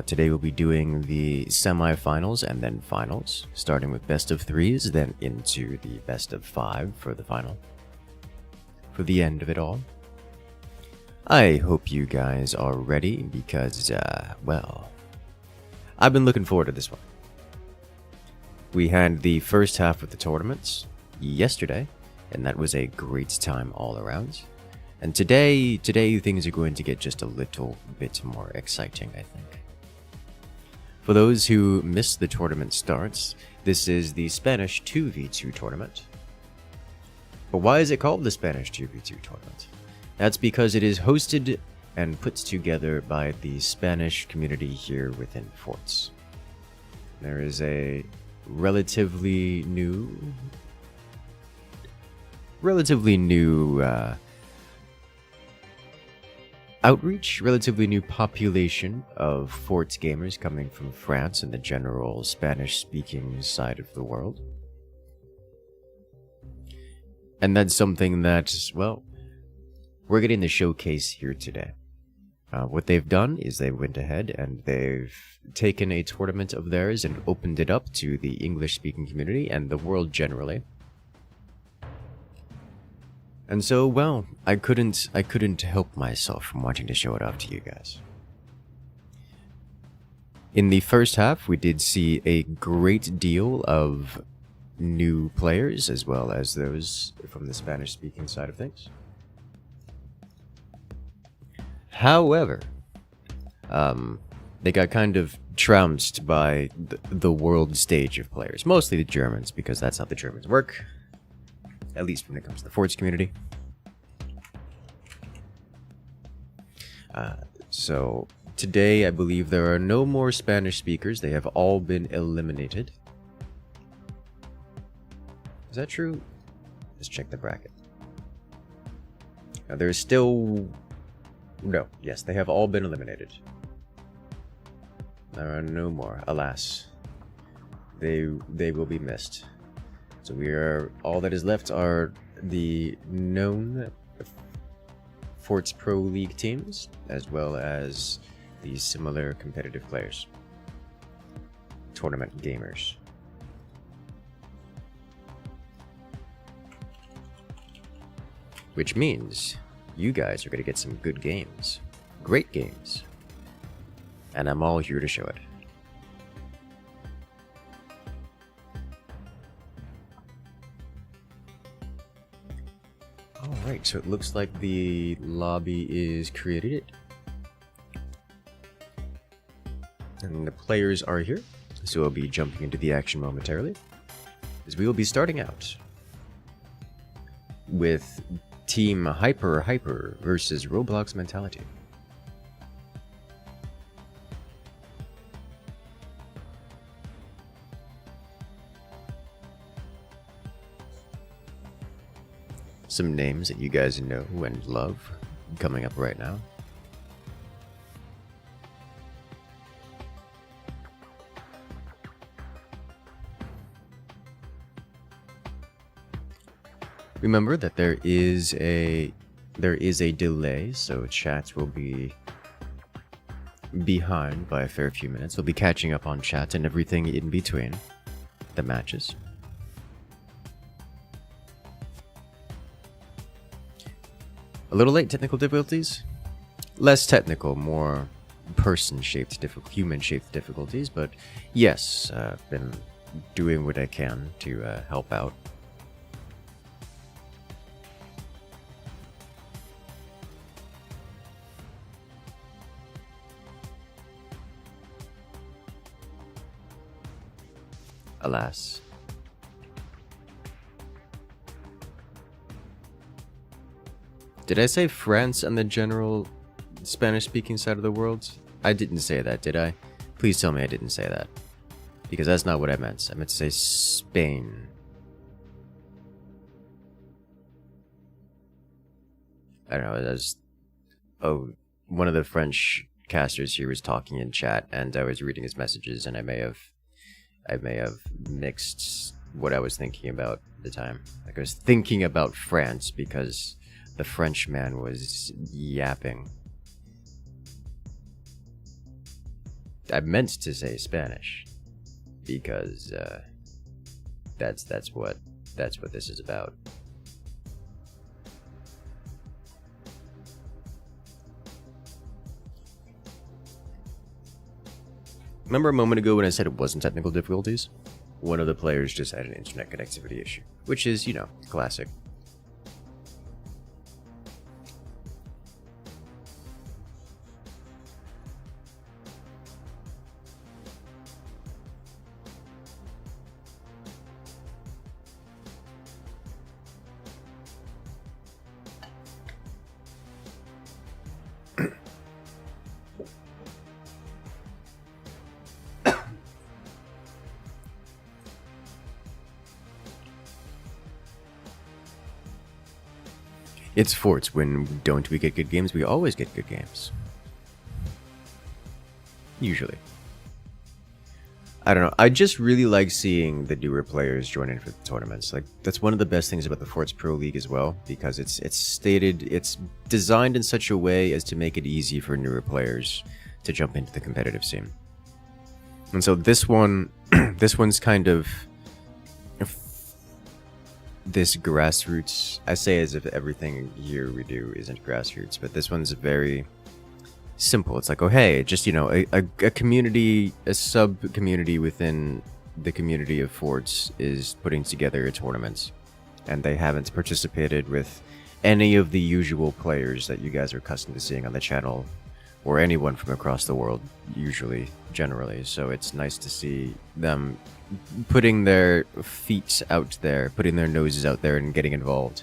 Today we'll be doing the semifinals and then finals, starting with best of threes, then into the best of five for the final. For the end of it all. I hope you guys are ready because, well, I've been looking forward to this one. We had the first half of the tournaments yesterday, and that was a great time all around. And today things are going to get just a little bit more exciting, I think. For those who missed the tournament starts, this is the Spanish 2v2 tournament. But why is it called the Spanish 2v2 tournament? That's because it is hosted and put together by the Spanish community here within Forts. There is a relatively new outreach, relatively new population of Forts gamers coming from France and the general Spanish-speaking side of the world. And that's something that, well, we're getting the showcase here today. What they've done is they went ahead and they've taken a tournament of theirs and opened it up to the English-speaking community and the world generally. And so, well, I couldn't help myself from wanting to show it off to you guys. In the first half, we did see a great deal of new players, as well as those from the Spanish-speaking side of things. However, they got kind of trounced by the world stage of players. Mostly the Germans, because that's how the Germans work. At least when it comes to the Forts community. So, today I believe there are no more Spanish speakers. They have all been eliminated. Is that true? Let's check the bracket. There's still... No, yes, they have all been eliminated. There are no more, alas. They will be missed. So all that is left are the known Forts Pro League teams, as well as the similar competitive players. Tournament gamers. Which means you guys are going to get some good games. Great games. And I'm all here to show it. Alright, so it looks like the lobby is created. And the players are here. So we'll be jumping into the action momentarily. As we will be starting out with Team Hyper versus Roblox Mentality. Some names that you guys know and love coming up right now. Remember that there is a delay, so chats will be behind by a fair few minutes. We'll be catching up on chat and everything in between the matches. A little late technical difficulties? Less technical, more person-shaped, human-shaped difficulties, but yes, I've been doing what I can to help out. Alas. Did I say France and the general Spanish-speaking side of the world? I didn't say that, did I? Please tell me I didn't say that. Because that's not what I meant. I meant to say Spain. I don't know, that's... Oh, one of the French casters here was talking in chat, and I was reading his messages, and I may have mixed what I was thinking about at the time. Like, I was thinking about France because the French man was yapping. I meant to say Spanish because that's what this is about. Remember a moment ago when I said it wasn't technical difficulties? One of the players just had an internet connectivity issue, which is, you know, classic. It's Forts. When don't we get good games? We always get good games. Usually. I don't know. I just really like seeing the newer players join in for the tournaments. Like, that's one of the best things about the Forts Pro League as well, because it's designed in such a way as to make it easy for newer players to jump into the competitive scene. And so this one, this one's kind of this grassroots. I say as if everything here we do isn't grassroots, but this one's very simple. It's like, oh hey, just, you know, a community, a sub community within the community of Forts is putting together a tournament, and they haven't participated with any of the usual players that you guys are accustomed to seeing on the channel, or anyone from across the world, generally. So it's nice to see them putting their feet out there, putting their noses out there and getting involved.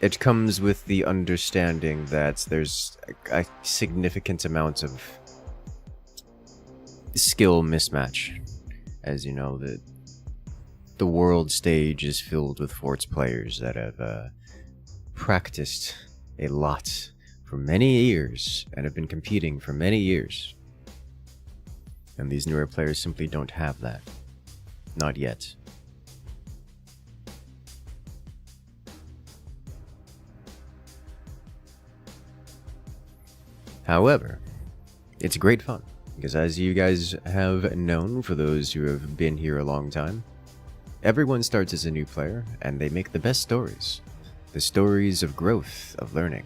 It comes with the understanding that there's a significant amount of skill mismatch. As you know, the world stage is filled with Forts players that have practiced a lot for many years and have been competing for many years. And these newer players simply don't have that. Not yet. However, it's great fun, because as you guys have known, for those who have been here a long time, everyone starts as a new player, and they make the best stories. The stories of growth, of learning,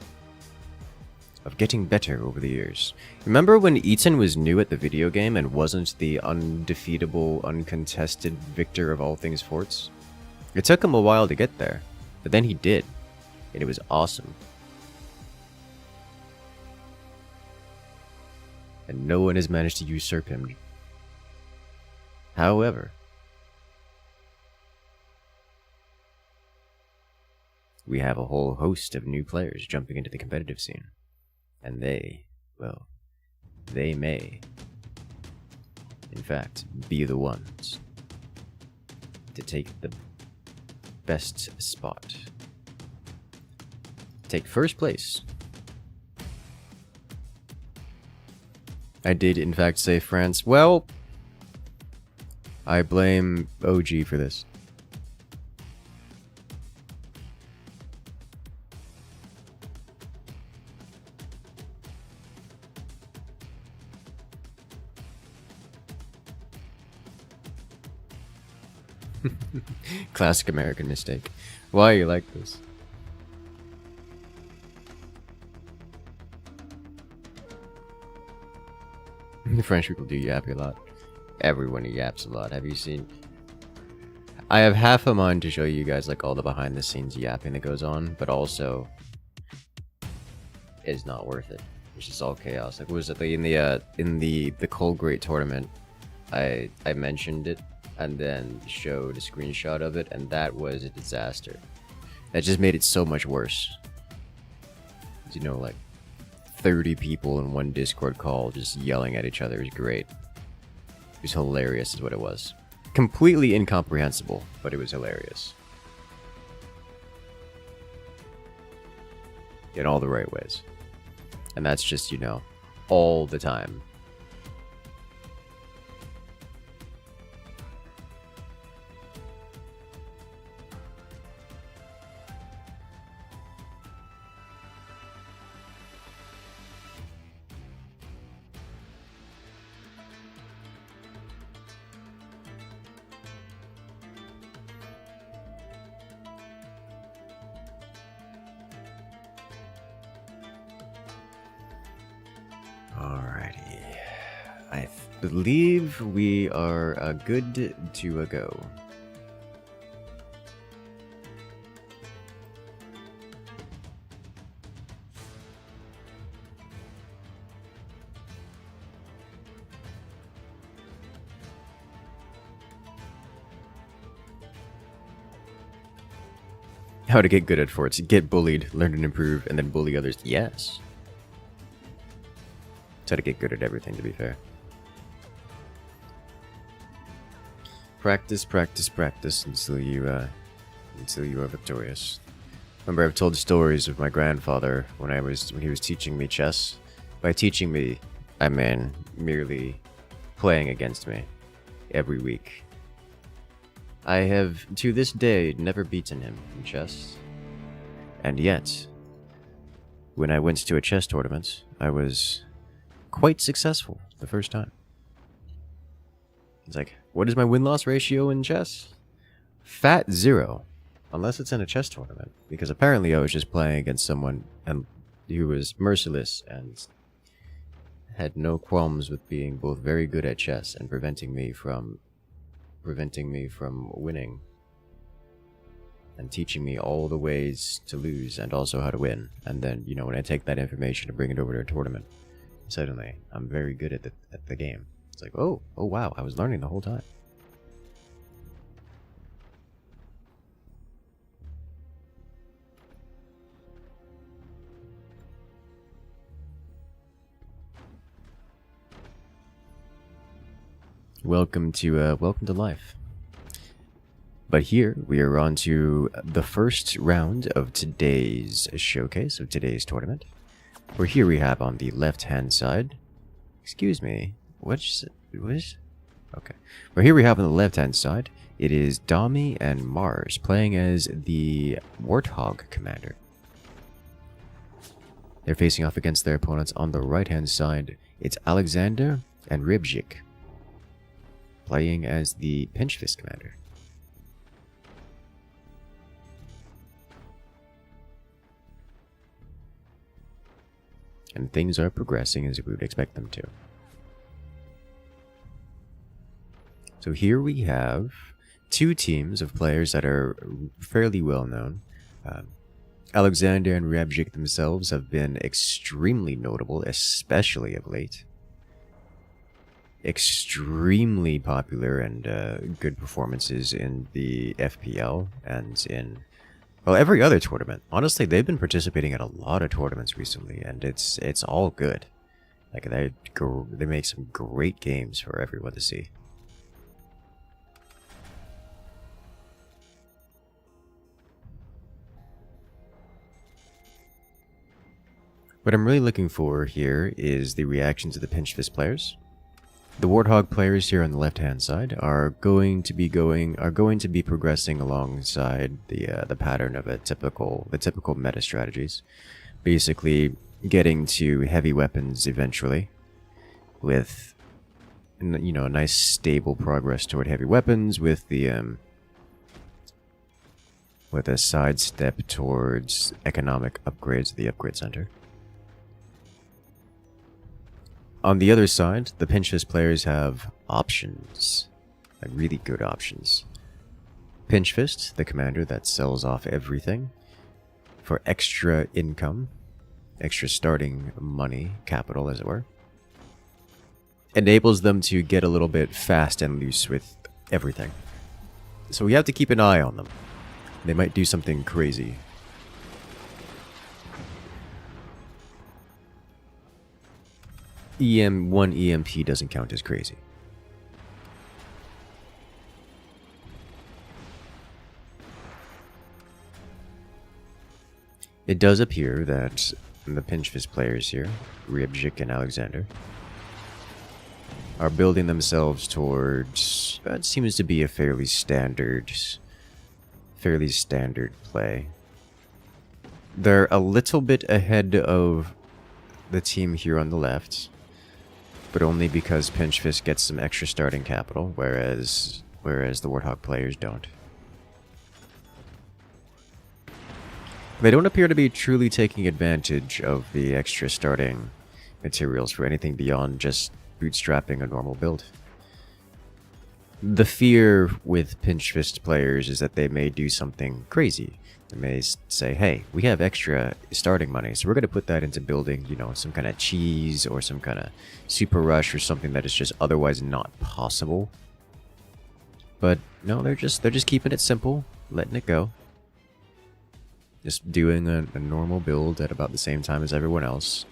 of getting better over the years. Remember when Ethan was new at the video game and wasn't the undefeatable, uncontested victor of all things Forts? It took him a while to get there, but then he did, and it was awesome. And no one has managed to usurp him. However, we have a whole host of new players jumping into the competitive scene. And they, well, they may, in fact, be the ones to take the best spot. Take first place. I did, in fact, say France. Well, I blame OG for this. Classic American mistake. Why are you like this? The French people do yappy a lot. Everyone yaps a lot. Have you seen? I have half a mind to show you guys like all the behind the scenes yapping that goes on, but also it's not worth it. It's just all chaos. Like, what was it in the Cold Great tournament? I mentioned it and then showed a screenshot of it, and that was a disaster. That just made it so much worse. You know, like 30 people in one Discord call just yelling at each other is great. It was hilarious is what it was. Completely incomprehensible, but it was hilarious. In all the right ways. And that's just, you know, all the time. Alrighty. I believe we are good to go. How to get good at forts. Get bullied, learn and improve, and then bully others. Yes. It's how to get good at everything, to be fair. Practice, practice, practice until you are victorious. Remember, I've told stories of my grandfather when he was teaching me chess. By teaching me, I mean merely playing against me every week. I have, to this day, never beaten him in chess. And yet, when I went to a chess tournament, I was quite successful the first time. It's like, what is my win-loss ratio in chess? Fat 0. Unless it's in a chess tournament. Because apparently I was just playing against someone who was merciless and had no qualms with being both very good at chess and preventing me from winning, and teaching me all the ways to lose and also how to win. And then, you know, when I take that information and bring it over to a tournament, suddenly I'm very good at the game. It's like, oh wow, I was learning the whole time. Welcome to life. But here we are on to the first round of today's showcase, of today's tournament. Where here we have on the left-hand side, excuse me, what is? Okay. Where here we have on the left-hand side, it is Dami and Mars playing as the Warthog commander. They're facing off against their opponents on the right-hand side. It's Alexander and Rybjik playing as the Pinchfist commander. And things are progressing as we would expect them to. So here we have two teams of players that are fairly well known. Alexander and Rybjik themselves have been extremely notable, especially of late. Extremely popular and good performances in the FPL and in, well, every other tournament. Honestly, they've been participating in a lot of tournaments recently, and it's all good. Like, they make some great games for everyone to see. What I'm really looking for here is the reactions of the Pinchfist players. The Warthog players here on the left-hand side are going to be progressing alongside the pattern of the typical meta strategies, basically getting to heavy weapons eventually, with, you know, a nice stable progress toward heavy weapons with a sidestep towards economic upgrades of the upgrade center. On the other side, the Pinchfist players have options, like really good options. Pinchfist, the commander that sells off everything for extra income, extra starting money, capital as it were, enables them to get a little bit fast and loose with everything. So we have to keep an eye on them. They might do something crazy. One EMP doesn't count as crazy. It does appear that the Pinchfist players here, Rybjik and Alexander, are building themselves towards what seems to be a fairly standard play. They're a little bit ahead of the team here on the left, but only because Pinchfist gets some extra starting capital, whereas the Warthog players don't. They don't appear to be truly taking advantage of the extra starting materials for anything beyond just bootstrapping a normal build. The fear with pinch fist players is that they may do something crazy. They may say, hey, we have extra starting money, so we're going to put that into building, you know, some kind of cheese or some kind of super rush or something that is just otherwise not possible. But no, they're just keeping it simple, letting it go. Just doing a normal build at about the same time as everyone else.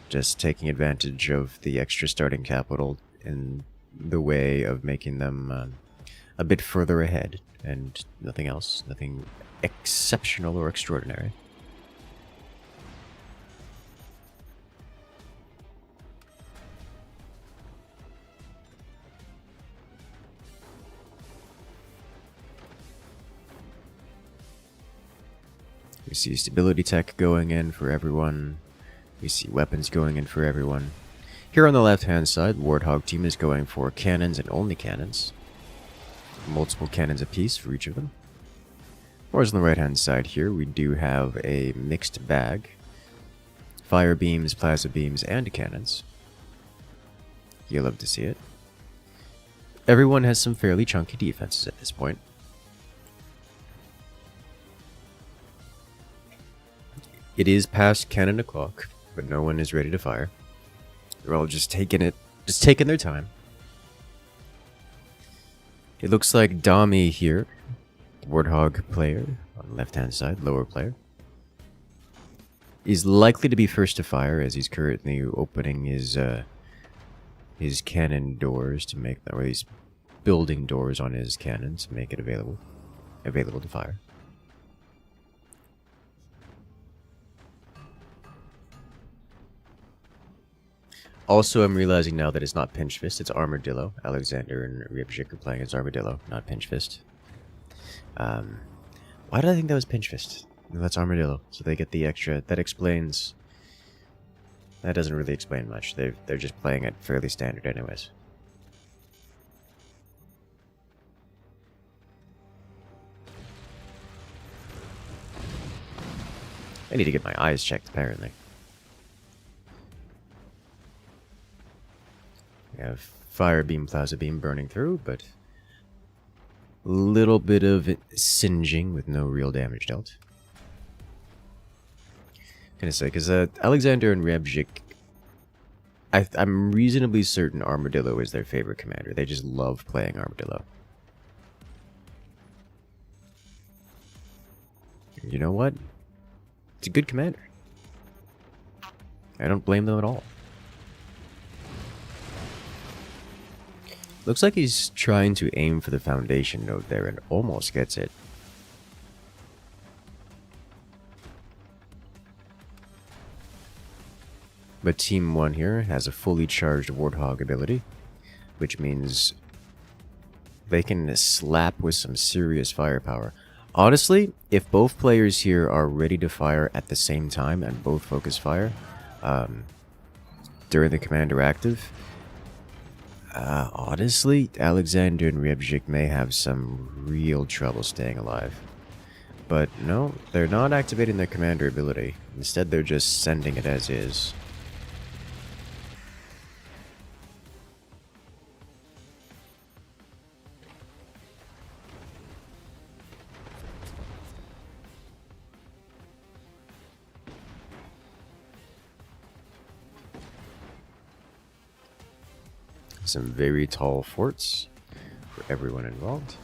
Just taking advantage of the extra starting capital in the way of making them a bit further ahead, and nothing else, nothing exceptional or extraordinary. We see stability tech going in for everyone. We see weapons going in for everyone. Here on the left-hand side, Warthog team is going for cannons and only cannons. Multiple cannons apiece for each of them. Whereas on the right-hand side here, we do have a mixed bag. Fire beams, plasma beams, and cannons. You'll love to see it. Everyone has some fairly chunky defenses at this point. It is past cannon o'clock, but no one is ready to fire. They're all just taking their time. It looks like Dami here, Warthog player on the left-hand side, lower player, is likely to be first to fire as he's currently opening his cannon doors to make that, or he's building doors on his cannon to make it available to fire. Also, I'm realizing now that it's not Pinch Fist, it's Armadillo. Alexander and Ryabjik are playing as Armadillo, not Pinch Fist. Why did I think that was Pinch Fist? No, that's Armadillo, so they get the extra. That explains... That doesn't really explain much. They're just playing it fairly standard anyways. I need to get my eyes checked, apparently. We have fire beam, plasma beam burning through, but a little bit of singeing with no real damage dealt. Gonna say, because Alexander and Ryabjik, I'm reasonably certain Armadillo is their favorite commander. They just love playing Armadillo. And you know what? It's a good commander. I don't blame them at all. Looks like he's trying to aim for the foundation node there and almost gets it. But Team 1 here has a fully charged Warthog ability, which means they can slap with some serious firepower. Honestly, if both players here are ready to fire at the same time and both focus fire during the commander active, honestly, Alexander and Ryabjik may have some real trouble staying alive. But no, they're not activating their commander ability. Instead, they're just sending it as is. Some very tall forts for everyone involved.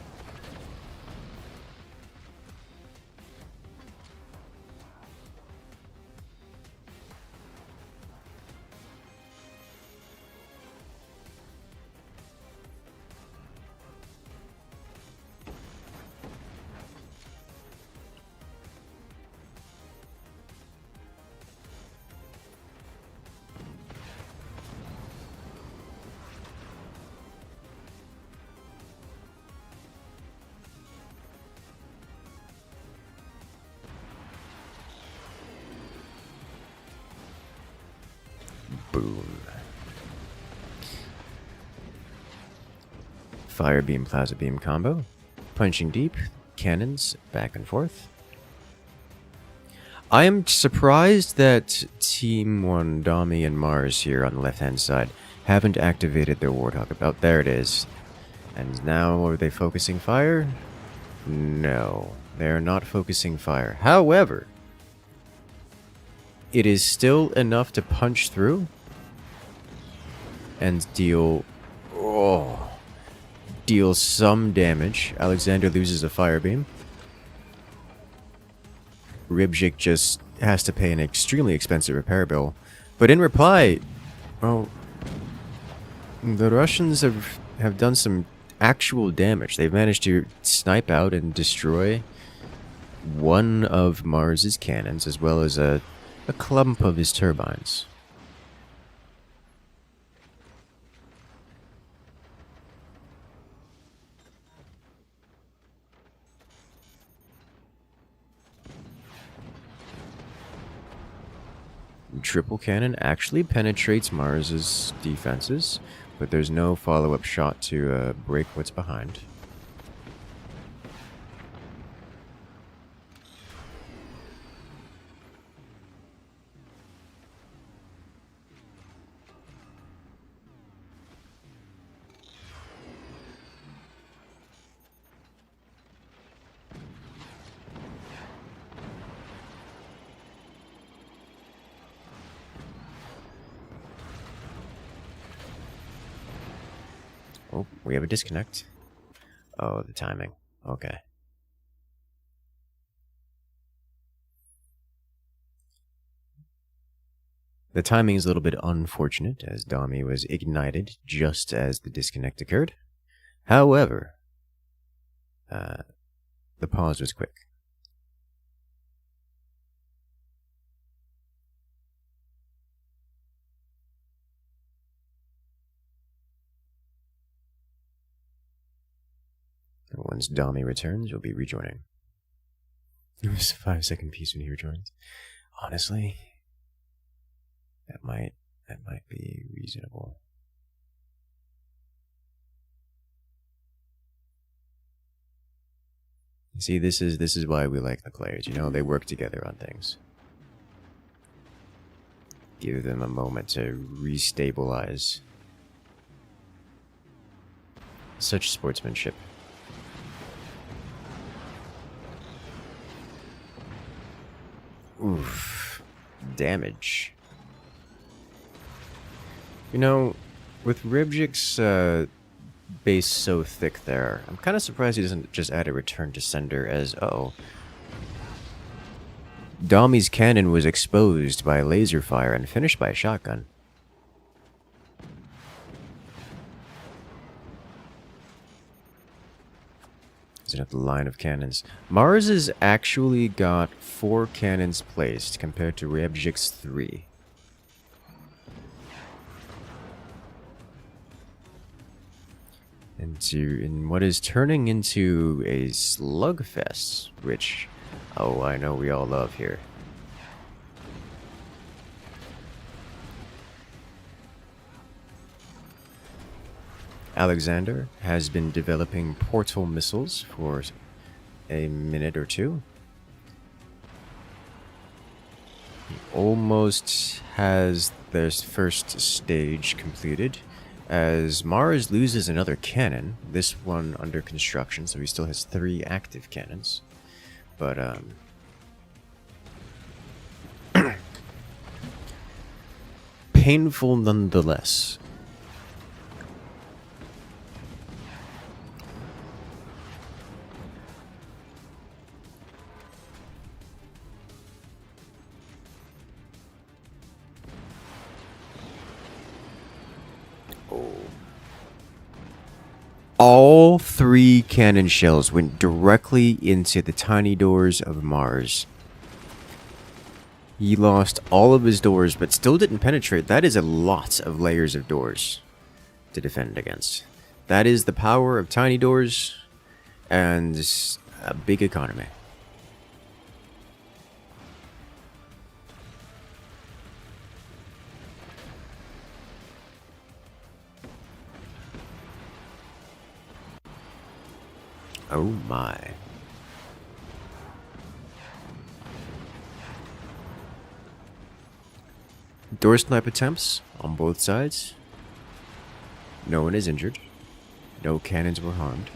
Boom. Fire beam, plasma beam combo. Punching deep. Cannons back and forth. I am surprised that Team 1, Dami and Mars here on the left-hand side, haven't activated their Warthog. About there it is. And now, are they focusing fire? No, they're not focusing fire. However, it is still enough to punch through and deal some damage. Alexander loses a fire beam. Rybjik just has to pay an extremely expensive repair bill. But in reply, well, the Russians have done some actual damage. They've managed to snipe out and destroy one of Mars's cannons, as well as a clump of his turbines. Triple cannon actually penetrates Mars's defenses, but there's no follow-up shot to break what's behind. Oh, we have a disconnect. Oh, the timing. Okay. The timing is a little bit unfortunate, as Dami was ignited just as the disconnect occurred. However, the pause was quick. Once Dami returns, you'll be rejoining. It was a 5-second piece when he rejoins. Honestly, that might be reasonable. See, this is why we like the players. You know, they work together on things. Give them a moment to restabilize. Such sportsmanship. Oof. Damage. You know, with Rybjik's base so thick there, I'm kind of surprised he doesn't just add a return to sender as, Dami's cannon was exposed by laser fire and finished by a shotgun. Isn't it the line of cannons? Mars has actually got 4 cannons placed compared to Rybjik's 3. In what is turning into a slugfest, which, I know we all love here. Alexander has been developing portal missiles for a minute or two. He almost has their first stage completed, as Mars loses another cannon, this one under construction, so he still has 3 active cannons. But, painful nonetheless. All 3 cannon shells went directly into the tiny doors of Mars. He lost all of his doors, but still didn't penetrate. That is a lot of layers of doors to defend against. That is the power of tiny doors and a big economy. Oh my. Door snipe attempts on both sides. No one is injured. No cannons were harmed.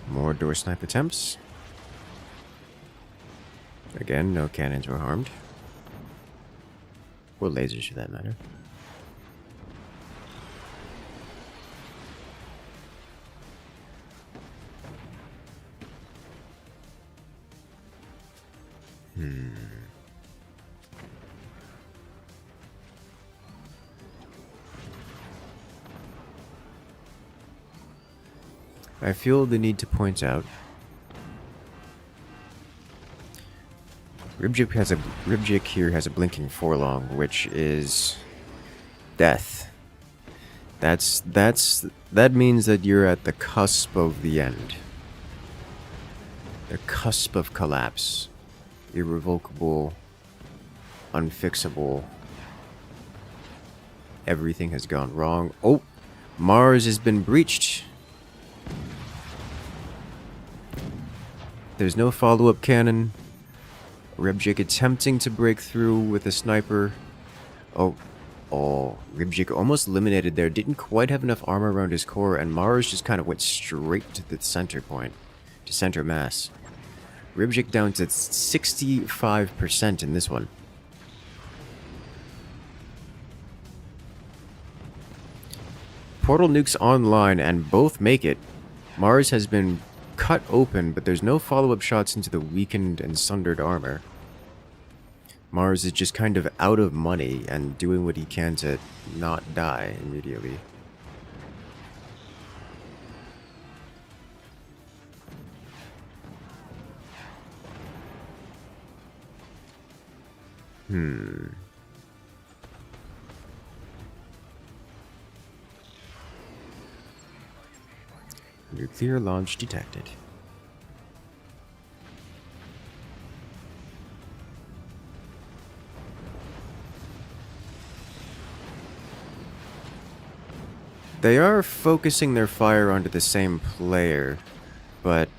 More door snipe attempts. Again, no cannons were harmed. Or lasers for that matter. I feel the need to point out Ribjik here has a blinking forelong, which is death. That means that you're at the cusp of the end. The cusp of collapse. Irrevocable, unfixable. Everything has gone wrong. Oh, Mars has been breached. There's no follow-up cannon. Ribjik attempting to break through with a sniper. Oh, Ribjik almost eliminated there. Didn't quite have enough armor around his core, and Mars just kind of went straight to the center point, to center mass. Ribjik down to 65% in this one. Portal nukes online, and both make it. Mars has been cut open, but there's no follow-up shots into the weakened and sundered armor. Mars is just kind of out of money and doing what he can to not die immediately. Nuclear launch detected. They are focusing their fire onto the same player, but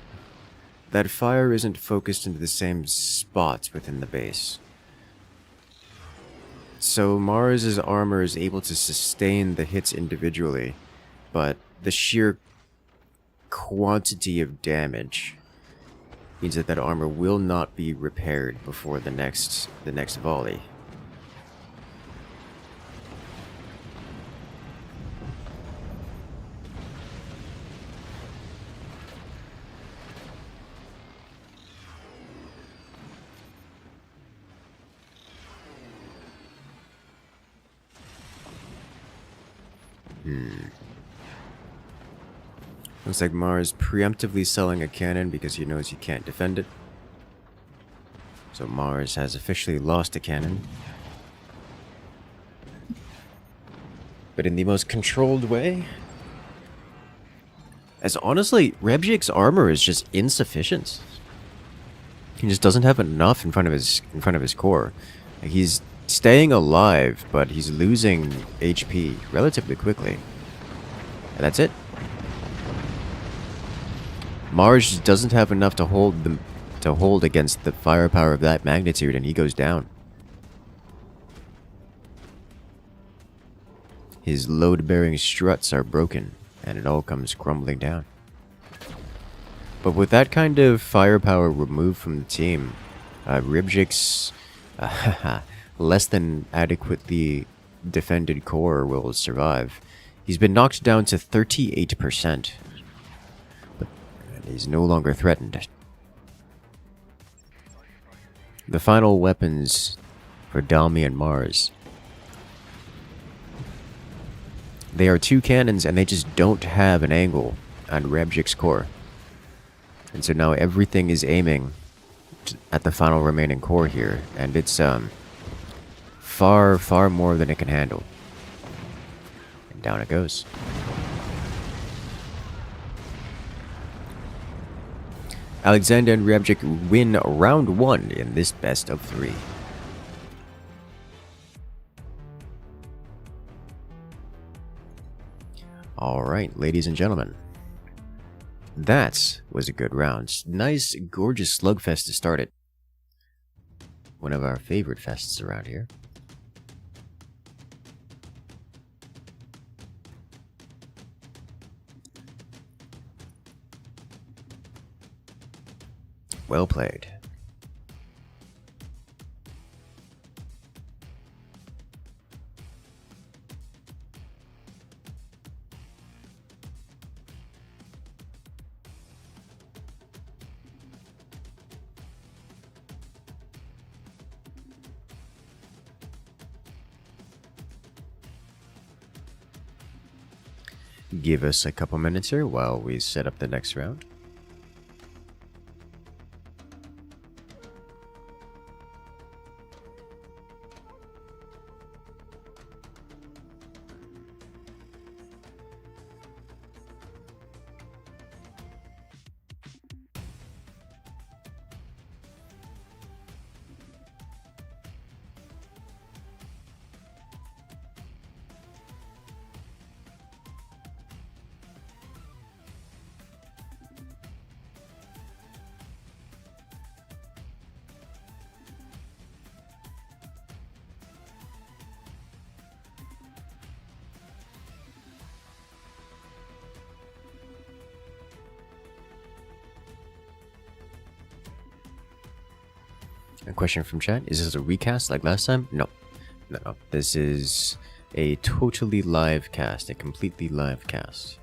that fire isn't focused into the same spots within the base. So Mars' armor is able to sustain the hits individually, but the sheer quantity of damage means that armor will not be repaired before the next volley. Looks like Mars preemptively selling a cannon because he knows he can't defend it. So Mars has officially lost a cannon. But in the most controlled way. As honestly, Rebjik's armor is just insufficient. He just doesn't have enough in front of his core. Like, he's staying alive, but he's losing HP relatively quickly. And that's it. Mars just doesn't have enough to hold against the firepower of that magnitude, and he goes down. His load-bearing struts are broken, and it all comes crumbling down. But with that kind of firepower removed from the team, Ribjik's less than adequately defended core will survive. He's been knocked down to 38%. He's no longer threatened. The final weapons for Dalmi and Mars. They are two cannons, and they just don't have an angle on Rebjik's core. And so now everything is aiming at the final remaining core here, and it's far, far more than it can handle. And down it goes. Alexander and Rebjik win round 1 in this best of 3. Alright, ladies and gentlemen. That was a good round. Nice, gorgeous slugfest to start it. One of our favorite fests around here. Well played. Give us a couple minutes here while we set up the next round. A question from chat. Is this a recast like last time? No. No. This is a totally live cast, a completely live cast.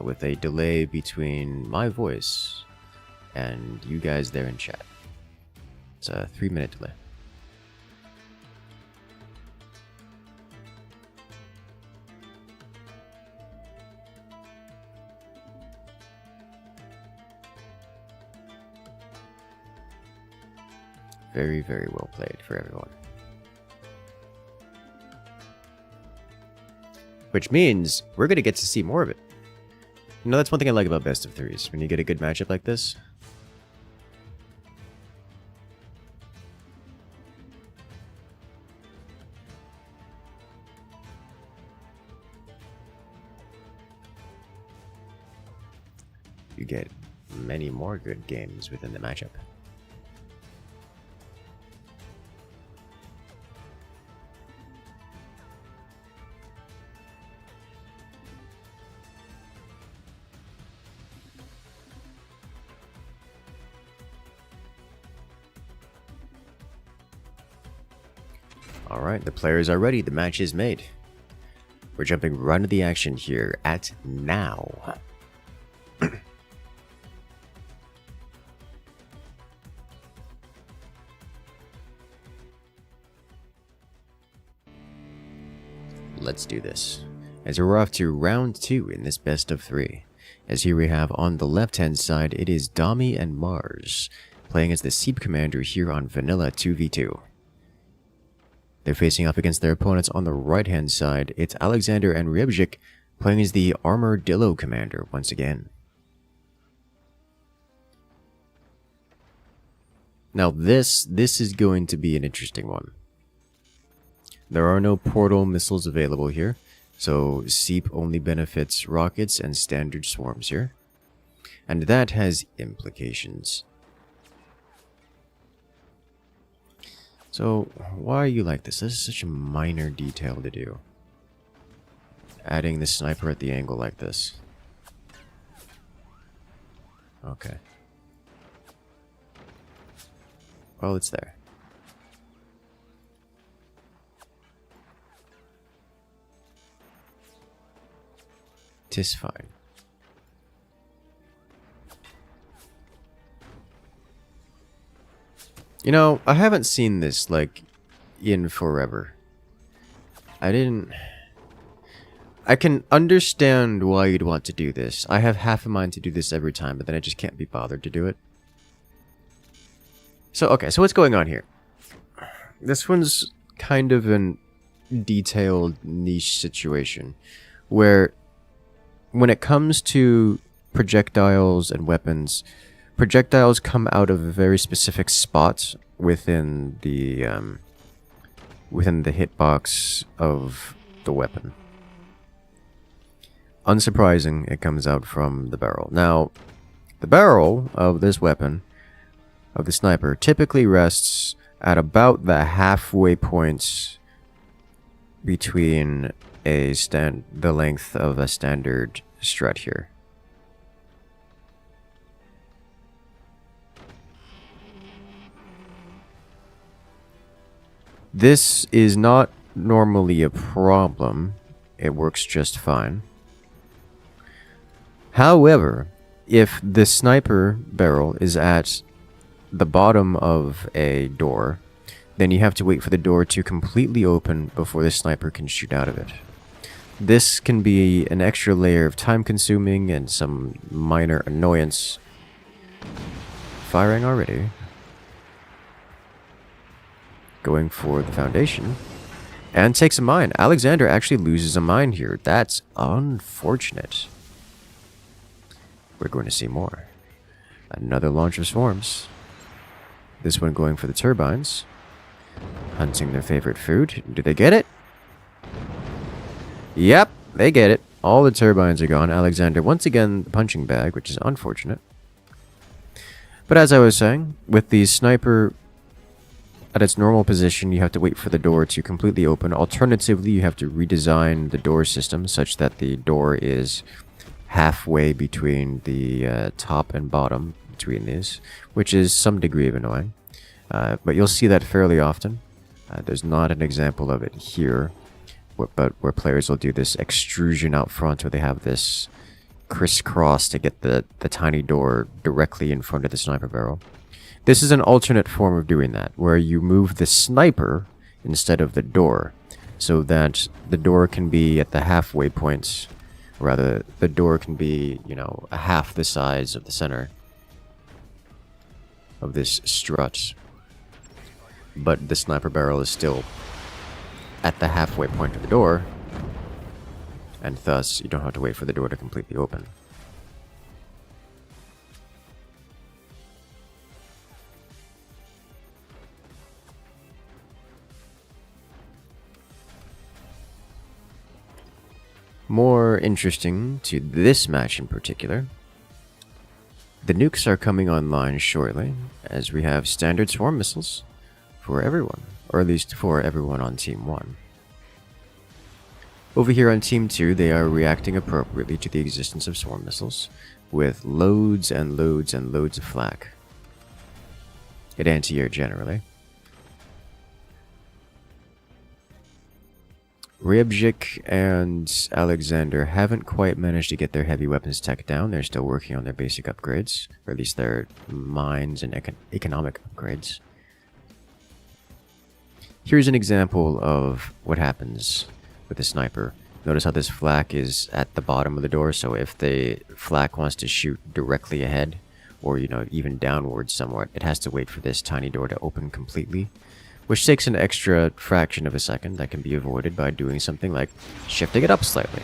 With a delay between my voice and you guys there in chat. It's a 3-minute delay. Very, very well played for everyone. Which means we're going to get to see more of it. You know, that's one thing I like about best of threes. When you get a good matchup like this. You get many more good games within the matchup. Alright, the players are ready. The match is made. We're jumping right into the action here at now. Let's do this. As we're off to round 2 in this best of 3. As here we have on the left hand side, it is Dami and Mars playing as the Seep Commander here on Vanilla 2v2. They're facing off against their opponents on the right-hand side. It's Alexander and Ryebzik playing as the Armadillo Commander once again. Now this is going to be an interesting one. There are no portal missiles available here, so Seep only benefits rockets and standard swarms here. And that has implications. So, why are you like this? This is such a minor detail to do. Adding the sniper at the angle like this. Okay. Well, it's there. Tis fine. You know, I haven't seen this, like, in forever. I can understand why you'd want to do this. I have half a mind to do this every time, but then I just can't be bothered to do it. So, okay, so what's going on here? This one's kind of a detailed niche situation, where when it comes to projectiles and weapons, projectiles come out of a very specific spot within the hitbox of the weapon. unsurprising, it comes out from the barrel. Now, the barrel of this weapon, of the sniper, typically rests at about the halfway point between the length of a standard strut here. This is not normally a problem. It works just fine. However, if the sniper barrel is at the bottom of a door, then you have to wait for the door to completely open before the sniper can shoot out of it. This can be an extra layer of time consuming and some minor annoyance. Firing already. Going for the foundation. And takes a mine. Alexander actually loses a mine here. That's unfortunate. We're going to see more. Another launch of swarms. This one going for the turbines. Hunting their favorite food. Do they get it? Yep, they get it. All the turbines are gone. Alexander once again the punching bag, which is unfortunate. But as I was saying, with the sniper at its normal position, you have to wait for the door to completely open. Alternatively, you have to redesign the door system such that the door is halfway between the top and bottom between these, which is some degree of annoying. But you'll see that fairly often. There's not an example of it here, but where players will do this extrusion out front where they have this crisscross to get the tiny door directly in front of the sniper barrel. This is an alternate form of doing that, where you move the sniper instead of the door, so that the door can be at the halfway points. Rather, the door can be, you know, half the size of the center of this strut. But the sniper barrel is still at the halfway point of the door, and thus you don't have to wait for the door to completely open. More interesting to this match in particular, the nukes are coming online shortly, as we have standard swarm missiles for everyone, or at least for everyone on Team 1. Over here on Team 2, they are reacting appropriately to the existence of swarm missiles, with loads and loads and loads of flak. At anti-air generally. Ryabjik and Alexander haven't quite managed to get their heavy weapons tech down. They're still working on their basic upgrades, or at least their mines and economic upgrades. Here's an example of what happens with a sniper. Notice how this flak is at the bottom of the door, so if the flak wants to shoot directly ahead, or, you know, even downwards somewhat, it has to wait for this tiny door to open completely, which takes an extra fraction of a second that can be avoided by doing something like shifting it up slightly.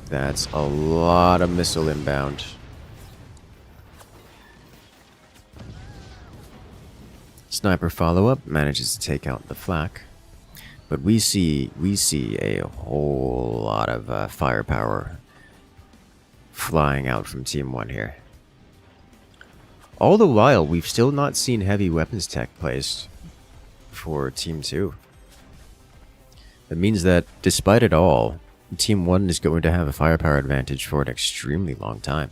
That's a lot of missile inbound. Sniper follow-up manages to take out the flak, but we see a whole lot of firepower flying out from Team 1 here. All the while, we've still not seen heavy weapons tech placed for Team 2. That means that, despite it all, Team 1 is going to have a firepower advantage for an extremely long time.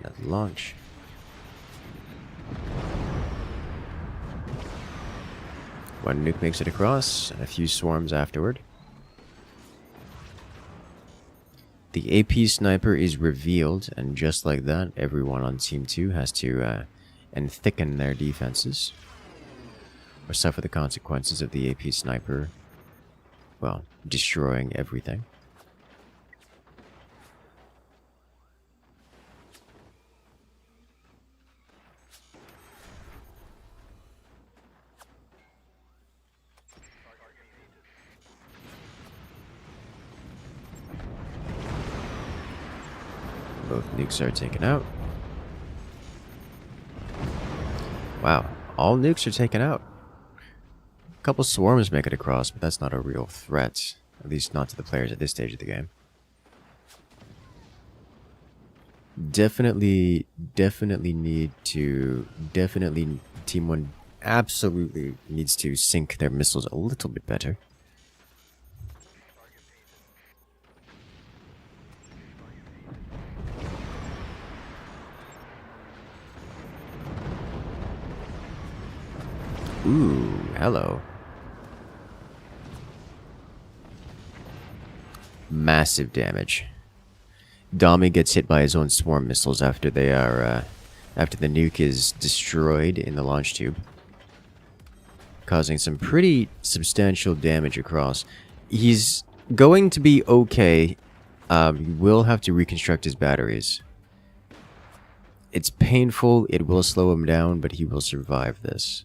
Another launch. One nuke makes it across, and a few swarms afterward. The AP sniper is revealed, and just like that, everyone on Team 2 has to thicken their defenses, or suffer the consequences of the AP sniper, well, destroying everything. Nukes are taken out. Wow, all nukes are taken out. A couple swarms make it across, but that's not a real threat. At least not to the players at this stage of the game. Definitely Team 1 absolutely needs to sync their missiles a little bit better. Ooh, hello. Massive damage. Dami gets hit by his own swarm missiles after they are, after the nuke is destroyed in the launch tube, causing some pretty substantial damage across. He's going to be okay. He will have to reconstruct his batteries. It's painful, it will slow him down, but he will survive this.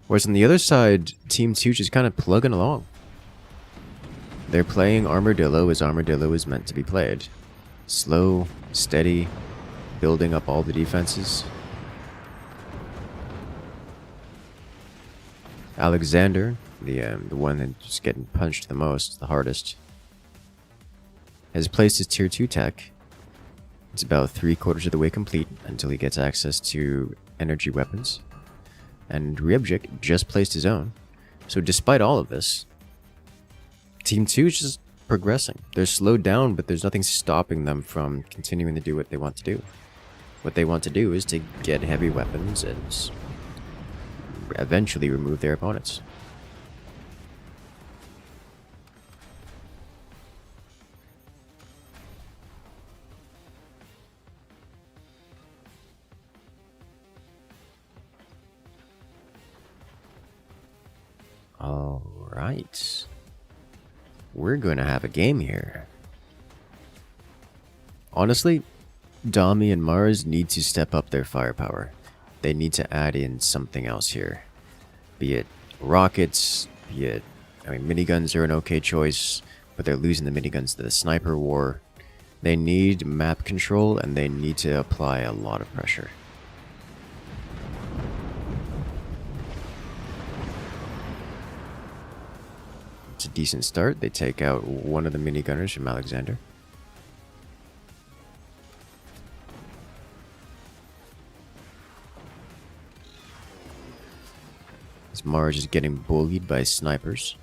Whereas on the other side, Team 2 just kind of plugging along. They're playing Armadillo as Armadillo is meant to be played. Slow, steady, building up all the defenses. Alexander, the one that's getting punched the most, the hardest, has placed his tier 2 tech. It's about 3/4 of the way complete until he gets access to energy weapons. And Ryebjik just placed his own. So despite all of this, Team 2 is just progressing. They're slowed down, but there's nothing stopping them from continuing to do what they want to do. What they want to do is to get heavy weapons and eventually remove their opponents. Alright. We're going to have a game here. Honestly, Dami and Mars need to step up their firepower. They need to add in something else here. Be it rockets, be it... I mean, miniguns are an okay choice, but they're losing the miniguns to the sniper war. They need map control, and they need to apply a lot of pressure. It's a decent start. They take out one of the minigunners from Alexander. As Mars is getting bullied by snipers.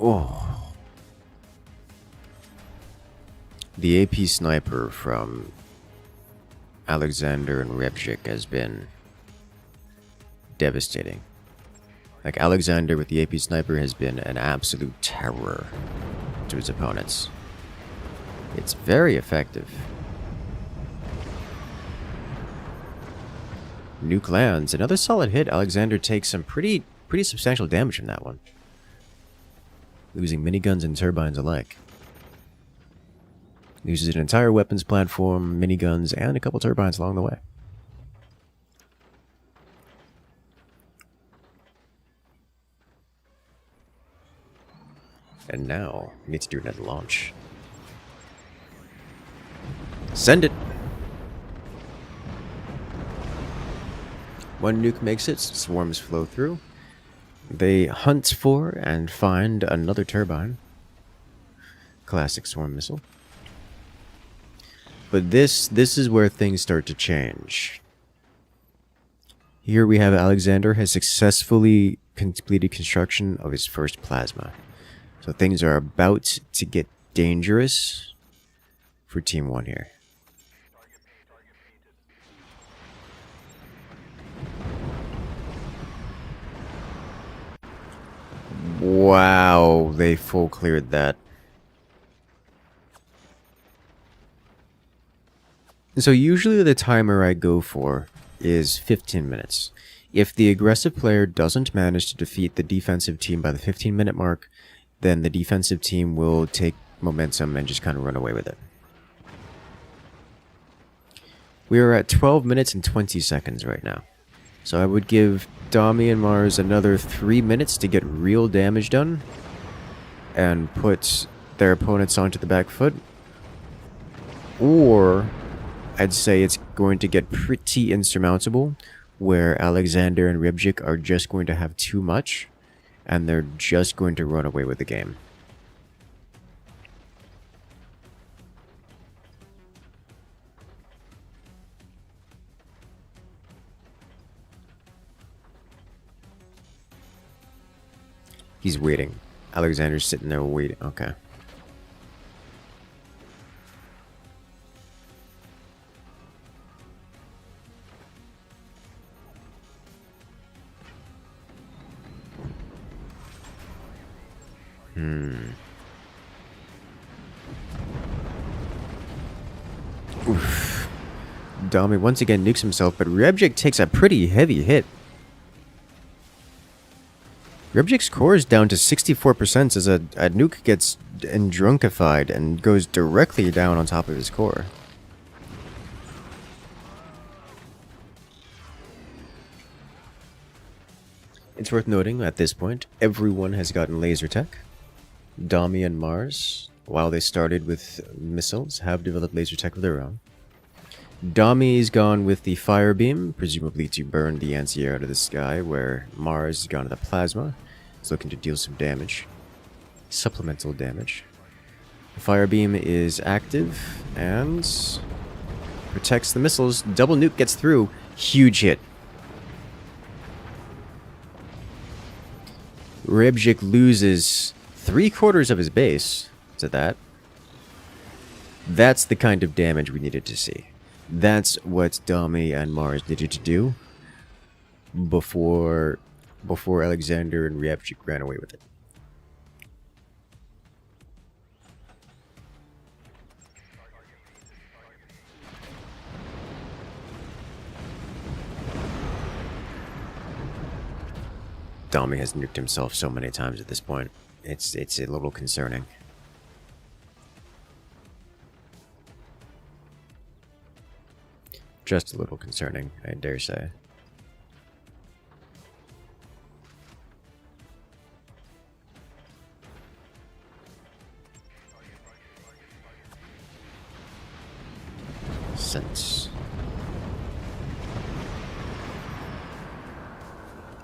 Oh. The AP sniper from Alexander and Ryebjik has been devastating. Like, Alexander with the AP sniper has been an absolute terror to his opponents. It's very effective. Nuke lands. Another solid hit. Alexander takes some pretty substantial damage from that one. Losing miniguns and turbines alike. Loses an entire weapons platform, miniguns, and a couple turbines along the way. And now, we need to do another launch. Send it! One nuke makes it, swarms flow through. They hunt for and find another turbine. Classic swarm missile. But this is where things start to change. Here we have Alexander has successfully completed construction of his first plasma. So things are about to get dangerous for Team 1 here. Wow, they full cleared that. So usually the timer I go for is 15 minutes. If the aggressive player doesn't manage to defeat the defensive team by the 15-minute mark, then the defensive team will take momentum and just kind of run away with it. We are at 12 minutes and 20 seconds right now. So I would give Dami and Mars another 3 minutes to get real damage done and put their opponents onto the back foot. Or I'd say it's going to get pretty insurmountable, where Alexander and Rybjik are just going to have too much, and they're just going to run away with the game. He's waiting. Alexander's sitting there waiting. Okay. Oof. Dami once again nukes himself, but Rybjik takes a pretty heavy hit. Rybjik's core is down to 64% as a nuke gets drunkified and goes directly down on top of his core. It's worth noting at this point, everyone has gotten laser tech. Dami and Mars, while they started with missiles, have developed laser tech of their own. Dami's gone with the fire beam, presumably to burn the anti-air out of the sky, where Mars has gone to the plasma. He's looking to deal some damage. Supplemental damage. The fire beam is active and protects the missiles. Double nuke gets through. Huge hit. Rybjik loses 3/4 of his base to that. That's the kind of damage we needed to see. That's what Dami and Mars needed to do before Alexander and Rybjik ran away with it. Dami has nuked himself so many times at this point. It's a little concerning. Just a little concerning, I dare say. Sense.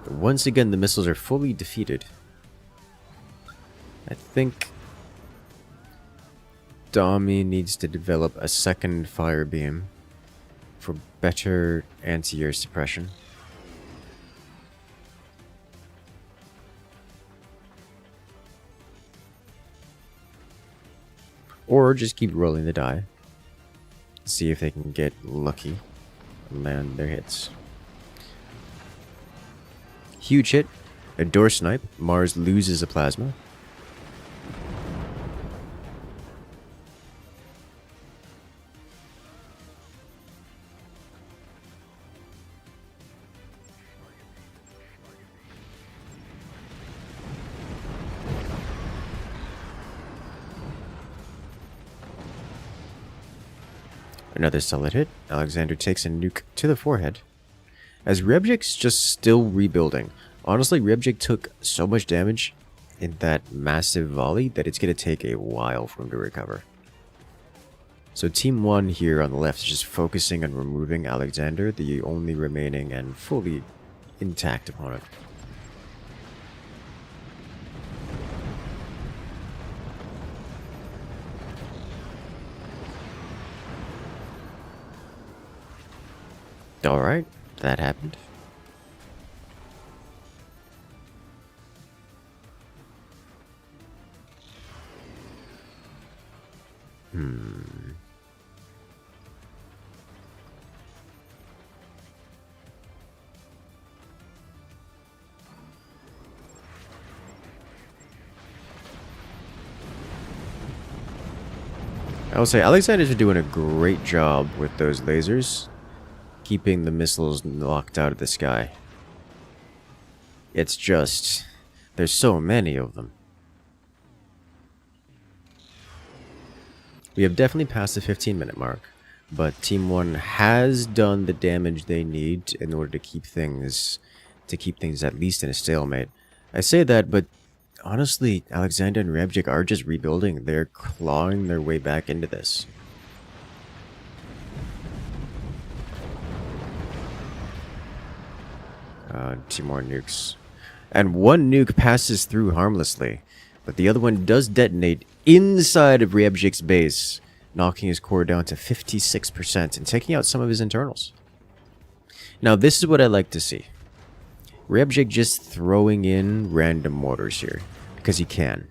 Once again, the missiles are fully defeated. I think Dami needs to develop a second fire beam for better anti-air suppression. Or just keep rolling the die. See if they can get lucky and land their hits. Huge hit. A door snipe. Mars loses a plasma. Another solid hit. Alexander takes a nuke to the forehead. As Rybjik's just still rebuilding. Honestly, Rybjik took so much damage in that massive volley that it's going to take a while for him to recover. So Team 1 here on the left is just focusing on removing Alexander, the only remaining and fully intact opponent. Alright, that happened. I will say Alexander's doing a great job with those lasers. keeping the missiles knocked out of the sky. It's just... there's so many of them. We have definitely passed the 15-minute mark, but Team 1 has done the damage they need in order to keep things at least in a stalemate. I say that, but honestly, Alexander and Rebjik are just rebuilding. They're clawing their way back into this. Two more nukes. And one nuke passes through harmlessly, but the other one does detonate inside of Rebjik's base, knocking his core down to 56% and taking out some of his internals. Now, this is what I like to see. Rebjik just throwing in random mortars here, because he can.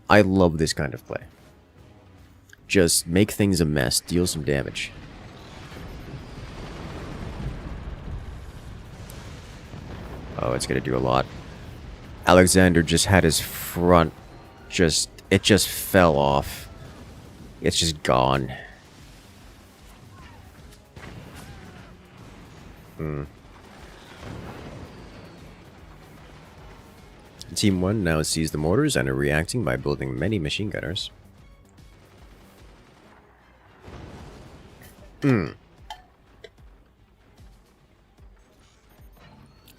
I love this kind of play. Just make things a mess, deal some damage. Oh, it's gonna do a lot. Alexander just had his front it just fell off. It's just gone. Team 1 now sees the mortars and are reacting by building many machine gunners.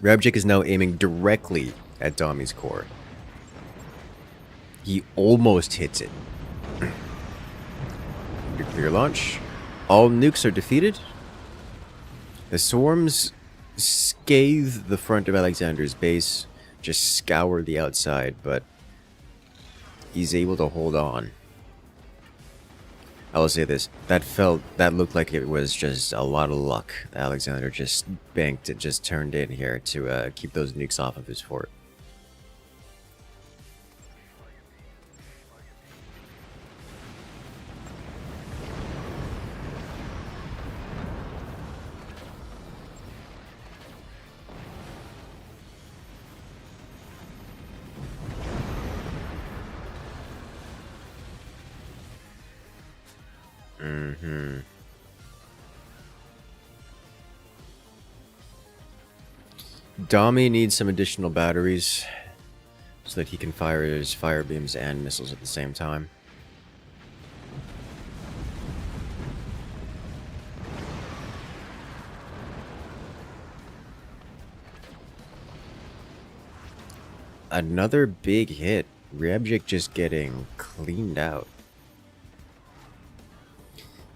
Rebjik is now aiming directly at Dami's core. He almost hits it. Nuclear launch. All nukes are defeated. The swarms scathe the front of Alexander's base, just scour the outside, but he's able to hold on. I will say this, that looked like it was just a lot of luck. Alexander just banked it, just turned in here to keep those nukes off of his fort. Dami needs some additional batteries so that he can fire his fire beams and missiles at the same time. Another big hit. Rebjik just getting cleaned out.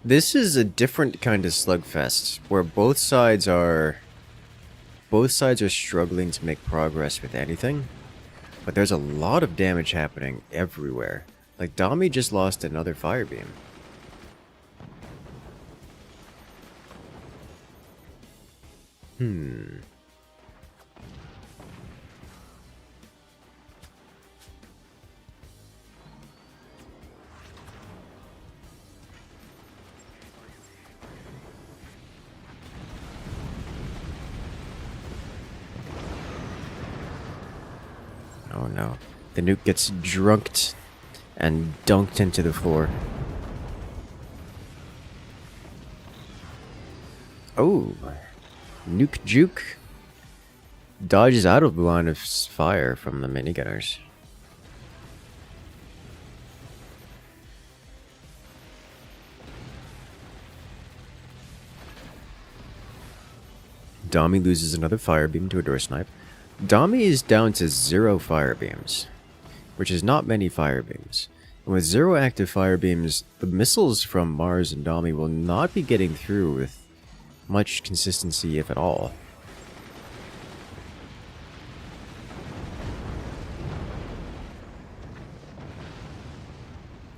This is a different kind of slugfest where both sides are struggling to make progress with anything, but there's a lot of damage happening everywhere. Like, Dami just lost another fire beam. Oh no. The nuke gets drunked and dunked into the floor. Oh. Nuke juke dodges out of the line of fire from the minigunners. Dami loses another fire beam to a door snipe. Dami is down to 0 fire beams, which is not many fire beams. And with 0 active fire beams, the missiles from Mars and Dami will not be getting through with much consistency, if at all.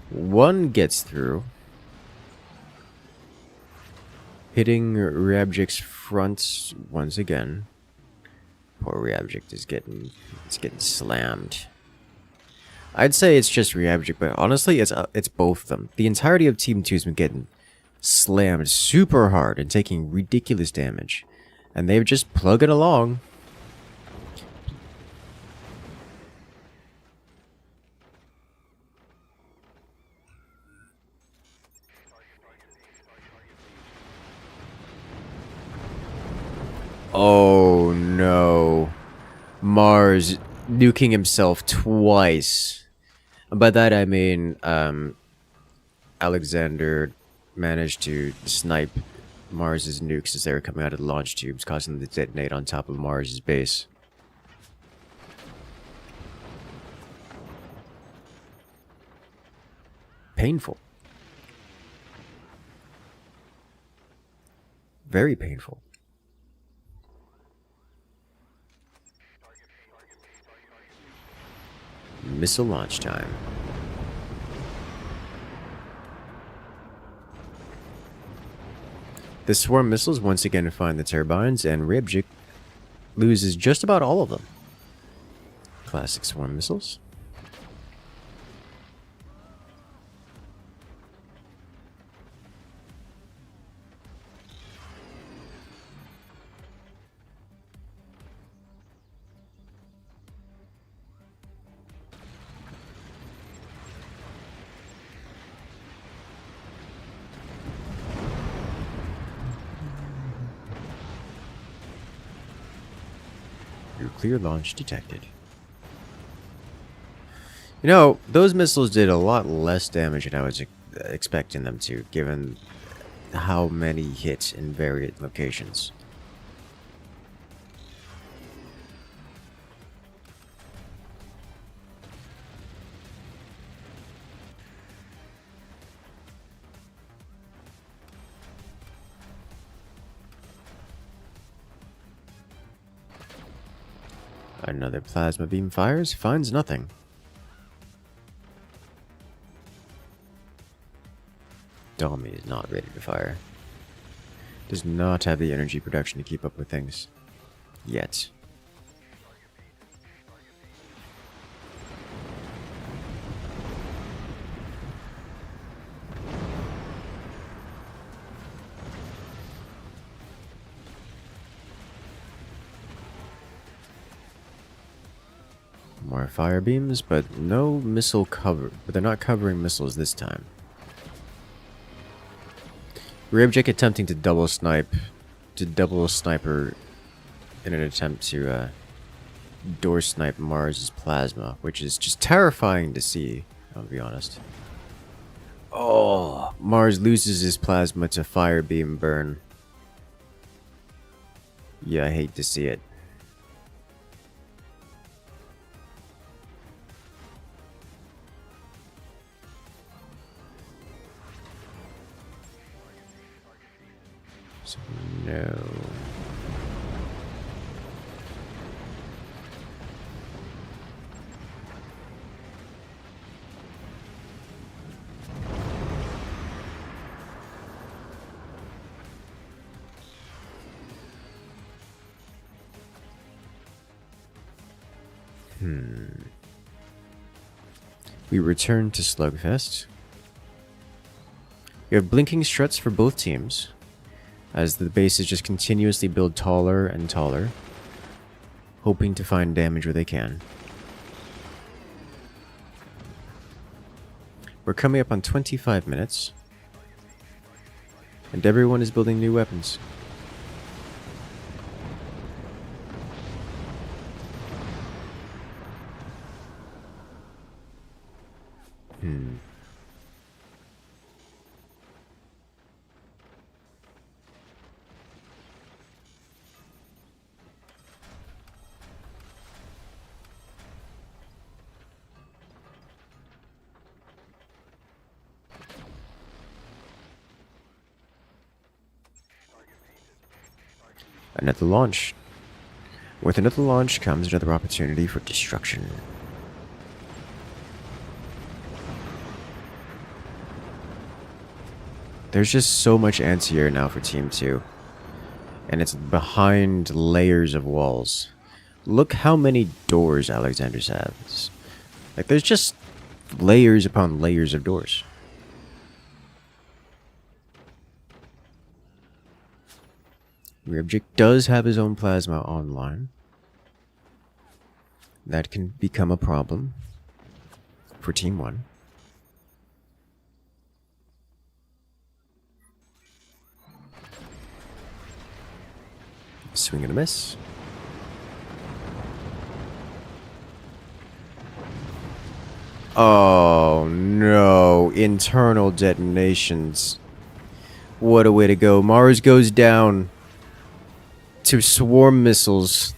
One gets through, hitting Rebjik's front once again. Poor Rebjik is getting slammed. I'd say it's just Rebjik, but honestly, it's both of them. The entirety of Team 2's been getting slammed super hard and taking ridiculous damage, and they're just plugging along. Oh no. Mars nuking himself twice. By that I mean, Alexander managed to snipe Mars's nukes as they were coming out of the launch tubes, causing them to detonate on top of Mars's base. Painful. Very painful. Missile launch time. The swarm missiles once again find the turbines, and Rybjik loses just about all of them. Classic swarm missiles. Nuclear launch detected. You know, those missiles did a lot less damage than I was expecting them to, given how many hit in various locations. Another plasma beam fires, finds nothing. Domi is not ready to fire. Does not have the energy production to keep up with things. Yet. More fire beams, but no missile cover. But they're not covering missiles this time. Rybjik attempting to double sniper in an attempt to door snipe Mars's plasma, which is just terrifying to see, I'll be honest. Oh, Mars loses his plasma to fire beam burn. Yeah, I hate to see it. So, no. We return to Slugfest. We have blinking struts for both teams, as the bases just continuously build taller and taller, hoping to find damage where they can. We're coming up on 25 minutes, and everyone is building new weapons. Another launch. With another launch comes another opportunity for destruction. There's just so much anti-air now for Team 2. And it's behind layers of walls. Look how many doors Alexander's has. Like, there's just layers upon layers of doors. Rybjik does have his own plasma online. That can become a problem for Team 1. Swing and a miss. Oh no, internal detonations. What a way to go. Mars goes down to swarm missiles,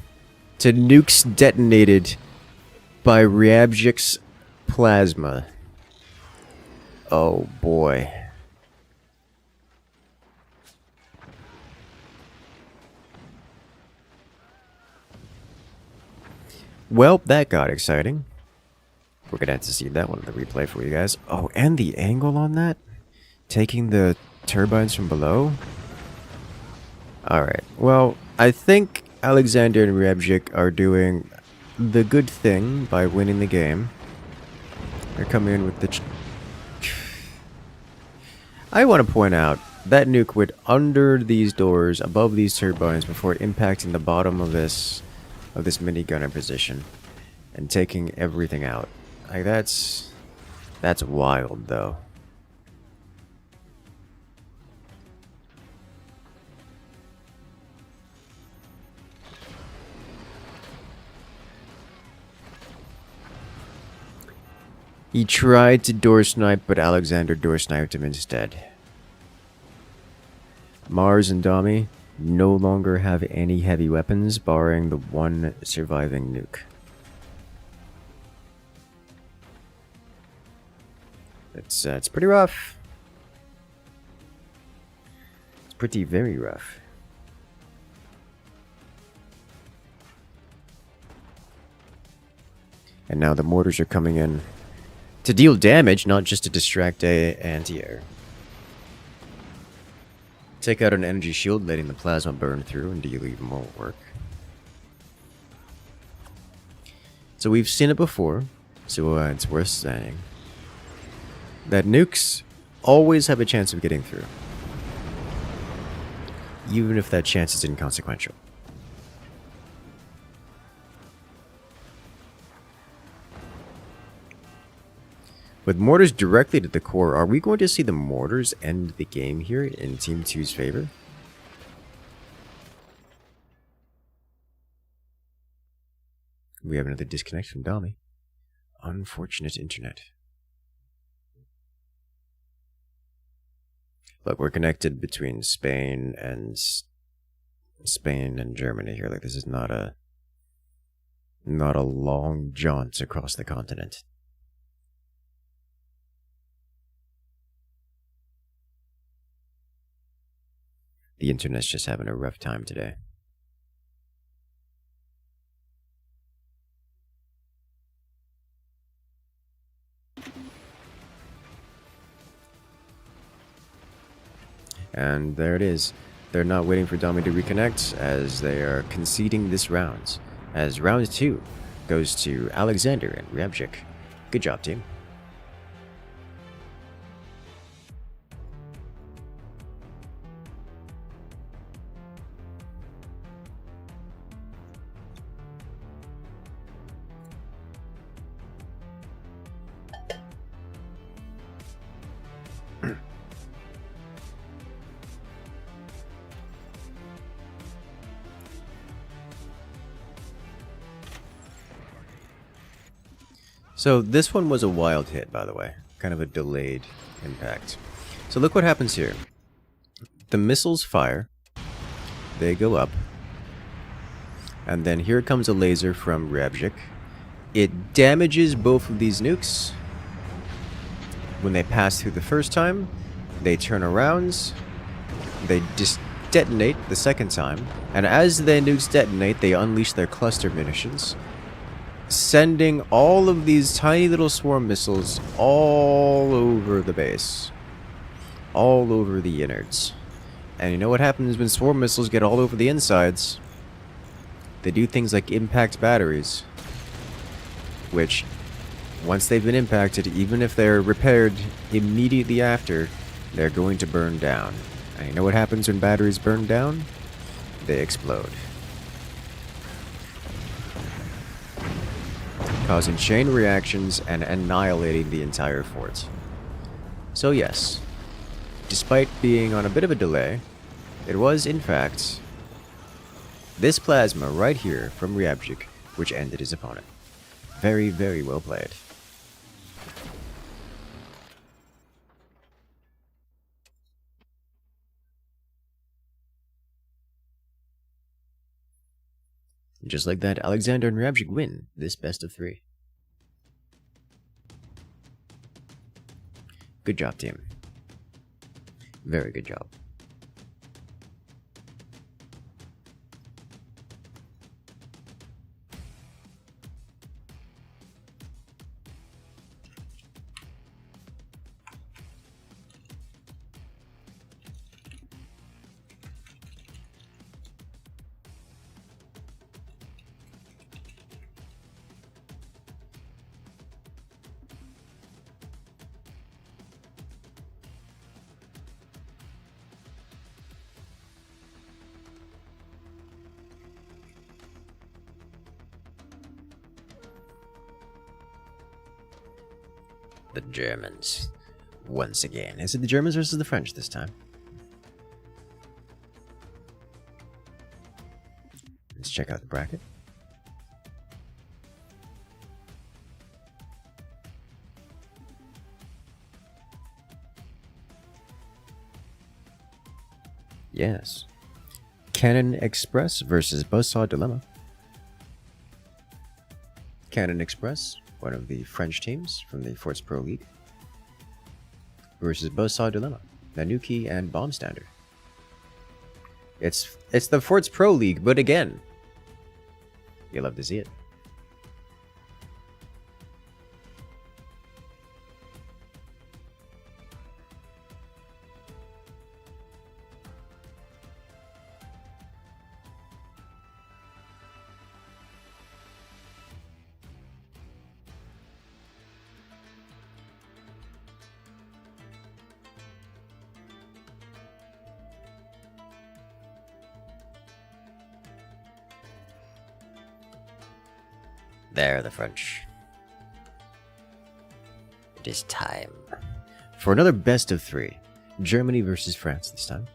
to nukes detonated by Ryabjik's plasma. Oh boy. Well, that got exciting. We're gonna have to see that one in the replay for you guys. Oh, and the angle on that? Taking the turbines from below? Alright, well, I think Alexander and Ryabjik are doing the good thing by winning the game. They're coming in with the... I want to point out, that nuke went under these doors, above these turbines, before impacting the bottom of this minigunner position and taking everything out. Like, that's wild, though. He tried to door snipe, but Alexander door sniped him instead. Mars and Dami no longer have any heavy weapons, barring the one surviving nuke. It's pretty rough. It's pretty very rough. And now the mortars are coming in to deal damage, not just to distract anti-air. Take out an energy shield, letting the plasma burn through and deal even more work. So we've seen it before, so it's worth saying that nukes always have a chance of getting through, even if that chance is inconsequential. With mortars directly to the core, are we going to see the mortars end the game here in Team 2's favor? We have another disconnect from Dami. Unfortunate internet. Look, we're connected between Spain and Germany here. Like, this is not a long jaunt across the continent. The internet's just having a rough time today. And there it is. They're not waiting for Dami to reconnect, as they are conceding this round. As round 2 goes to Alexander and Ryabjik. Good job, team. So this one was a wild hit, by the way. Kind of a delayed impact. So look what happens here. The missiles fire. They go up. And then here comes a laser from Ryabjik. It damages both of these nukes. When they pass through the first time, they turn around. They just detonate the second time. And as the nukes detonate, they unleash their cluster munitions, sending all of these tiny little swarm missiles all over the base. All over the innards. And you know what happens when swarm missiles get all over the insides? They do things like impact batteries, which, once they've been impacted, even if they're repaired immediately after, they're going to burn down. And you know what happens when batteries burn down? They explode, causing chain reactions and annihilating the entire fort. So yes, despite being on a bit of a delay, it was in fact This plasma right here from Ryabchik, which ended his opponent. Very, very well played. Just like that, Alexander and Ryabchik win this best of 3. Good job, team. Very good job. The Germans. Once again. Is it the Germans versus the French this time? Let's check out the bracket. Yes. Cannon Express versus Buzzsaw Dilemma. Cannon Express, one of the French teams from the Forts Pro League, versus Buzzsaw Dilemma, Nanuki and Bombstander. It's the Forts Pro League, but again. You'll love to see it. There, the French. It is time for another best of 3. Germany versus France this time.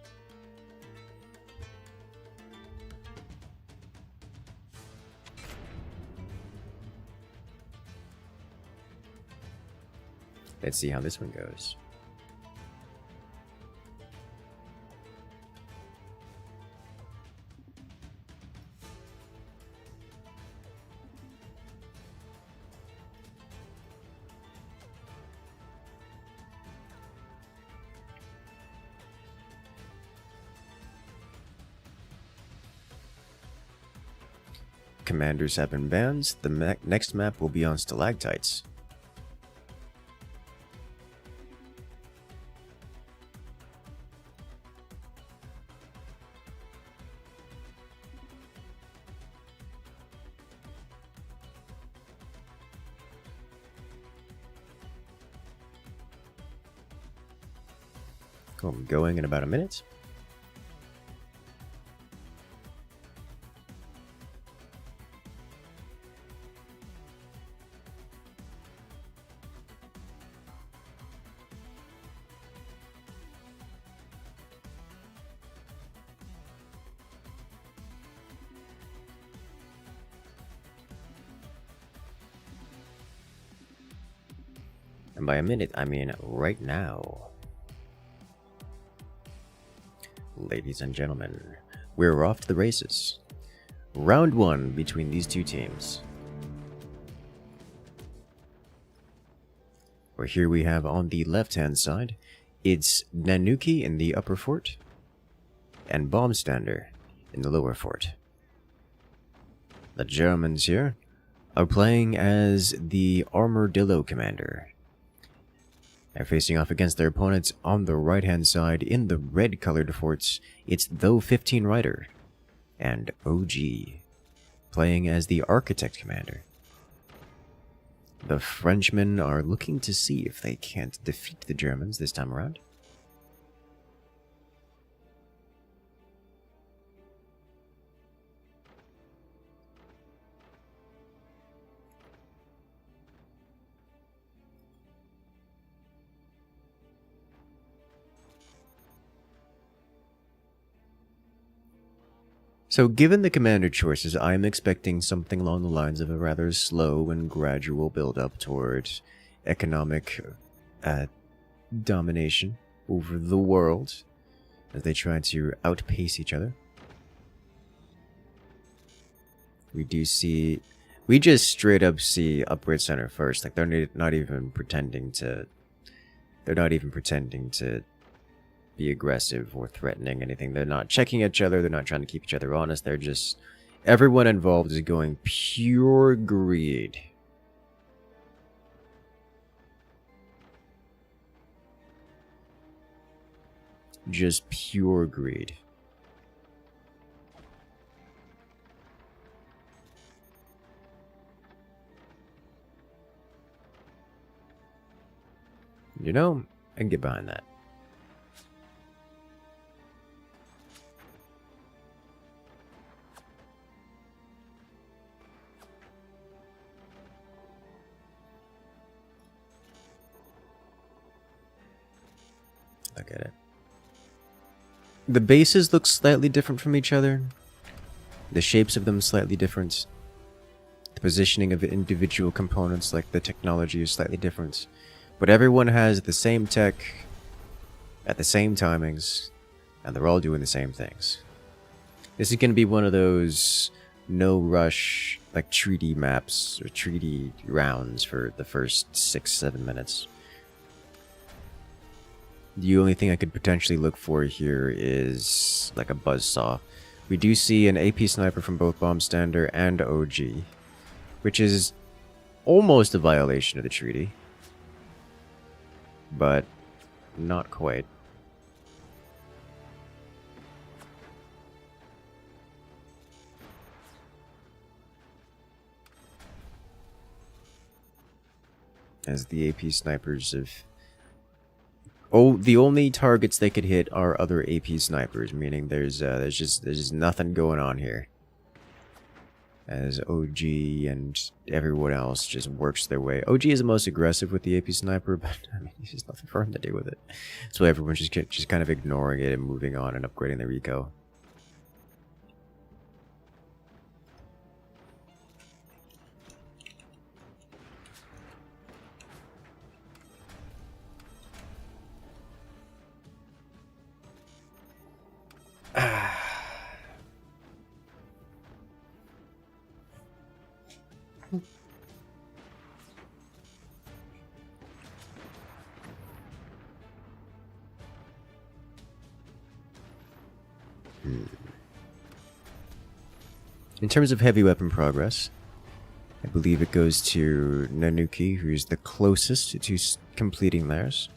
Let's see how this one goes. Commanders have been banned. The next map will be on stalactites. Cool, going in about a minute. And by a minute, I mean right now. Ladies and gentlemen, we're off to the races. Round 1 between these two teams. Where here we have on the left-hand side, it's Nanuki in the upper fort, and Bombstander in the lower fort. The Germans here are playing as the Armadillo Commander. They're facing off against their opponents on the right-hand side in the red-colored forts. It's Though 15 Rider and OG playing as the Architect Commander. The Frenchmen are looking to see if they can't defeat the Germans this time around. So, given the commander choices, I'm expecting something along the lines of a rather slow and gradual build-up towards economic domination over the world as they try to outpace each other. We just straight up see upgrade center first. Like they're not even pretending to be aggressive or threatening anything. They're not checking each other. They're not trying to keep each other honest. They're just, everyone involved is going pure greed. Just pure greed. You know, I can get behind that. Look at it. The bases look slightly different from each other. The shapes of them slightly different. The positioning of the individual components, like the technology, is slightly different. But everyone has the same tech at the same timings, and they're all doing the same things. This is going to be one of those no rush, like treaty maps or treaty rounds for the first 6-7 minutes. The only thing I could potentially look for here is like a buzzsaw. We do see an AP sniper from both Bomb Stander and OG, which is almost a violation of the treaty, but not quite. As the AP snipers have... Oh, the only targets they could hit are other AP snipers, meaning there's just nothing going on here. As OG and everyone else just works their way. OG is the most aggressive with the AP sniper, but I mean, there's just nothing for him to do with it. So everyone's just kind of ignoring it and moving on and upgrading their eco. In terms of heavy weapon progress, I believe it goes to Nanuki, who's the closest to completing theirs.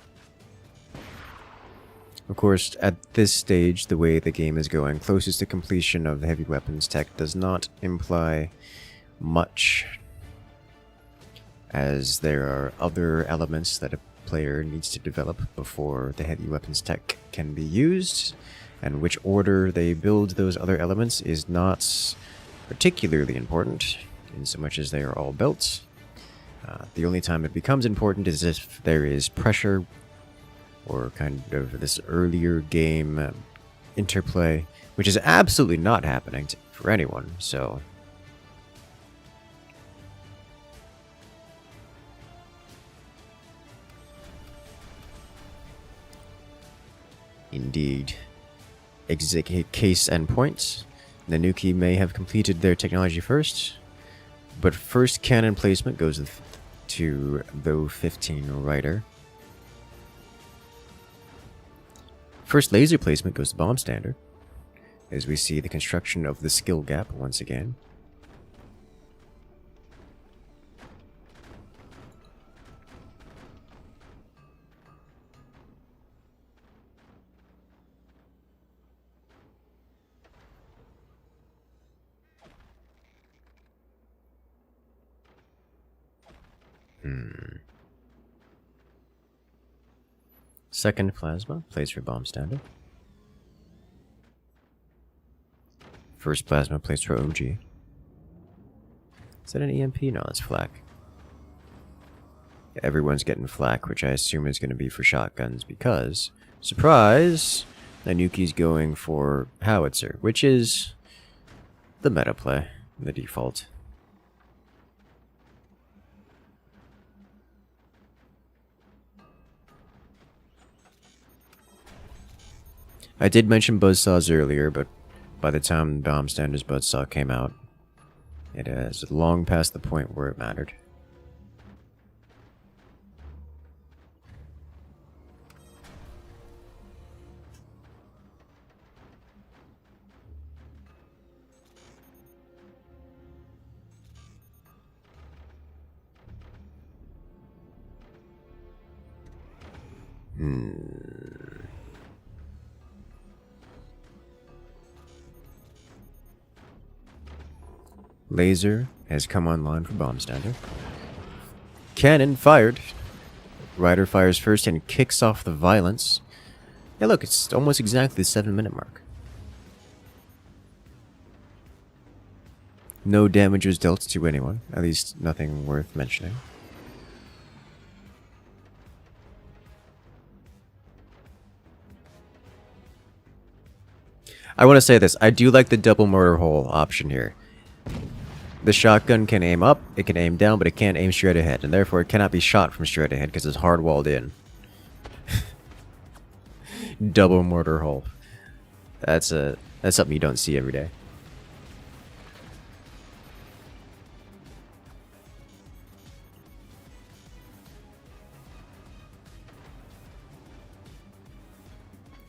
Of course, at this stage, the way the game is going, closest to completion of heavy weapons tech does not imply much, as there are other elements that a player needs to develop before the heavy weapons tech can be used, and which order they build those other elements is not particularly important, in so much as they are all built. The only time it becomes important is if there is pressure, or kind of this earlier game interplay, which is absolutely not happening for anyone, so... Indeed. Execute case and points. Nanuki may have completed their technology first, but first cannon placement goes to the 15 Rider. First laser placement goes to Bomb Standard, as we see the construction of the skill gap once again. Second plasma, placed for Bomb Standard. First plasma, placed for OG. Is that an EMP? No, that's flak. Yeah, everyone's getting flak, which I assume is going to be for shotguns, because, surprise, Nanuki's going for howitzer, which is the meta play, the default. I did mention buzzsaws earlier, but by the time Bomb Stander's buzzsaw came out, it has long past the point where it mattered. Laser has come online for Bomb Stander. Cannon fired. Rider fires first and kicks off the violence. Yeah, look, it's almost exactly the 7-minute mark. No damage was dealt to anyone, at least nothing worth mentioning. I want to say this, I do like the double mortar hole option here. The shotgun can aim up, it can aim down, but it can't aim straight ahead, and therefore it cannot be shot from straight ahead because it's hard walled in. Double mortar hole. That's something you don't see every day.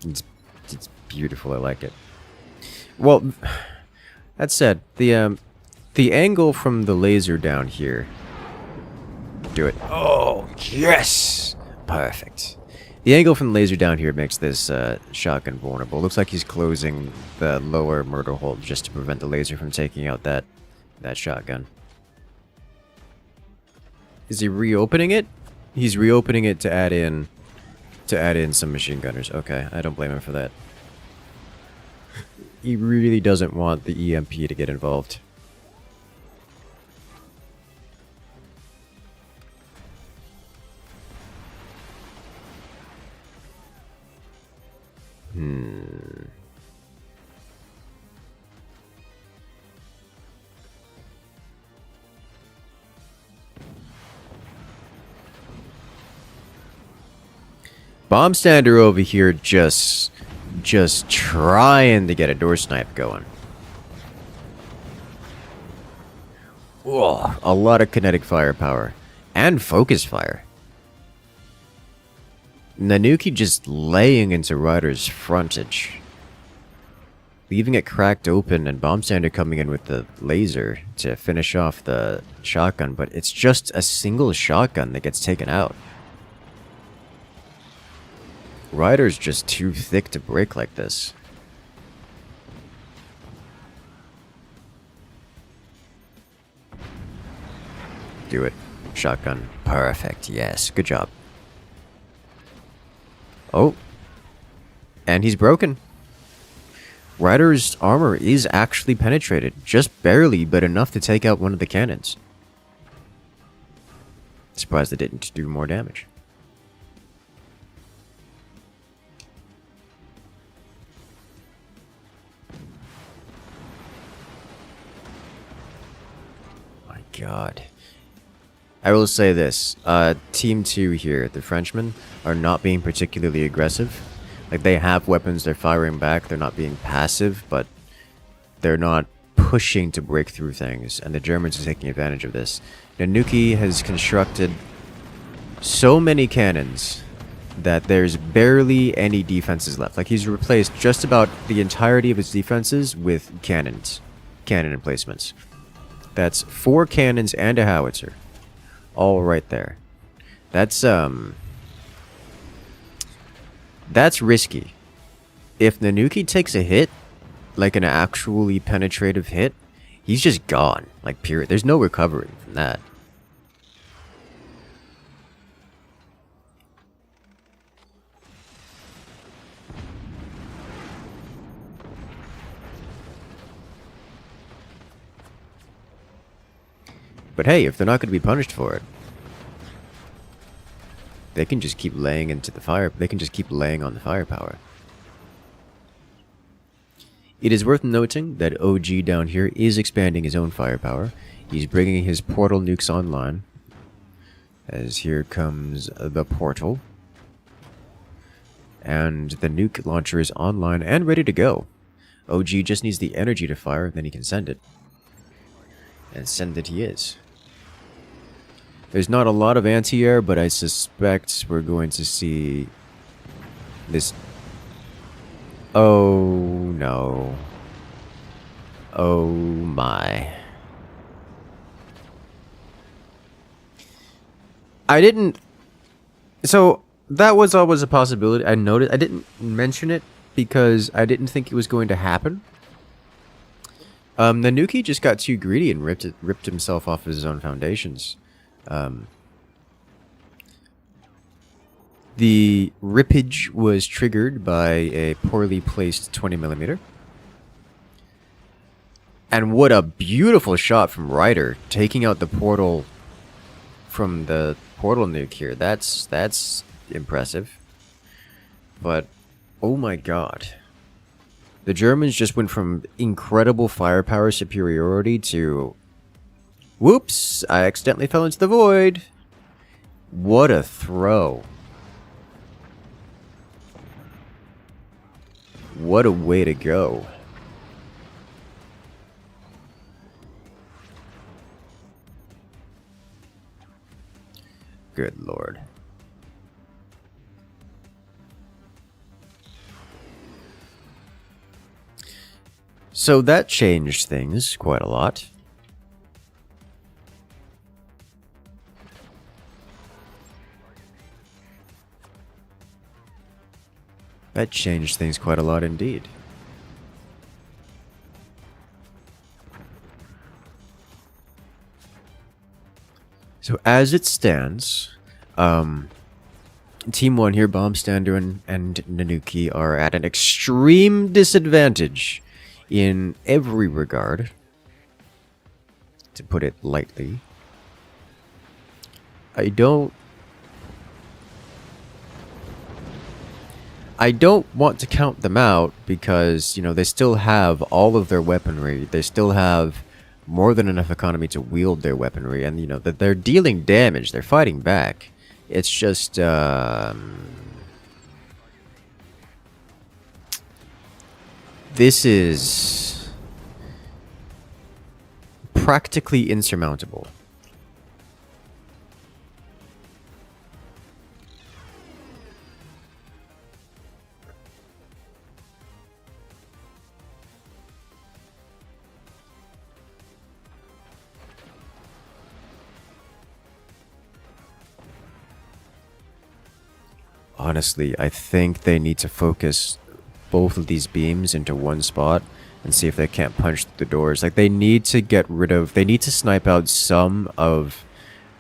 It's beautiful, I like it. Well, that said, the angle from the laser down here. Do it. Oh, yes! Perfect. The angle from the laser down here makes this shotgun vulnerable. Looks like he's closing the lower murder hole just to prevent the laser from taking out that shotgun. Is he reopening it? He's reopening it to add in some machine gunners. Okay, I don't blame him for that. He really doesn't want the EMP to get involved. Bomb Stander over here just trying to get a door snipe going. Whoa, a lot of kinetic firepower and focus fire. Nanuki just laying into Ryder's frontage, leaving it cracked open, and Bomb Stander coming in with the laser to finish off the shotgun, but it's just a single shotgun that gets taken out. Ryder's just too thick to break like this. Do it. Shotgun. Perfect. Yes. Good job. Oh. And he's broken. Ryder's armor is actually penetrated. Just barely, but enough to take out one of the cannons. Surprised it didn't do more damage. My God. I will say this, Team 2 here, the Frenchmen, are not being particularly aggressive. Like, they have weapons, they're firing back, they're not being passive, but they're not pushing to break through things, and the Germans are taking advantage of this. Nanuki has constructed so many cannons that there's barely any defenses left. Like, he's replaced just about the entirety of his defenses with cannons. Cannon emplacements. That's 4 cannons and a howitzer. All right there. That's risky. If Nanuki takes a hit, like an actually penetrative hit, he's just gone. Like, period. There's no recovering from that. But hey, if they're not going to be punished for it, they can just keep laying into the fire. They can just keep laying on the firepower. It is worth noting that OG down here is expanding his own firepower. He's bringing his portal nukes online. As here comes the portal. And the nuke launcher is online and ready to go. OG just needs the energy to fire, then he can send it. And send it he is. There's not a lot of anti-air, but I suspect we're going to see this. Oh no. Oh my. I didn't. So that was always a possibility. I noticed. I didn't mention it because I didn't think it was going to happen. The Nuki just got too greedy and ripped himself off his own foundations. The rippage was triggered by a poorly placed 20mm. And what a beautiful shot from Ryder, taking out the portal from the portal nuke here. That's impressive. But, oh my god. The Germans just went from incredible firepower superiority to... Whoops! I accidentally fell into the void! What a throw. What a way to go. Good lord. So that changed things quite a lot. That changed things quite a lot indeed. So as it stands, Team 1 here, Bombstander and Nanuki, are at an extreme disadvantage in every regard, to put it lightly. I don't want to count them out because, you know, they still have all of their weaponry. They still have more than enough economy to wield their weaponry, and, you know, that they're dealing damage. They're fighting back. It's just, this is practically insurmountable. Honestly, I think they need to focus both of these beams into one spot and see if they can't punch through the doors. Like, they need to get rid of... They need to snipe out some of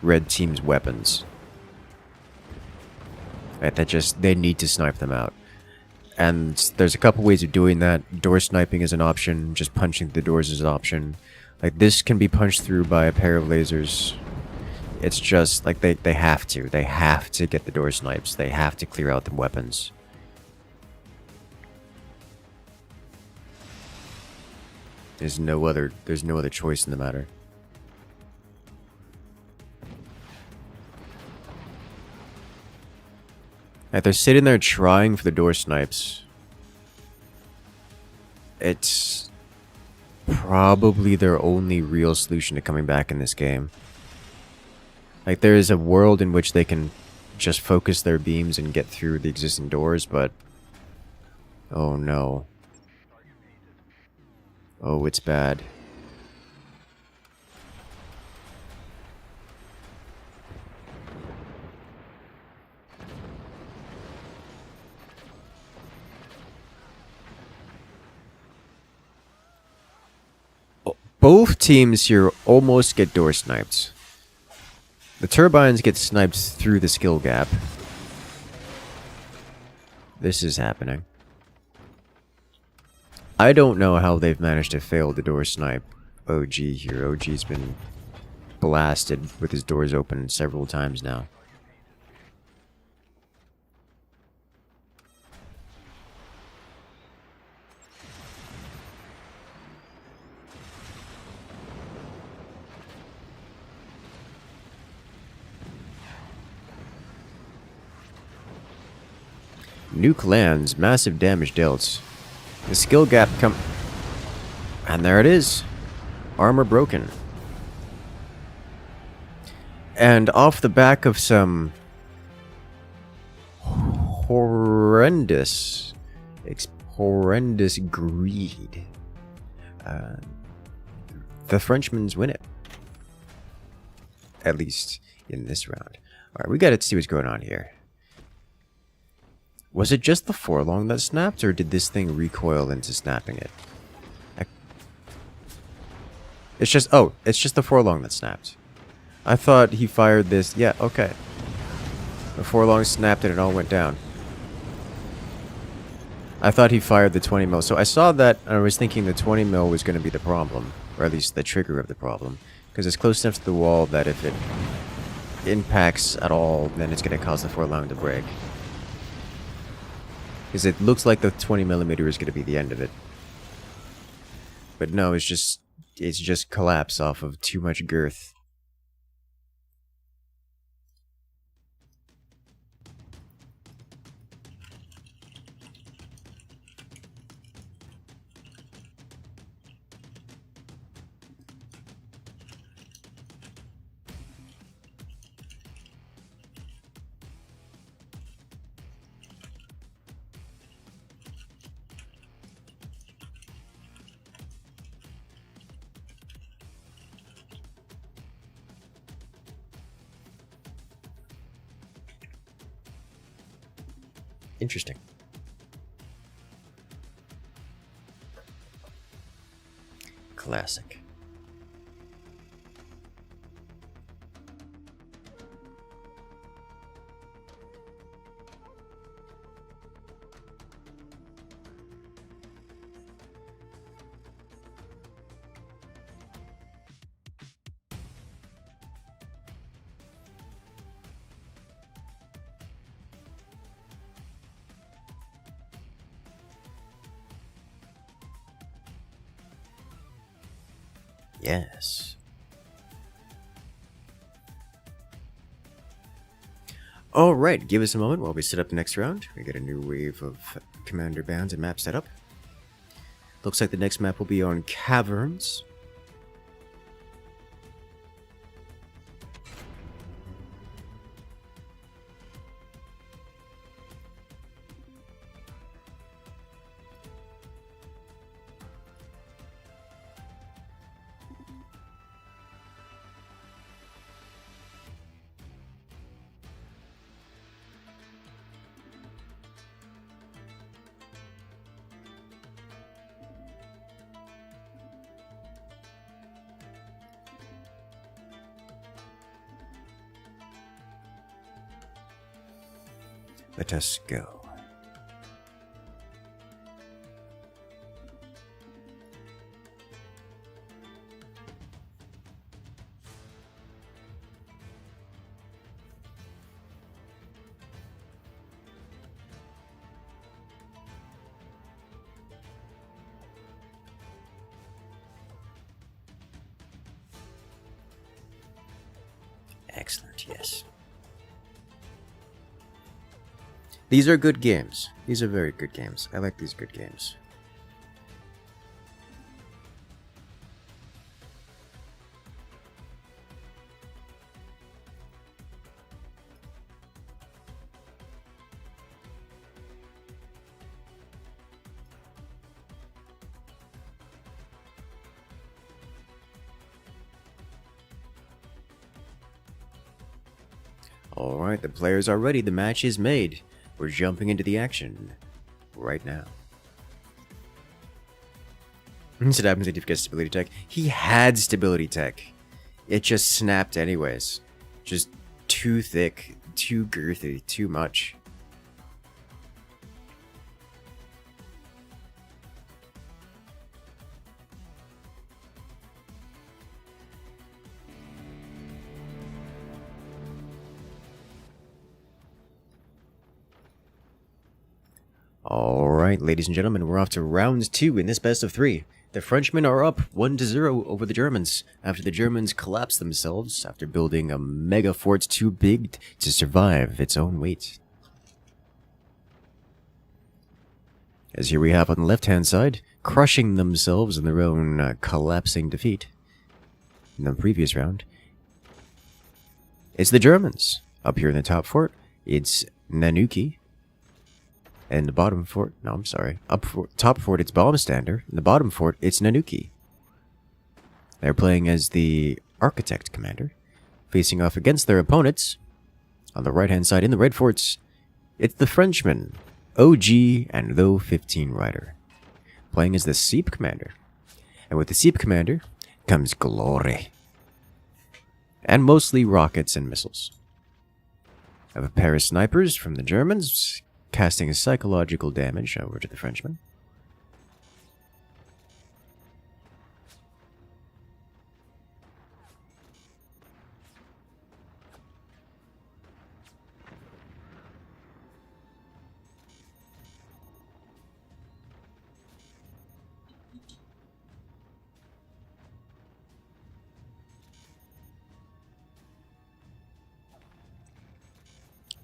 Red Team's weapons. Right, they need to snipe them out. And there's a couple ways of doing that. Door sniping is an option. Just punching the doors is an option. Like, this can be punched through by a pair of lasers. It's just, like, they have to. They have to get the door snipes. They have to clear out the weapons. There's no other choice in the matter. Like, they're sitting there trying for the door snipes. It's probably their only real solution to coming back in this game. Like, there is a world in which they can just focus their beams and get through the existing doors, but... Oh no. Oh, it's bad. Both teams here almost get door sniped. The turbines get sniped through the skill gap. This is happening. I don't know how they've managed to fail the door snipe OG here. OG's been blasted with his doors open several times now. Nuke lands, massive damage dealt. The skill gap come... And there it is. Armor broken. And off the back of some... horrendous greed, the Frenchmen's win it. At least in this round. Alright, we gotta see what's going on here. Was it just the forelong that snapped, or did this thing recoil into snapping it? It's just... Oh, it's just the forelong that snapped. I thought he fired this... Yeah, okay. The forelong snapped and it all went down. I thought he fired the 20 mil. So I saw that and I was thinking the 20 mil was going to be the problem. Or at least the trigger of the problem. Because it's close enough to the wall that if it impacts at all, then it's going to cause the forelong to break. Because it looks like the 20 millimeter is going to be the end of it. But no, it's just collapse off of too much girth. Interesting. Classic. Yes. Alright, give us a moment while we set up the next round. We get a new wave of commander bands and map setup. Looks like the next map will be on Caverns. Let us go. Excellent, yes. These are good games. These are very good games. I like these good games. Alright, the players are ready. The match is made. We're jumping into the action right now. What happens if you get stability tech? He had stability tech. It just snapped anyways. Just too thick, too girthy, too much. Alright, ladies and gentlemen, we're off to round 2 in this best of 3. The Frenchmen are up 1-0 over the Germans, after the Germans collapsed themselves after building a mega fort too big to survive its own weight. As here we have on the left-hand side, crushing themselves in their own collapsing defeat in the previous round. It's the Germans. Up here in the top fort, it's Nanuki. And the bottom fort, no, I'm sorry. Top fort, it's Bombstander. In the bottom fort, it's Nanuki. They're playing as the Architect Commander, facing off against their opponents. On the right-hand side, in the red forts, it's the Frenchman, OG and Though 15 Rider, playing as the Seep Commander. And with the Seep Commander comes glory. And mostly rockets and missiles. I have a pair of snipers from the Germans, casting psychological damage over to the Frenchman.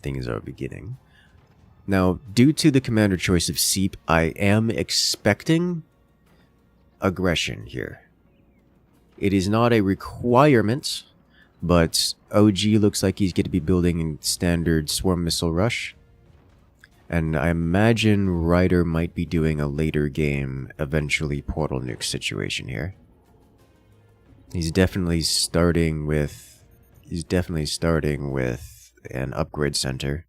Things are beginning. Now, due to the commander choice of Seep, I am expecting aggression here. It is not a requirement, but OG looks like he's going to be building standard swarm missile rush. And I imagine Ryder might be doing a later game, eventually portal nuke situation here. He's definitely starting with an upgrade center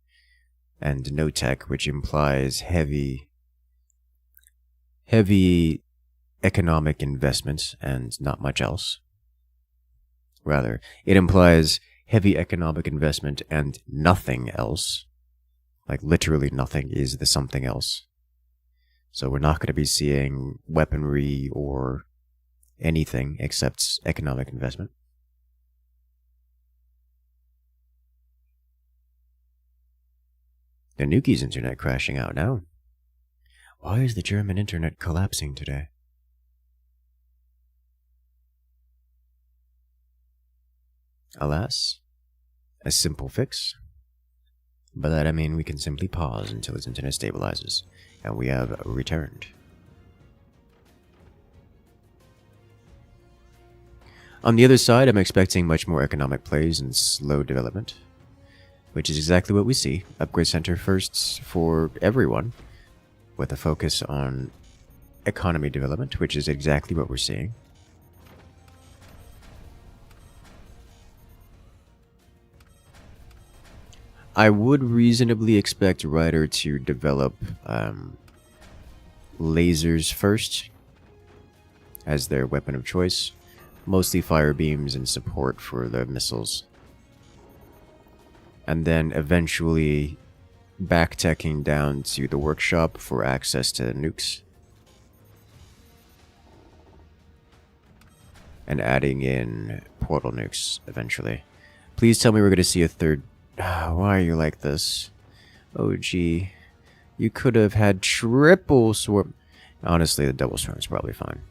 and no tech, which implies heavy economic investment and not much else. Rather, it implies heavy economic investment and nothing else. Like, literally nothing is the something else. So we're not going to be seeing weaponry or anything except economic investment. Nanuki's internet crashing out now. Why is the German internet collapsing today? Alas, a simple fix. By that I mean we can simply pause until his internet stabilizes, and we have returned. On the other side, I'm expecting much more economic plays and slow development, which is exactly what we see. Upgrade center firsts for everyone, with a focus on economy development, which is exactly what we're seeing. I would reasonably expect Ryder to develop lasers first as their weapon of choice, mostly fire beams and support for the missiles. And then eventually back-teching down to the workshop for access to nukes. And adding in portal nukes eventually. Please tell me we're going to see a third. Why are you like this? Oh gee. You could have had triple swarm. Honestly, the double swarm is probably fine.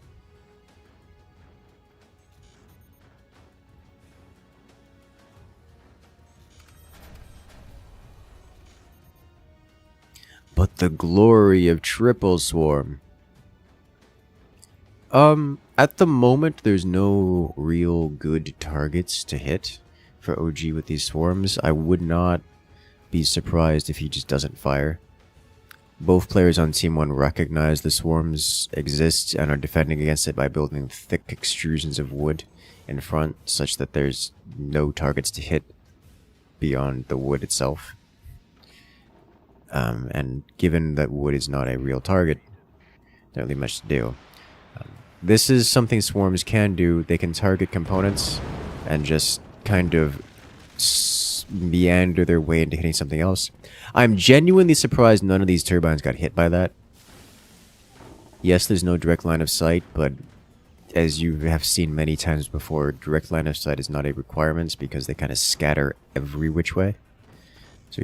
But the glory of triple swarm. At the moment, there's no real good targets to hit for OG with these swarms. I would not be surprised if he just doesn't fire. Both players on Team 1 recognize the swarms exist and are defending against it by building thick extrusions of wood in front, such that there's no targets to hit beyond the wood itself. And given that wood is not a real target, not really much to do. This is something swarms can do. They can target components and just kind of meander their way into hitting something else. I'm genuinely surprised none of these turbines got hit by that. Yes, there's no direct line of sight, but as you have seen many times before, direct line of sight is not a requirement because they kind of scatter every which way. So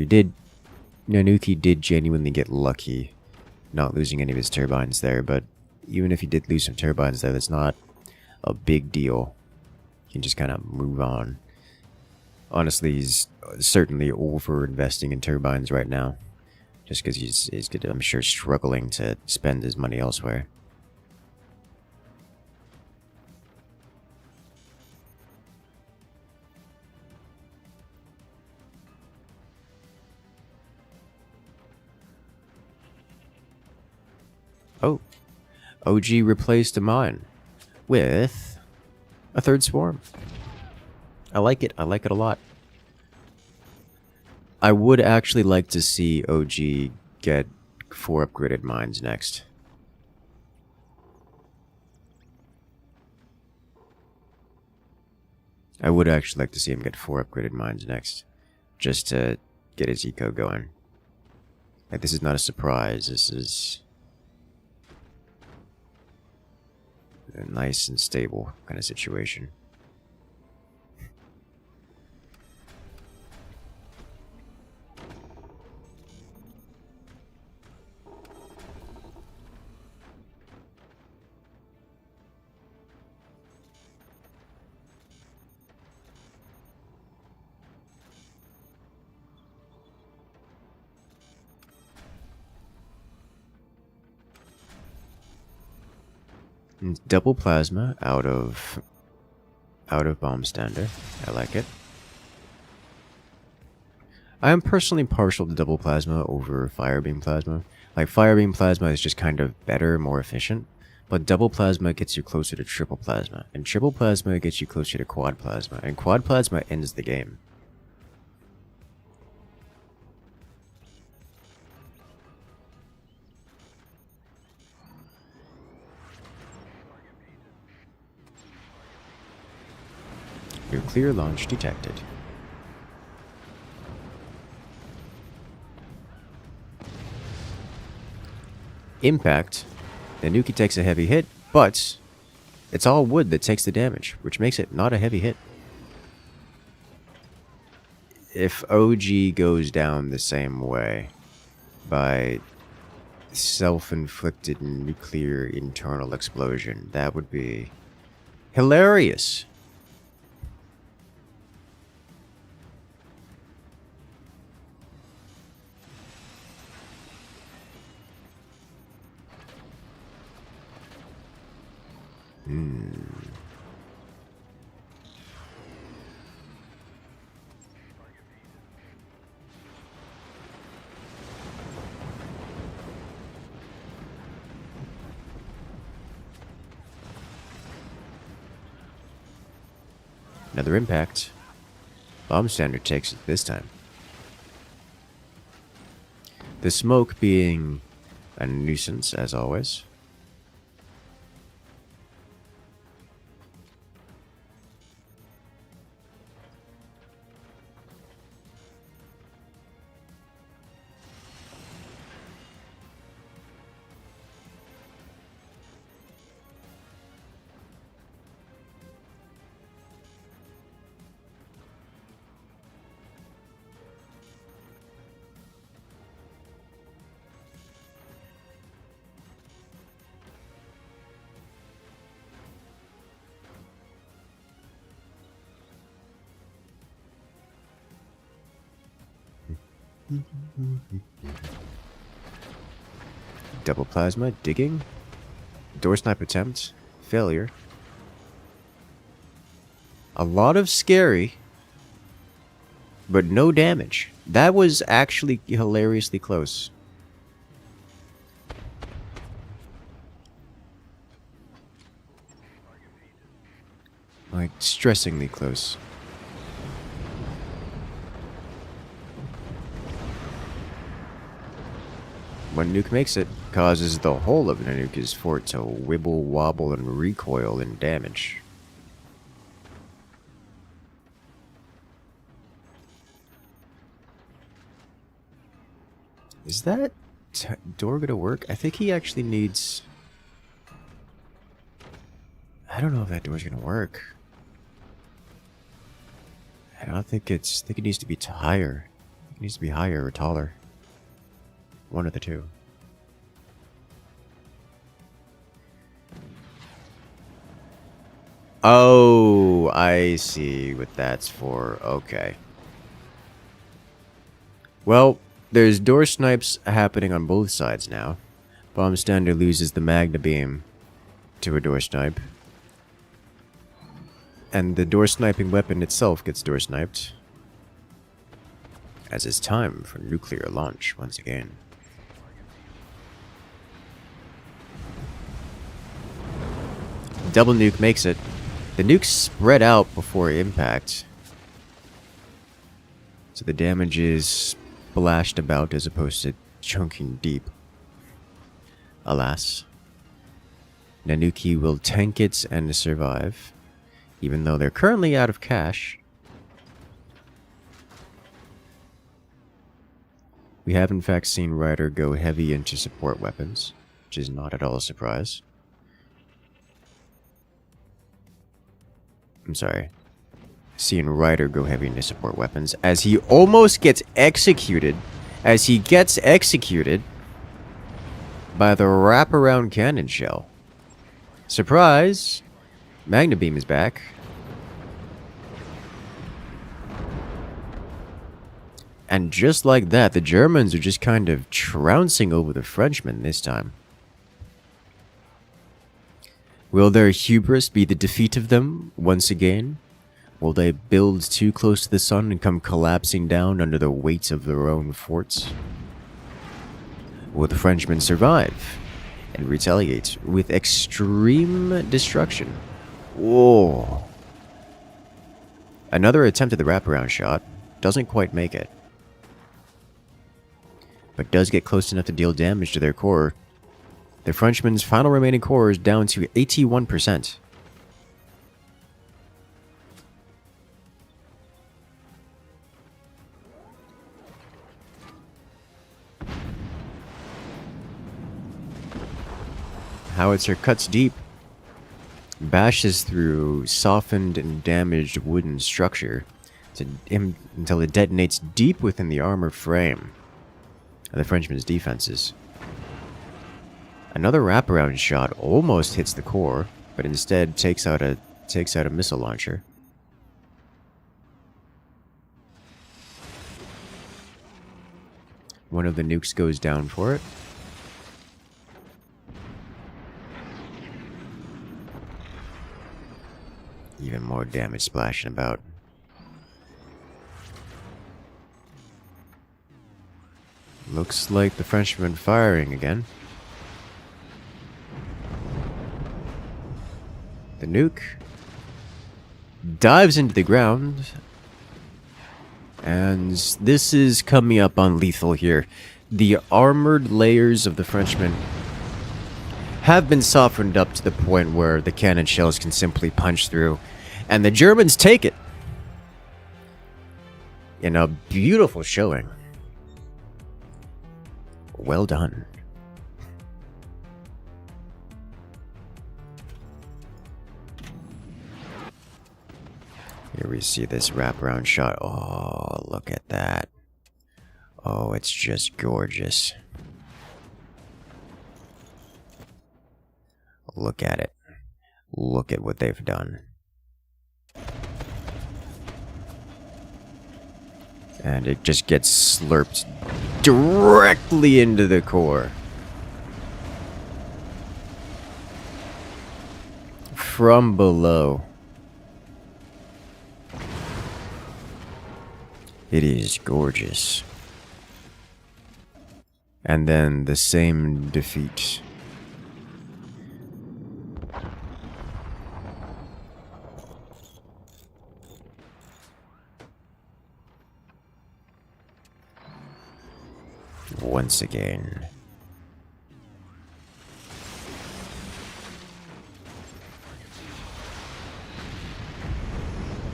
Nanuki did genuinely get lucky not losing any of his turbines there, but even if he did lose some turbines there, that's not a big deal. He can just kind of move on. Honestly, he's certainly over investing in turbines right now. Just because he's good, I'm sure, struggling to spend his money elsewhere. Oh, OG replaced a mine with a third swarm. I like it. I like it a lot. I would actually like to see OG get 4 upgraded mines next. I would actually like to see him get 4 upgraded mines next, just to get his eco going. Like, this is not a surprise. This is a nice and stable kind of situation. Double plasma out of bomb stander. I like it. I am personally partial to double plasma over fire beam plasma. Like, fire beam plasma is just kind of better, more efficient, but double plasma gets you closer to triple plasma, and triple plasma gets you closer to quad plasma, and quad plasma ends the game. Nuclear launch detected. Impact. The nuke takes a heavy hit, but it's all wood that takes the damage, which makes it not a heavy hit. If OG goes down the same way by self-inflicted nuclear internal explosion, that would be hilarious. Another impact. Bomb standard takes it this time. The smoke being a nuisance, as always. Double plasma, digging. Door snipe attempt, failure. A lot of scary, but no damage. That was actually hilariously close. Like, stressingly close. One nuke makes it, causes the whole of the nuke's fort to wibble, wobble, and recoil in damage. Is that door gonna work? I think he actually needs... I don't know if that door's gonna work. I don't think it's... I think it needs to be higher. It needs to be higher or taller. One of the two. Oh, I see what that's for. Okay. Well, There's door snipes happening on both sides now. Bomb Stander loses the Magna Beam to a door snipe. And the door sniping weapon itself gets door sniped. As it's time for nuclear launch once again. Double nuke makes it. The nuke's spread out before impact. So the damage is splashed about as opposed to chunking deep. Alas. Nanuki will tank it and survive. Even though they're currently out of cash. We have in fact seen Ryder go heavy into support weapons, which is not at all a surprise. I'm sorry. Seeing Ryder go heavy into support weapons as he almost gets executed. As he gets executed by the wraparound cannon shell. Surprise! Magna Beam is back. And just like that, the Germans are just kind of trouncing over the Frenchmen this time. Will their hubris be the defeat of them once again? Will they build too close to the sun and come collapsing down under the weight of their own forts? Will the Frenchmen survive and retaliate with extreme destruction? Whoa. Another attempt at the wraparound shot. Doesn't quite make it. But does get close enough to deal damage to their core. The Frenchmen's final remaining core is down to 81%. Howitzer cuts deep, bashes through softened and damaged wooden structure until it detonates deep within the armor frame of the Frenchman's defenses. Another wraparound shot almost hits the core, but instead takes out a missile launcher. One of the nukes goes down for it. Even more damage splashing about. Looks like the Frenchman firing again. The nuke dives into the ground. And this is coming up on lethal here. The armored layers of the Frenchmen have been softened up to the point where the cannon shells can simply punch through. And the Germans take it. In a beautiful showing. Well done. Here we see this wraparound shot. Oh, look at that. Oh, it's just gorgeous. Look at it. Look at what they've done. And it just gets slurped directly into the core. From below. It is gorgeous. And then the same defeat. Once again.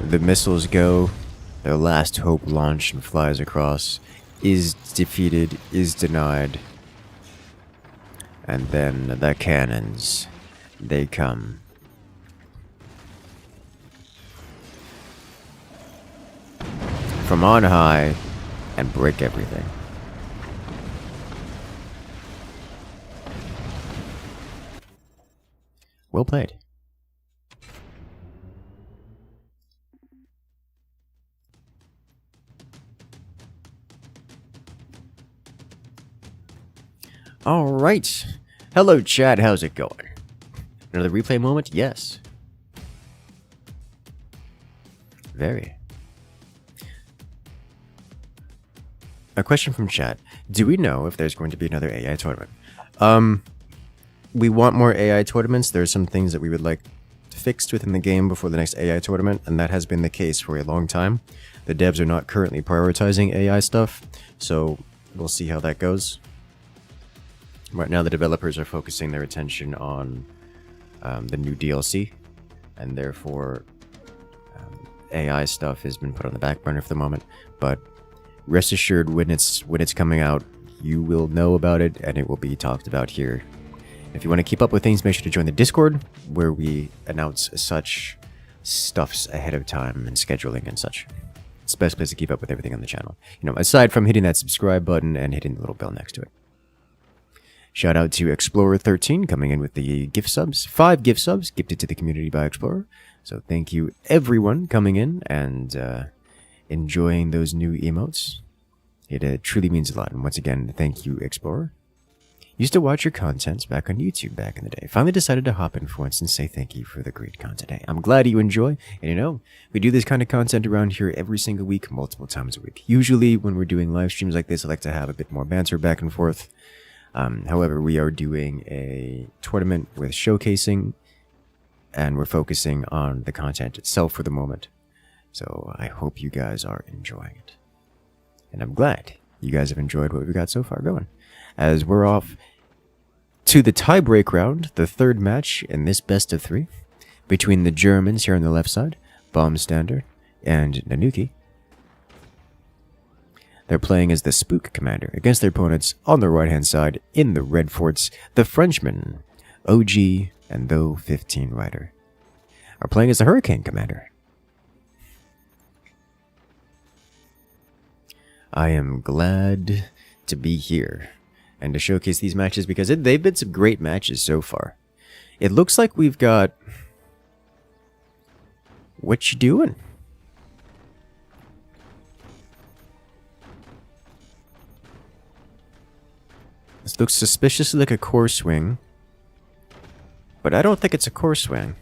The missiles go. Their last hope launched and flies across. Is defeated. Is denied. And then the cannons. They come. From on high. And break everything. Well played. All right. Hello, chat. How's it going? Another replay moment? Yes. Very. A question from chat. Do we know if there's going to be another AI tournament? We want more AI tournaments. There's some things that we would like fixed within the game before the next AI tournament, and that has been the case for a long time. The devs are not currently prioritizing AI stuff, so we'll see how that goes. Right now, the developers are focusing their attention on the new DLC, and therefore AI stuff has been put on the back burner for the moment. But rest assured, when it's coming out, you will know about it, and it will be talked about here. If you want to keep up with things, make sure to join the Discord, where we announce such stuffs ahead of time and scheduling and such. It's the best place to keep up with everything on the channel. You know, aside from hitting that subscribe button and hitting the little bell next to it. Shout out to Explorer13 coming in with the gift subs. 5 gift subs gifted to the community by Explorer. So thank you everyone coming in and enjoying those new emotes. It truly means a lot. And once again, thank you, Explorer. Used to watch your content back on YouTube back in the day. Finally decided to hop in for once and say thank you for the great content. Hey, I'm glad you enjoy. And you know, we do this kind of content around here every single week, multiple times a week. Usually when we're doing live streams like this, I like to have a bit more banter back and forth. However, we are doing a tournament with showcasing, and we're focusing on the content itself for the moment. So I hope you guys are enjoying it. And I'm glad you guys have enjoyed what we've got so far going. As we're off to the tie-break round, the third match in this best of 3, between the Germans here on the left side, Bombstander and Nanuki. They're playing as the Spook Commander against their opponents on the right-hand side in the red forts. The Frenchmen, OG and Though 15 Rider, are playing as the Hurricane Commander. I am glad to be here and to showcase these matches because they've been some great matches so far. It looks like we've got... What you doing? This looks suspiciously like a core swing, but I don't think it's a core swing.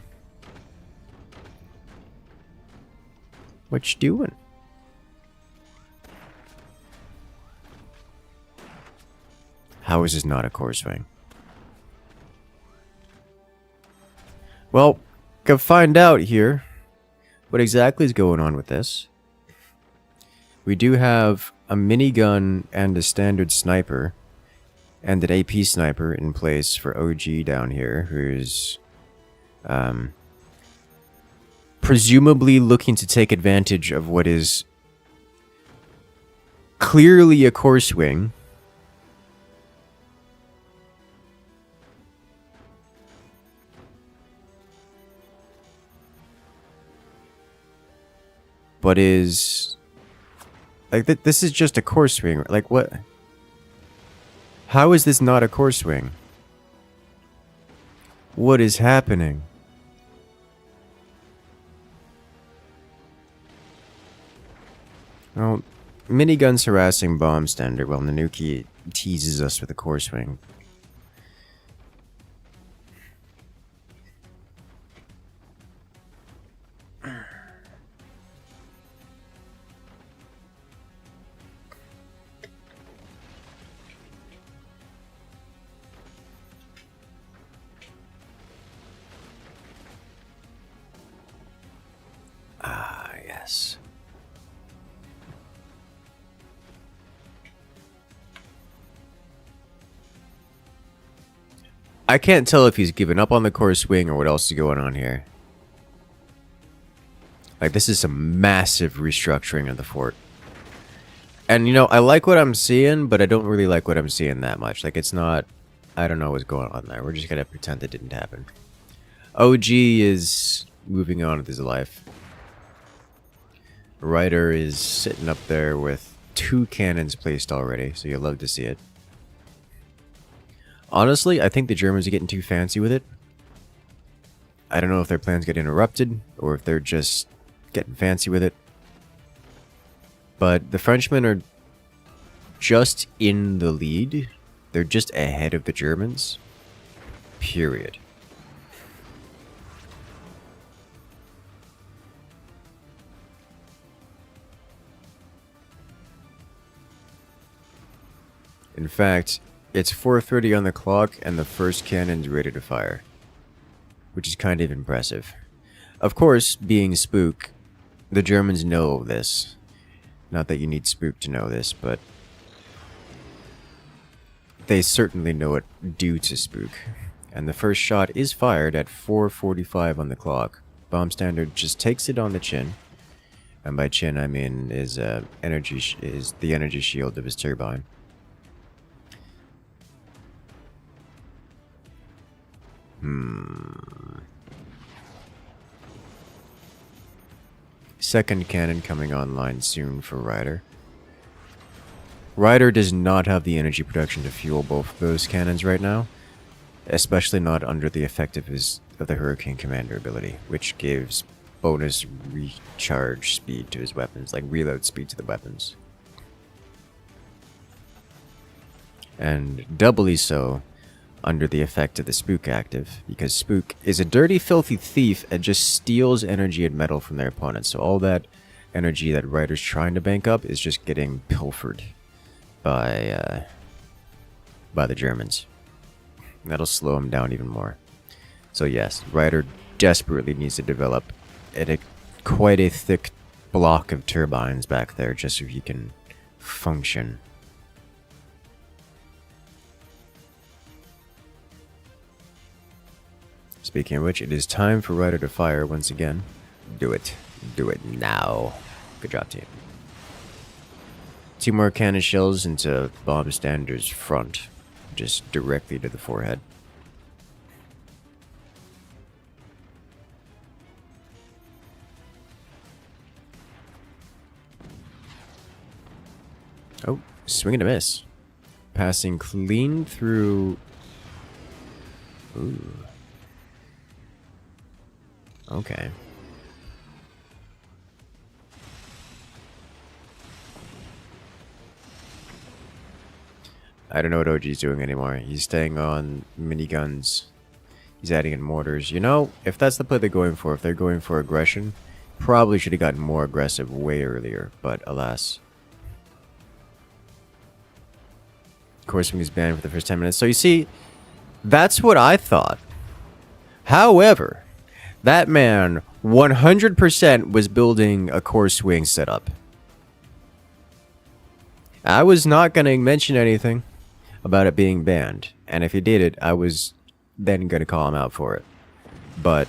What you doing? How is this not a core swing? Well, can find out here what exactly is going on with this. We do have a minigun and a standard sniper and an AP sniper in place for OG down here, who's presumably looking to take advantage of what is clearly a core swing. But is... Like, this is just a core swing. Like, what? How is this not a core swing? What is happening? Well, minigun's harassing Bombstander while Nanuki teases us with a core swing. Yes. I can't tell if he's given up on the core swing or what else is going on here. Like, this is some massive restructuring of the fort. And, you know, I like what I'm seeing, but I don't really like what I'm seeing that much. Like, it's not... I don't know what's going on there. We're just gonna pretend it didn't happen. OG is moving on with his life. Ryder is sitting up there with 2 cannons placed already, so you'll love to see it. Honestly, I think the Germans are getting too fancy with it. I don't know if their plans get interrupted, or if they're just getting fancy with it. But the Frenchmen are just in the lead. They're just ahead of the Germans. Period. In fact, it's 4:30 on the clock and the first cannon's ready to fire, which is kind of impressive. Of course, being Spook, the Germans know this. Not that you need Spook to know this, but they certainly know it due to Spook. And the first shot is fired at 4:45 on the clock. Bomb Standard just takes it on the chin. And by chin, I mean is the energy shield of his turbine. Second cannon coming online soon for Ryder. Ryder does not have the energy production to fuel both of those cannons right now, especially not under the effect of the Hurricane Commander ability, which gives bonus recharge speed to his weapons, like reload speed to the weapons. And doubly so under the effect of the Spook active, because Spook is a dirty, filthy thief and just steals energy and metal from their opponents. So all that energy that Ryder's trying to bank up is just getting pilfered by the Germans. That'll slow him down even more. So yes, Ryder desperately needs to develop quite a thick block of turbines back there just so he can function. Speaking of which, it is time for Ryder to fire once again. Do it. Do it now. Good job, team. 2 more cannon shells into Bomb Standard's front. Just directly to the forehead. Oh, swing and a miss. Passing clean through... Ooh. Okay. I don't know what OG's doing anymore. He's staying on miniguns. He's adding in mortars. You know, if that's the play they're going for, if they're going for aggression, probably should have gotten more aggressive way earlier, but alas. Course swing is banned for the first 10 minutes. So you see, that's what I thought. However, that man 100% was building a core swing setup. I was not going to mention anything about it being banned. And if he did it, I was then going to call him out for it. But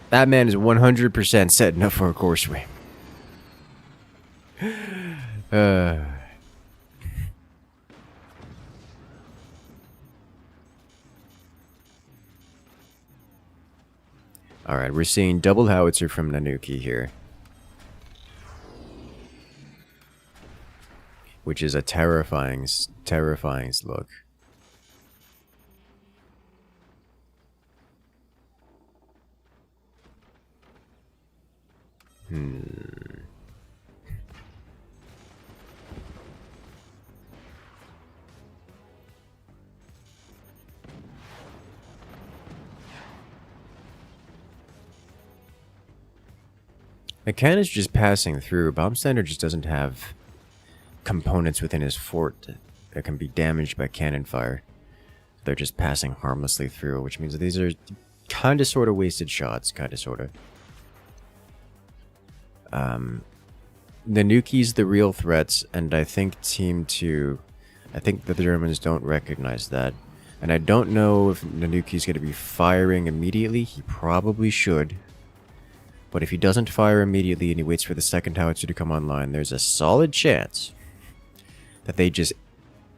that man is 100% setting up for a core swing. Alright, we're seeing double howitzer from Nanuki here. Which is a terrifying look. The cannon's just passing through. Bomb Standard just doesn't have components within his fort that can be damaged by cannon fire. They're just passing harmlessly through, which means that these are kind of sort of wasted shots, kind of sort of. Nanuki's the real threats, and I think Team 2, I think that the Germans don't recognize that. And I don't know if Nanuki's going to be firing immediately. He probably should. But if he doesn't fire immediately and he waits for the second howitzer to come online, there's a solid chance that they just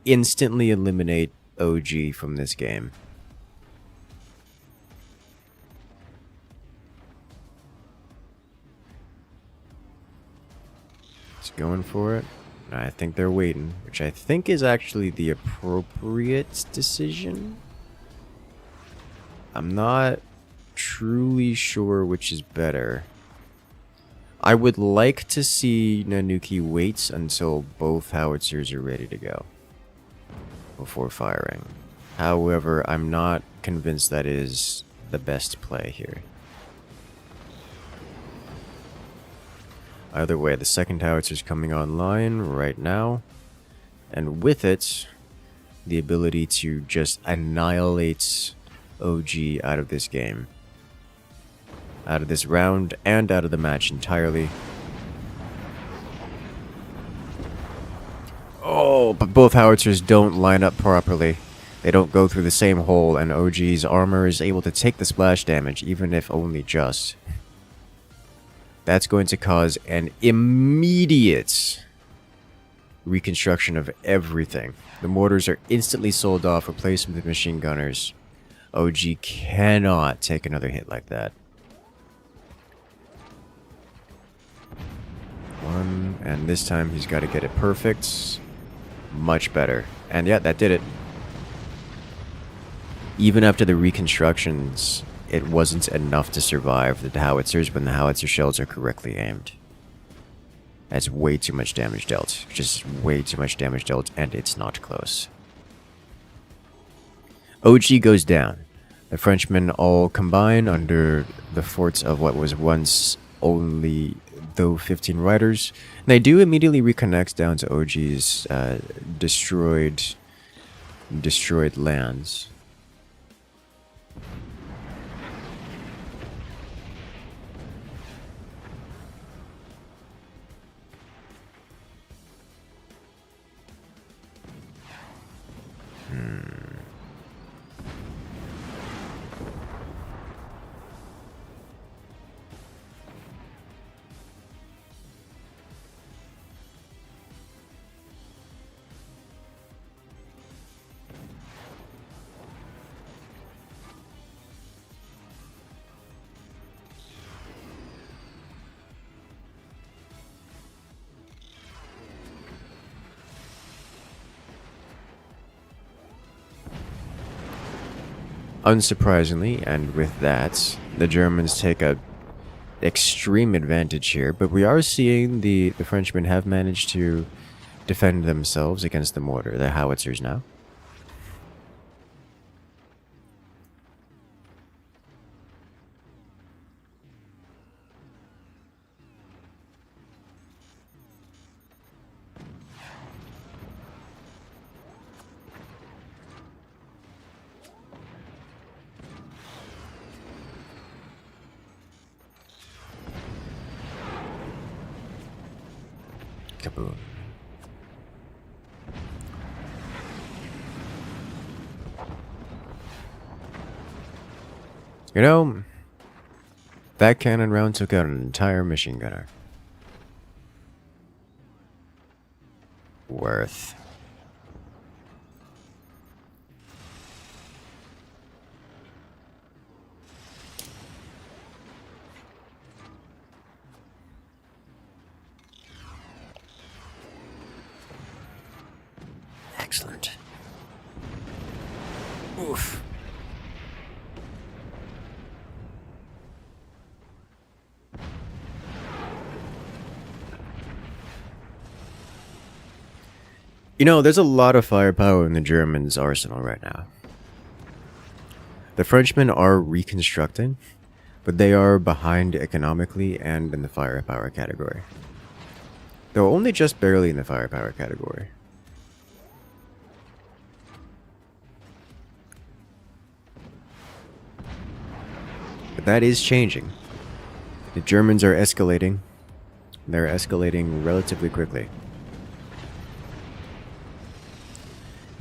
instantly eliminate OG from this game. It's going for it. I think they're waiting, which I think is actually the appropriate decision. I'm not truly sure which is better. I would like to see Nanuki wait until both howitzers are ready to go before firing. However, I'm not convinced that is the best play here. Either way, the second howitzer is coming online right now, and with it, the ability to just annihilate OG out of this game. Out of this round and out of the match entirely. Oh, but both howitzers don't line up properly. They don't go through the same hole, and OG's armor is able to take the splash damage, even if only just. That's going to cause an immediate reconstruction of everything. The mortars are instantly sold off, replaced with machine gunners. OG cannot take another hit like that. One, and this time he's got to get it perfect. Much better. And yeah, that did it. Even after the reconstructions, it wasn't enough to survive the howitzers when the howitzer shells are correctly aimed. That's way too much damage dealt. Just way too much damage dealt, and it's not close. OG goes down. The Frenchmen all combine under the forts of what was once only 15 riders. And they do immediately reconnect down to OG's destroyed lands. Unsurprisingly, and with that, the Germans take a extreme advantage here, but we are seeing the Frenchmen have managed to defend themselves against the mortar, the howitzers now. Kaboom. You know, that cannon round took out an entire machine gunner. Worth. Excellent. Oof. You know, there's a lot of firepower in the Germans' arsenal right now. The Frenchmen are reconstructing, but they are behind economically and in the firepower category. They're only just barely in the firepower category. But that is changing. The Germans are escalating. They're escalating relatively quickly.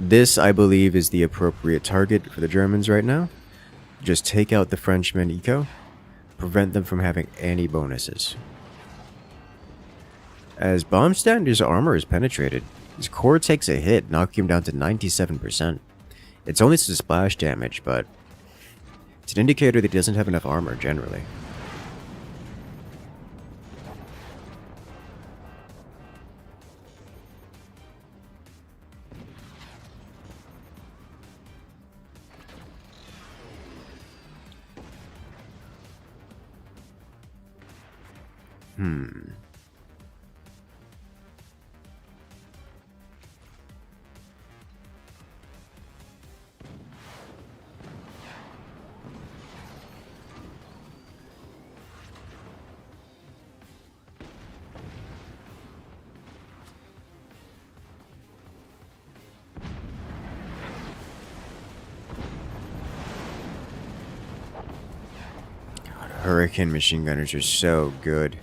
This, I believe, is the appropriate target for the Germans right now. Just take out the Frenchmen eco, prevent them from having any bonuses. As Baumsteiner's armor is penetrated, his core takes a hit, knocking him down to 97%. It's only some splash damage, but it's an indicator that he doesn't have enough armor generally. Hurricane machine gunners are so good.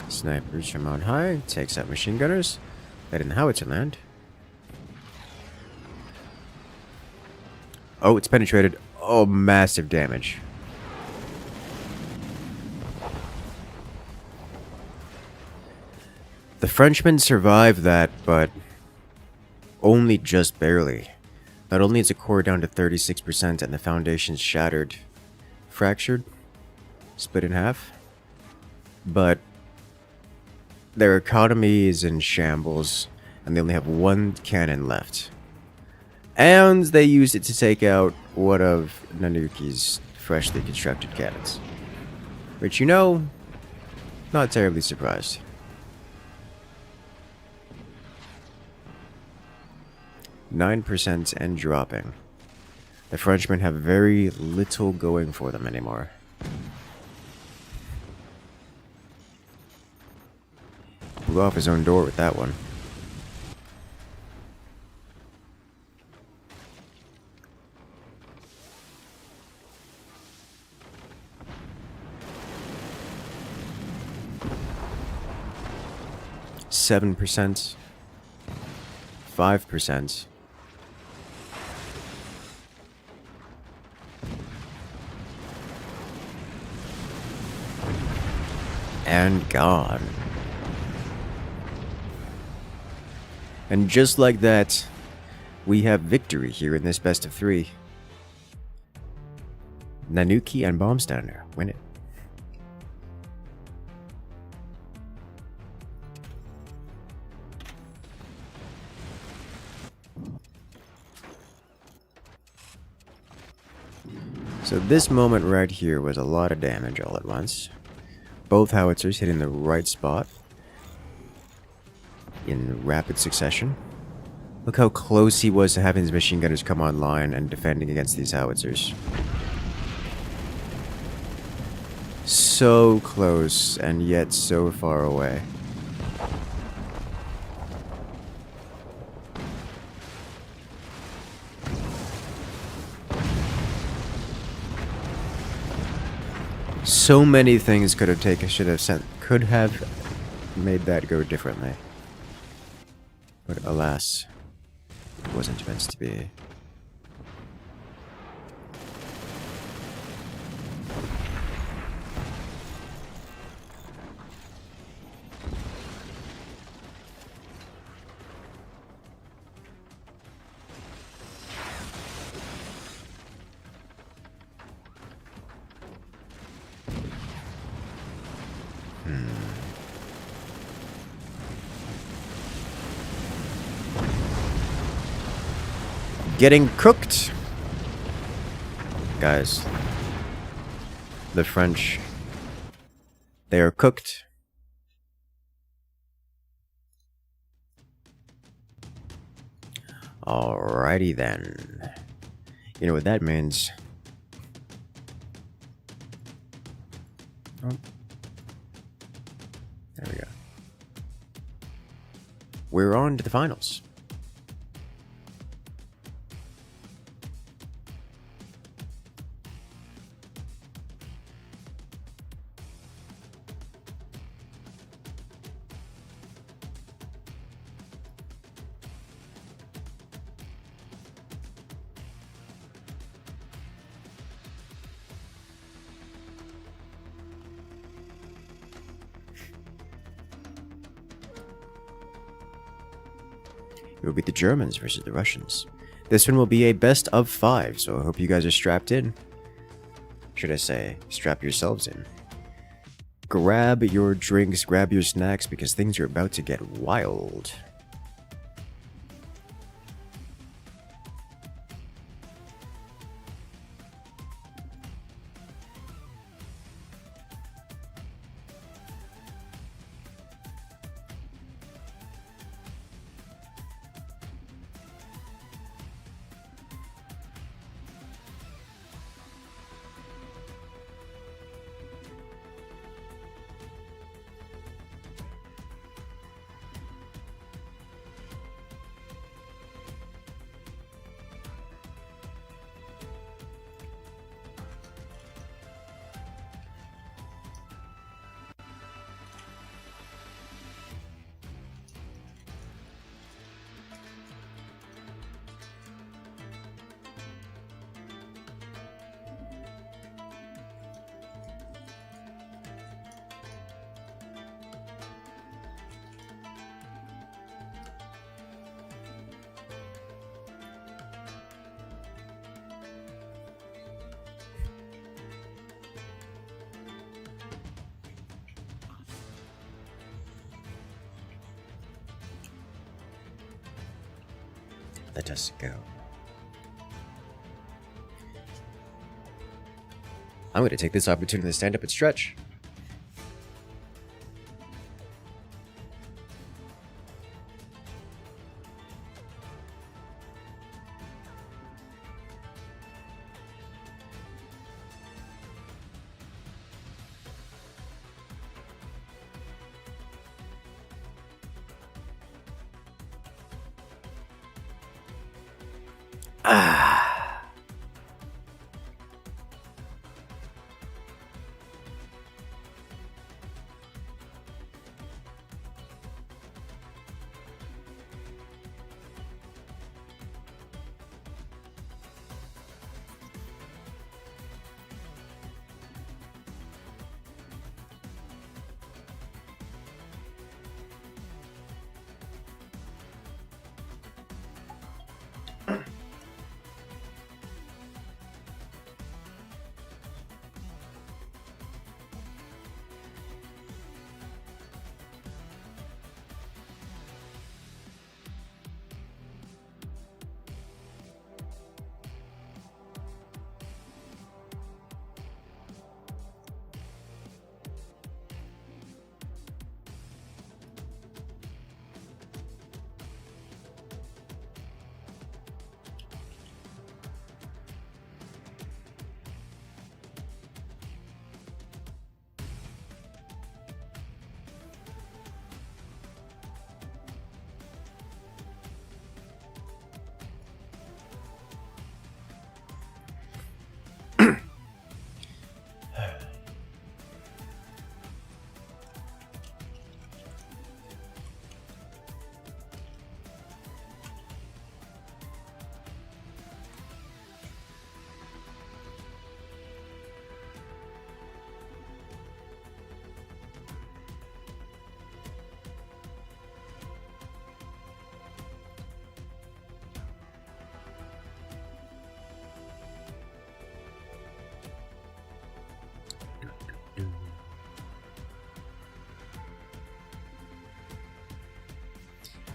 Snipers from on high, takes out machine gunners, letting the howitzer land. Oh, it's penetrated. Oh, massive damage. The Frenchmen survived that, but only just barely. Not only is the core down to 36% and the foundation's shattered, fractured, split in half, but their economy is in shambles, and they only have one cannon left. And they used it to take out one of Nanuki's freshly constructed cannons. Which, you know, not terribly surprised. %9 and dropping. The Frenchmen have very little going for them anymore. Blew off his own door with that one. %7, 5%. And gone. And just like that, we have victory here in this best of 3. Nanuki and Bombstander win it. So this moment right here was a lot of damage all at once. Both howitzers hitting the right spot in rapid succession. Look how close he was to having his machine gunners come online and defending against these howitzers. So close, and yet so far away. So many things could have made that go differently. But alas, it wasn't meant to be. Getting cooked. Guys, the French, they are cooked. Alrighty then. You know what that means. Oh. There we go. We're on to the finals. It will be the Germans versus the Russians. This one will be a best of 5, so I hope you guys are strapped in. Should I say, strap yourselves in. Grab your drinks, grab your snacks, because things are about to get wild. Let us go. I'm going to take this opportunity to stand up and stretch.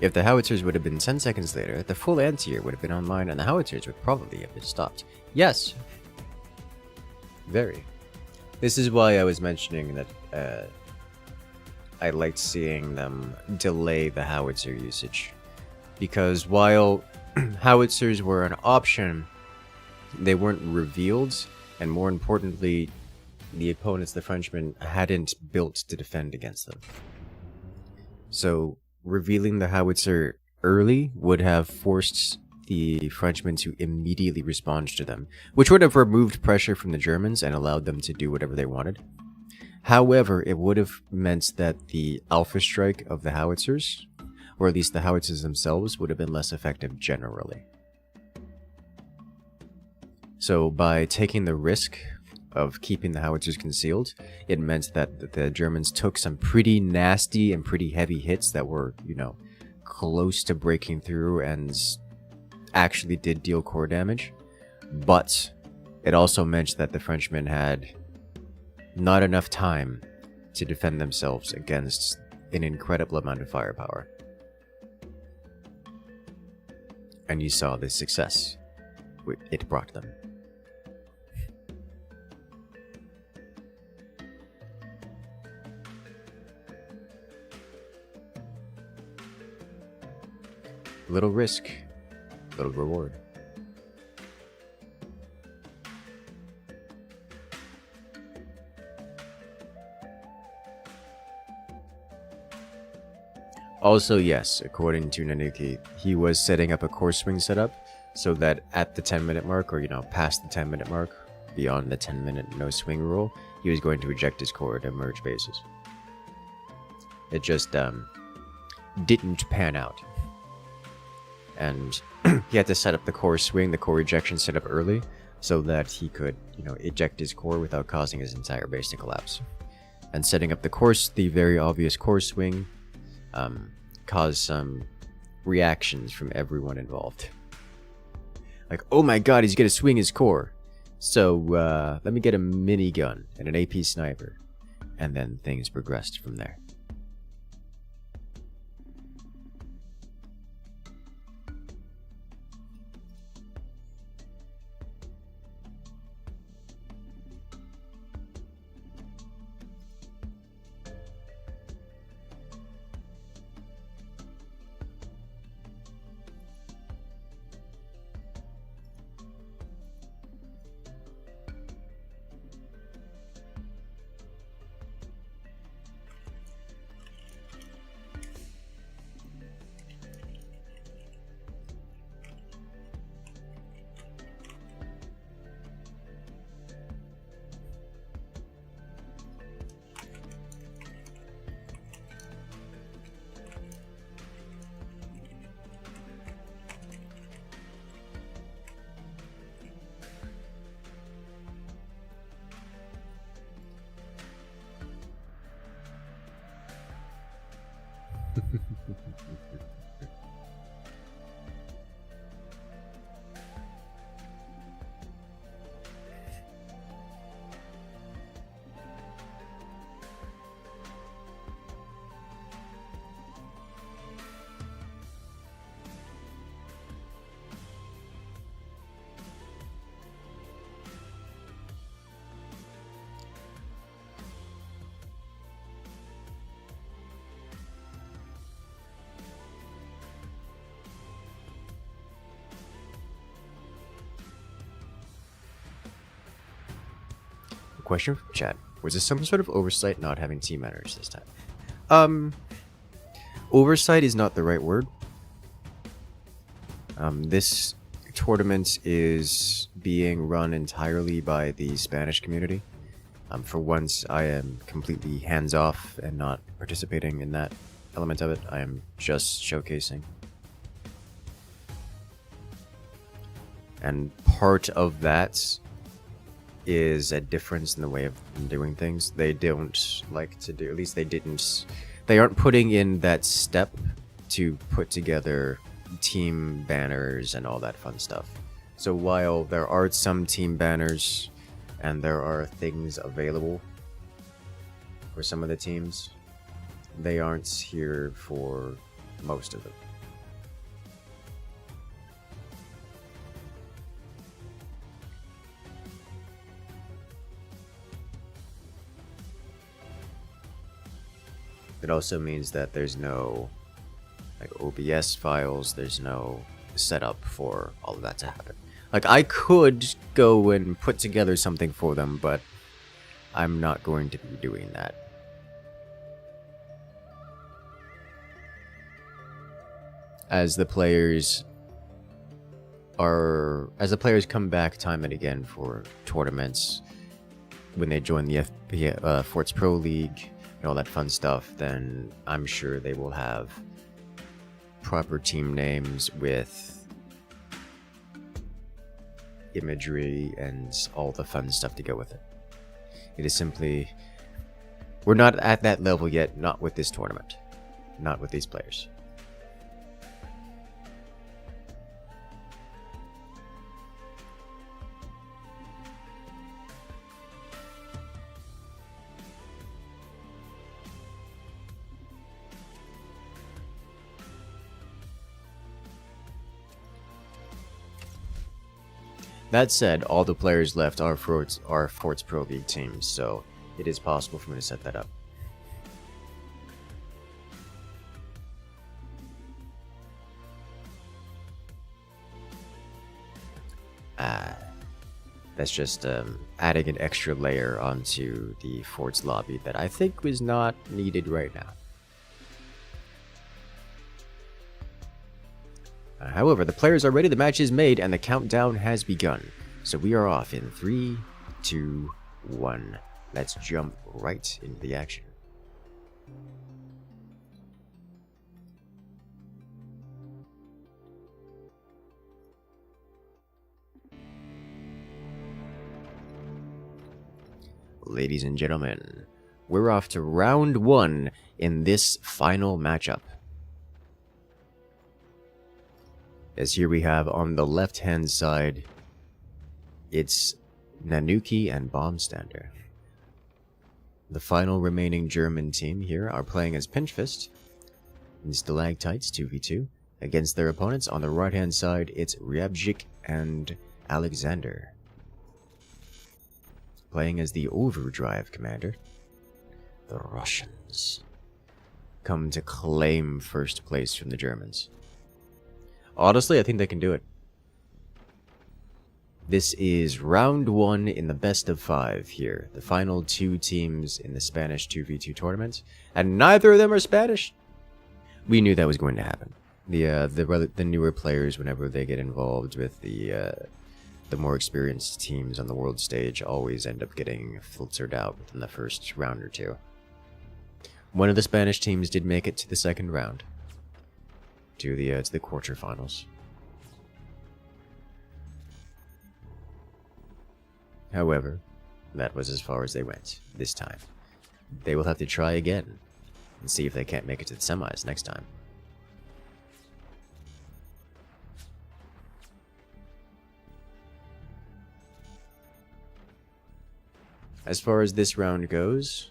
If the howitzers would have been 10 seconds later, the full anti-air would have been online and the howitzers would probably have been stopped. Yes. Very. This is why I was mentioning that I liked seeing them delay the howitzer usage. Because while howitzers were an option, they weren't revealed, and more importantly, the opponents, the Frenchmen, hadn't built to defend against them. So revealing the howitzer early would have forced the Frenchmen to immediately respond to them, which would have removed pressure from the Germans and allowed them to do whatever they wanted. However, it would have meant that the alpha strike of the howitzers, or at least the howitzers themselves, would have been less effective generally. So by taking the risk of keeping the howitzers concealed, it meant that the Germans took some pretty nasty and pretty heavy hits that were, you know, close to breaking through and actually did deal core damage, but it also meant that the Frenchmen had not enough time to defend themselves against an incredible amount of firepower. And you saw the success it brought them. Little risk, little reward. Also, yes, according to Nanuki, he was setting up a core swing setup so that at the 10-minute mark, or past the 10-minute mark, beyond the 10-minute no swing rule, he was going to eject his core to merge bases. It just didn't pan out. And he had to set up the core swing, the core ejection setup early, so that he could, eject his core without causing his entire base to collapse. And setting up the very obvious core swing, caused some reactions from everyone involved. Like, oh my god, he's gonna swing his core. So, let me get a minigun and an AP sniper. And then things progressed from there. Question from chat. Was this some sort of oversight not having team manners this time? Oversight is not the right word. This tournament is being run entirely by the Spanish community. For once, I am completely hands-off and not participating in that element of it. I am just showcasing. And part of that is a difference in the way of doing things. They don't like to do, at least they aren't putting in that step to put together team banners and all that fun stuff. So while there are some team banners and there are things available for some of the teams, they aren't here for most of them. It also means that there's no OBS files, there's no setup for all of that to happen. I could go and put together something for them, but I'm not going to be doing that. As the players come back time and again for tournaments, when they join the Forts Pro League and all that fun stuff, then I'm sure they will have proper team names with imagery and all the fun stuff to go with it. It is simply, we're not at that level yet, not with this tournament, not with these players. That said, all the players left are Forts Pro League teams, so it is possible for me to set that up. That's just adding an extra layer onto the Forts lobby that I think was not needed right now. However, the players are ready, the match is made, and the countdown has begun. So we are off in 3, 2, 1. Let's jump right into the action. Ladies and gentlemen, we're off to round 1 in this final matchup. As here we have on the left-hand side, it's Nanuki and Bombstander. The final remaining German team here are playing as Pinchfist in Stalactites 2v2 against their opponents. On the right-hand side, it's Ryabzik and Alexander. Playing as the Overdrive commander, the Russians come to claim first place from the Germans. Honestly, I think they can do it. This is round 1 in the best of 5 here. The final 2 teams in the Spanish 2v2 tournament, and neither of them are Spanish. We knew that was going to happen. The newer players, whenever they get involved with the more experienced teams on the world stage, always end up getting filtered out within the first round or 2. One of the Spanish teams did make it to the second round, to the quarterfinals. However, that was as far as they went this time. They will have to try again and see if they can't make it to the semis next time. As far as this round goes,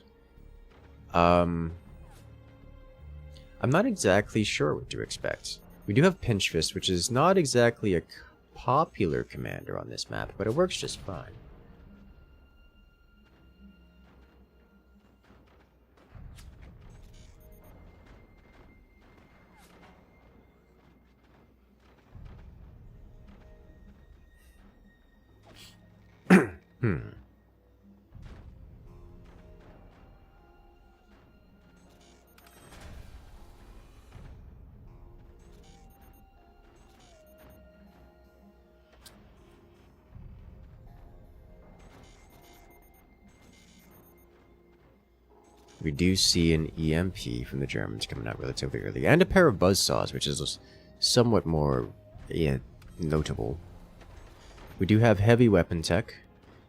I'm not exactly sure what to expect. We do have Pinchfist, which is not exactly a popular commander on this map, but it works just fine. We do see an EMP from the Germans coming out relatively early, and a pair of buzzsaws, which is somewhat more notable. We do have heavy weapon tech,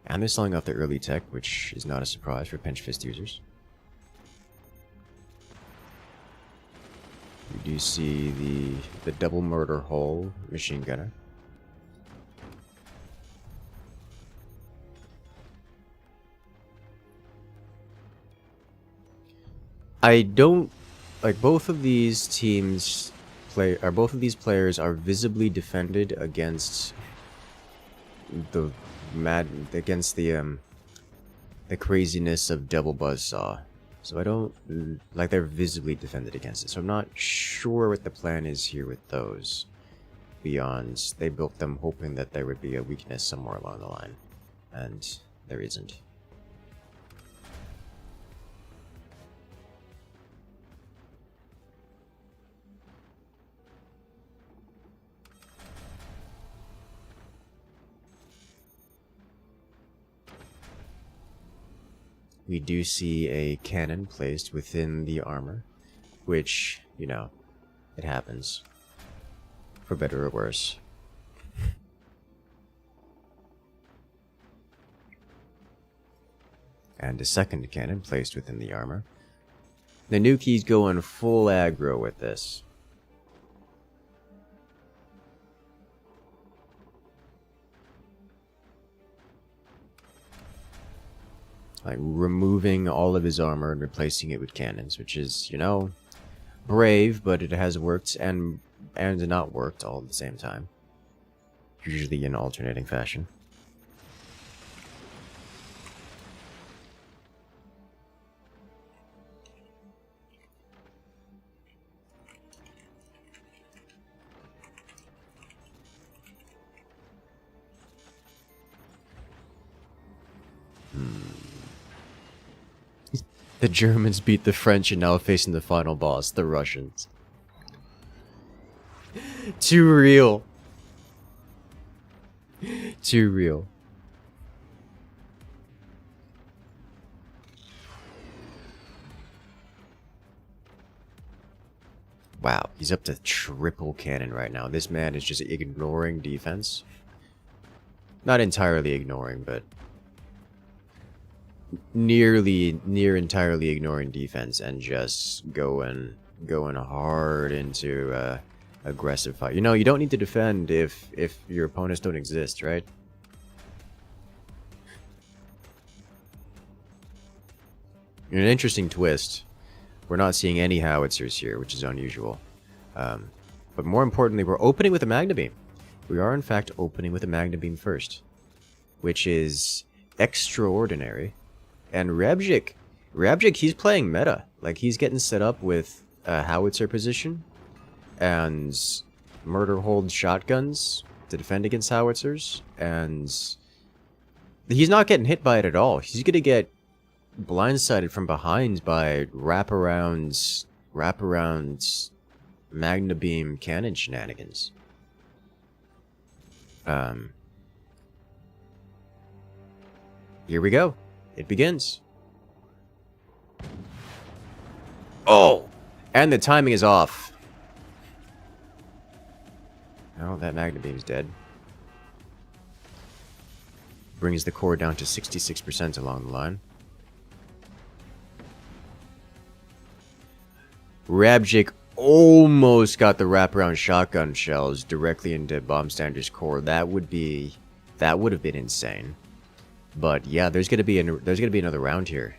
and they're selling off the early tech, which is not a surprise for Pinchfist users. We do see the double murder hull machine gunner. I don't like both of these teams both of these players are visibly defended against the craziness of double buzzsaw. So I don't like they're visibly defended against it. So I'm not sure what the plan is here with those. Beyond they built them hoping that there would be a weakness somewhere along the line, and there isn't. We do see a cannon placed within the armor, which, you know, it happens. For better or worse. And a second cannon placed within the armor. Nanuki's going full aggro with this. Like removing all of his armor and replacing it with cannons, which is, you know, brave, but it has worked and not worked all at the same time. Usually in alternating fashion. The Germans beat the French and now facing the final boss, the Russians. Too real. Too real. Wow, he's up to triple cannon right now. This man is just ignoring defense. Not entirely ignoring, but near entirely ignoring defense and just going hard into aggressive fight. You know, you don't need to defend if your opponents don't exist, right? An interesting twist. We're not seeing any howitzers here, which is unusual. But more importantly, we're opening with a Magna Beam. We are, in fact, opening with a Magna Beam first, which is extraordinary. And Rabjik, he's playing meta. Like, he's getting set up with a howitzer position and murder hold shotguns to defend against howitzers. And he's not getting hit by it at all. He's going to get blindsided from behind by wraparound Magna Beam cannon shenanigans. Here we go. It begins. Oh! And the timing is off. Oh, that Magna Beam's dead. Brings the core down to 66% along the line. Rabjik almost got the wraparound shotgun shells directly into Bomb Stander's core. That would have been insane. But yeah, there's gonna be another round here.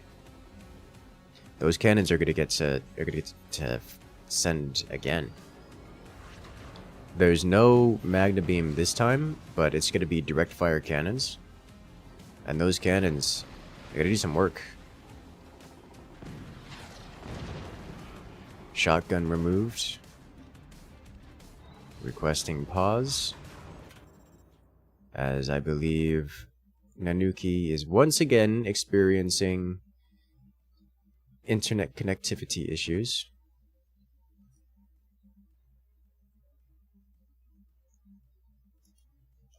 Those cannons are gonna get to send again. There's no Magna Beam this time, but it's gonna be direct fire cannons, and those cannons are gonna do some work. Shotgun removed. Requesting pause. As I believe Nanuki is once again experiencing internet connectivity issues.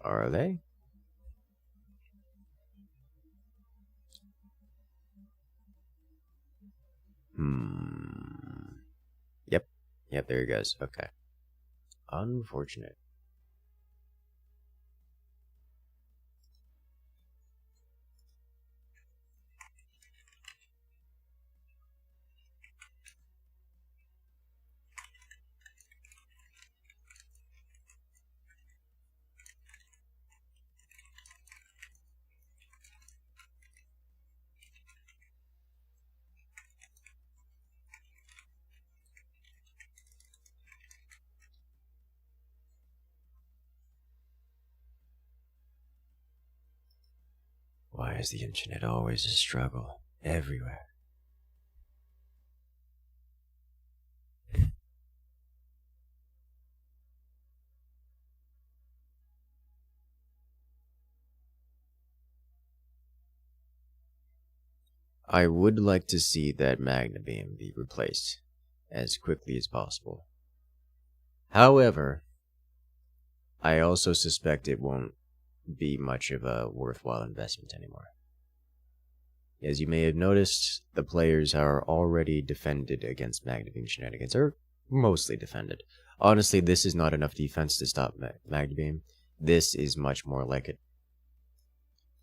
Are they? Yep, there he goes. Okay. Unfortunate. Why is the internet always a struggle? Everywhere. I would like to see that Magna Beam be replaced as quickly as possible. However, I also suspect it won't be much of a worthwhile investment anymore. As you may have noticed, the players are already defended against Magna Beam shenanigans, or mostly defended. Honestly, this is not enough defense to stop Magna Beam. This is much more like it.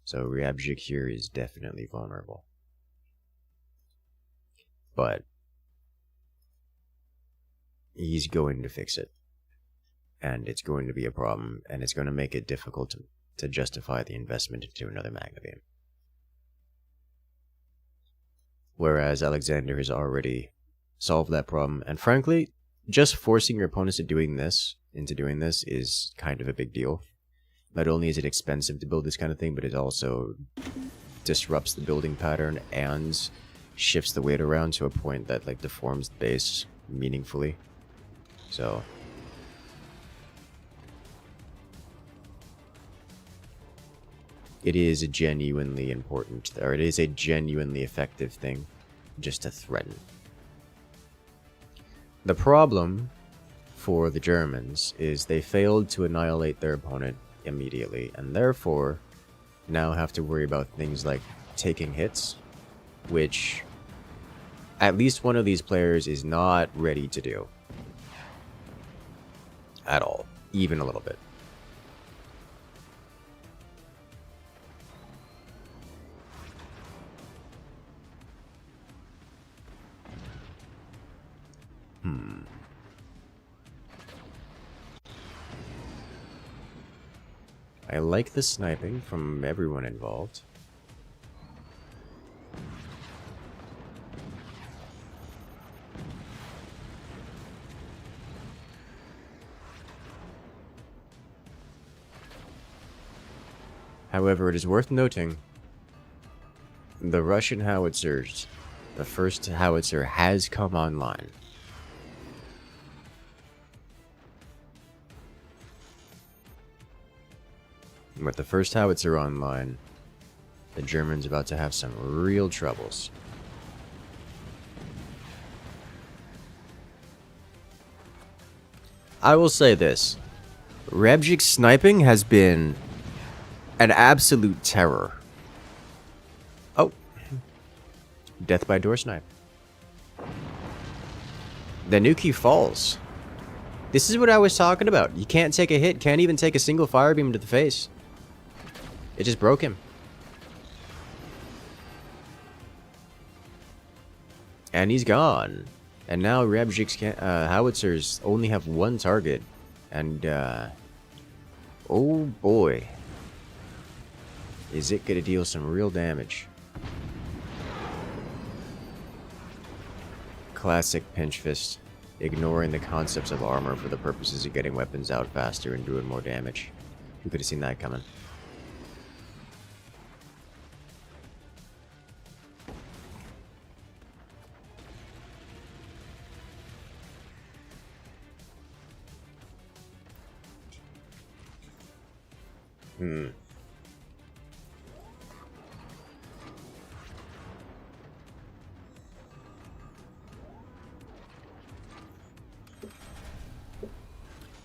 So Ryabjik here is definitely vulnerable. But he's going to fix it. And it's going to be a problem, and it's going to make it difficult to justify the investment into another Magna Beam. Whereas Alexander has already solved that problem, and frankly, just forcing your opponents into doing this is kind of a big deal. Not only is it expensive to build this kind of thing, but it also disrupts the building pattern and shifts the weight around to a point that like deforms the base meaningfully. So it is a genuinely important, or it is a genuinely effective thing just to threaten. The problem for the Germans is they failed to annihilate their opponent immediately, and therefore now have to worry about things like taking hits, which at least one of these players is not ready to do. At all. Even a little bit. I like the sniping from everyone involved. However, it is worth noting the Russian howitzers, the first howitzer has come online. With the first howitzer online, the Germans about to have some real troubles. I will say this. Rebjik's sniping has been an absolute terror. Oh. Death by door snipe. The Nuki falls. This is what I was talking about. You can't take a hit, can't even take a single fire beam to the face. It just broke him. And he's gone. And now Rebjik's howitzers only have one target. And, oh boy. Is it gonna deal some real damage. Classic pinch fist. Ignoring the concepts of armor for the purposes of getting weapons out faster and doing more damage. Who could have seen that coming?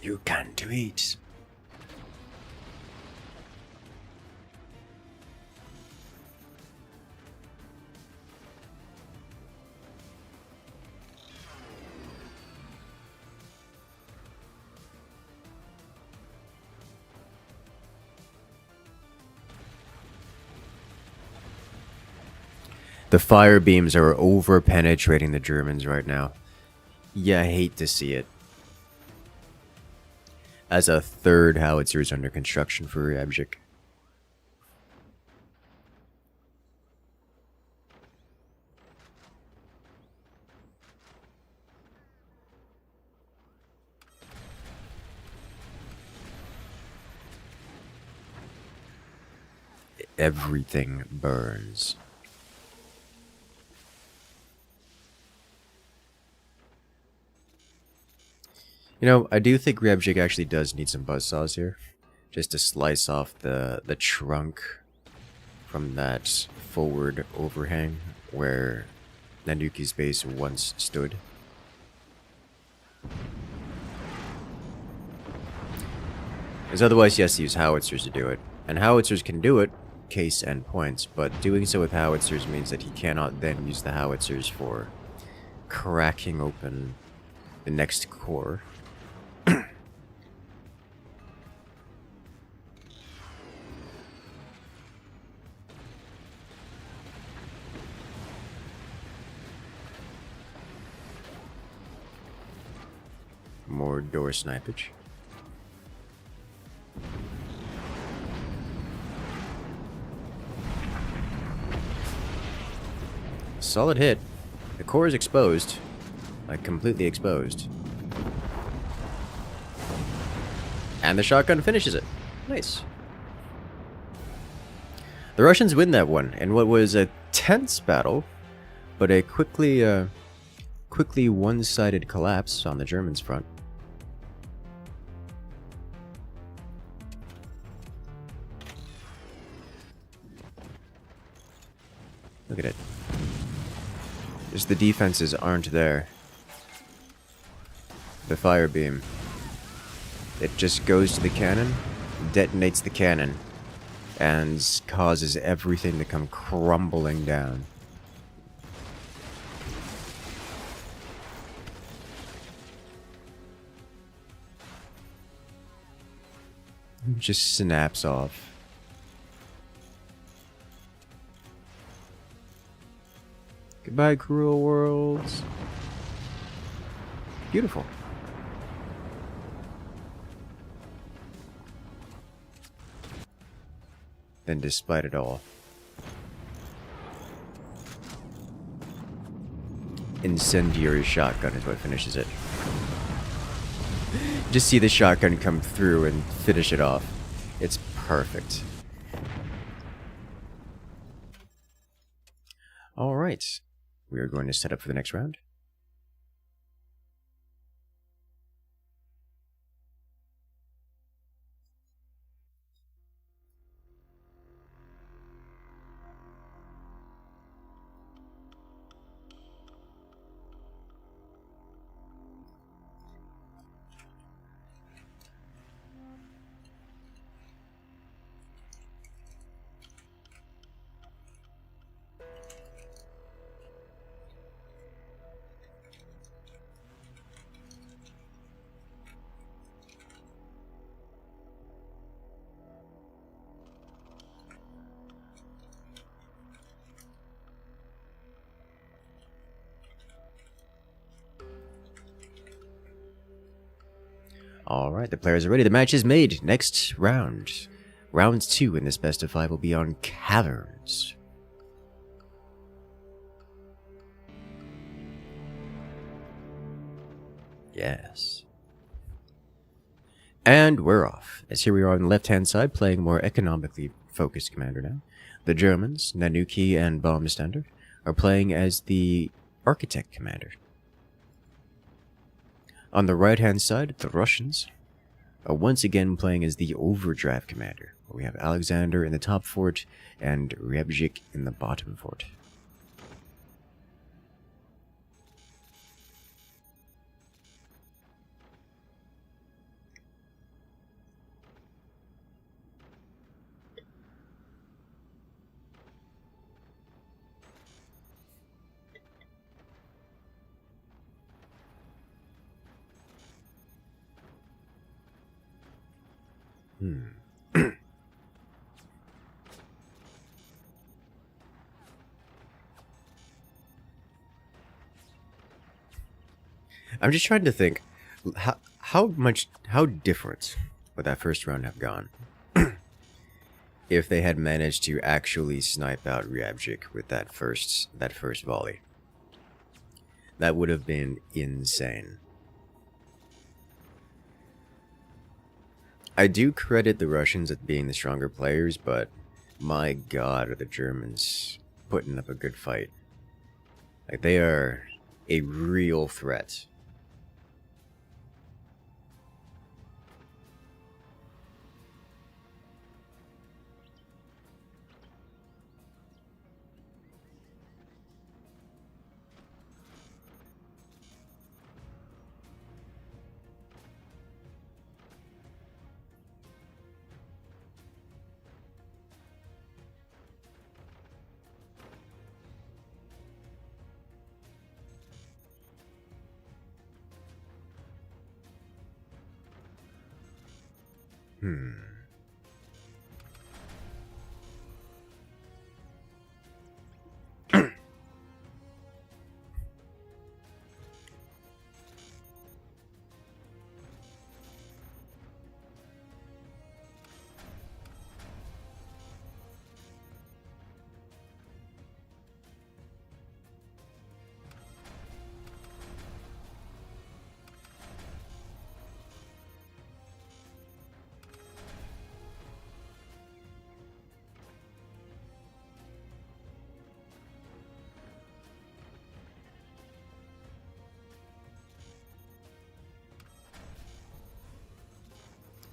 You can't do it. The fire beams are over penetrating the Germans right now. Yeah, I hate to see it. As a third howitzer is under construction for Rebjik. Everything burns. You know, I do think Rebjik actually does need some buzzsaws here. Just to slice off the trunk from that forward overhang where Nanuki's base once stood. Because otherwise he has to use howitzers to do it. And howitzers can do it, case and points, but doing so with howitzers means that he cannot then use the howitzers for cracking open the next core. More door snipage. Solid hit. The core is exposed. Like, completely exposed. And the shotgun finishes it. Nice. The Russians win that one in what was a tense battle, but a quickly one-sided collapse on the Germans' front. Look at it. Just the defenses aren't there. The fire beam. It just goes to the cannon, detonates the cannon, and causes everything to come crumbling down. Just snaps off. Goodbye, cruel worlds. Beautiful. And despite it all, incendiary shotgun is what finishes it. Just see the shotgun come through and finish it off. It's perfect. Alright. We are going to set up for the next round. Alright, the players are ready. The match is made. Next round. Round 2 in this best of 5 will be on caverns. Yes. And we're off. As here we are on the left-hand side, playing more economically focused commander now. The Germans, Nanuki and Baumstander, are playing as the architect commander. On the right-hand side, the Russians are once again playing as the overdraft commander, where we have Alexander in the top fort and Ryabjik in the bottom fort. I'm just trying to think, how different would that first round have gone if they had managed to actually snipe out Ryabjik with that first volley? That would have been insane. I do credit the Russians at being the stronger players, but my god, are the Germans putting up a good fight. Like, they are a real threat.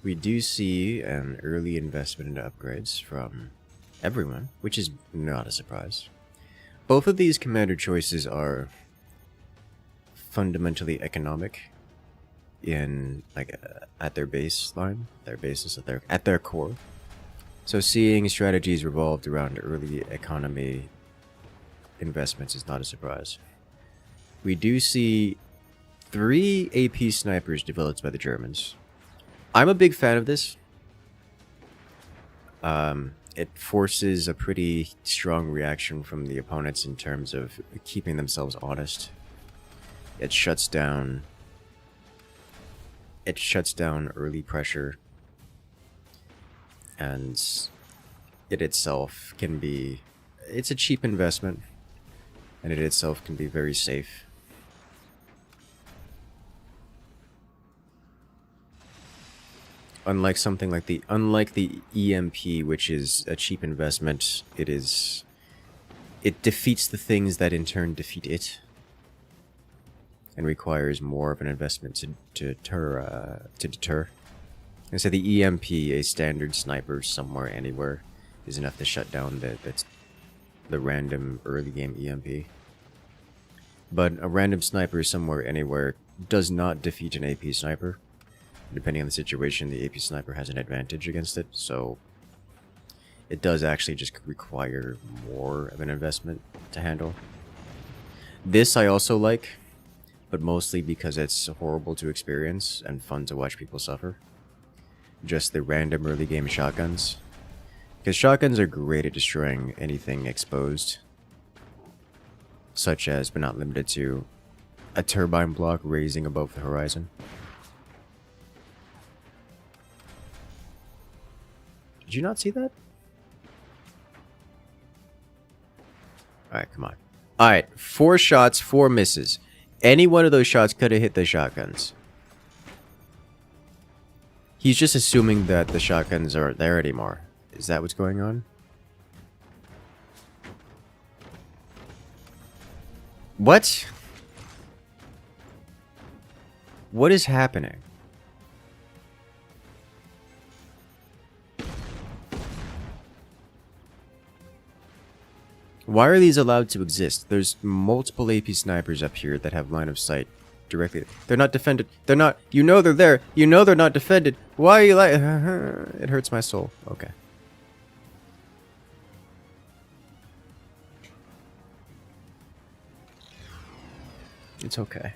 We do see an early investment into upgrades from everyone, which is not a surprise. both of these commander choices are fundamentally economic in at their baseline, their basis at their core. So seeing strategies revolved around early economy investments is not a surprise. We do see 3 AP snipers developed by the Germans. I'm a big fan of this. It forces a pretty strong reaction from the opponents in terms of keeping themselves honest. It shuts down early pressure, and it itself can be, it's a cheap investment, and it itself can be very safe. Unlike something like the EMP, which is a cheap investment, it defeats the things that in turn defeat it, and requires more of an investment to deter. And so the EMP, a standard sniper somewhere anywhere, is enough to shut down the random early game EMP. But a random sniper somewhere anywhere does not defeat an AP sniper. Depending on the situation, the AP sniper has an advantage against it, so it does actually just require more of an investment to handle. This I also like, but mostly because it's horrible to experience and fun to watch people suffer. Just the random early game shotguns. Because shotguns are great at destroying anything exposed, such as, but not limited to, a turbine block raising above the horizon. Did you not see that? Alright, come on. Alright, 4 shots, 4 misses. Any one of those shots could have hit the shotguns. He's just assuming that the shotguns aren't there anymore. Is that what's going on? What? What is happening? Why are these allowed to exist? There's multiple AP snipers up here that have line of sight directly. They're not defended. They're not. You know they're there. You know they're not defended. Why are you like... It hurts my soul. Okay. It's okay.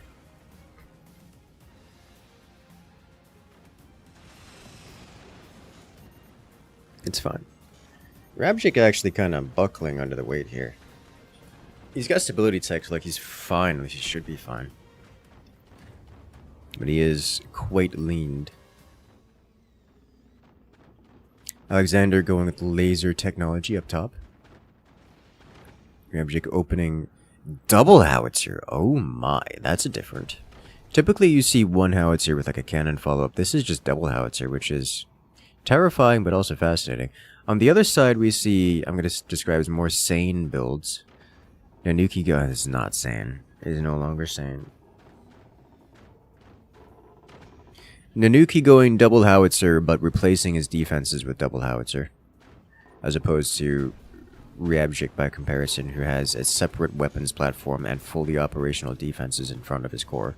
It's fine. Rabjik actually kind of buckling under the weight here. He's got stability tech, like he's fine, he should be fine. But he is quite leaned. Alexander going with laser technology up top. Rabjik opening double howitzer. Oh my, that's a different. Typically you see one howitzer with like a cannon follow-up. This is just double howitzer, which is terrifying but also fascinating. On the other side, we see, I'm going to describe as more sane builds. Nanuki gun is not sane. It is no longer sane. Nanuki going double howitzer, but replacing his defenses with double howitzer. As opposed to Ryabjik, by comparison, who has a separate weapons platform and fully operational defenses in front of his core.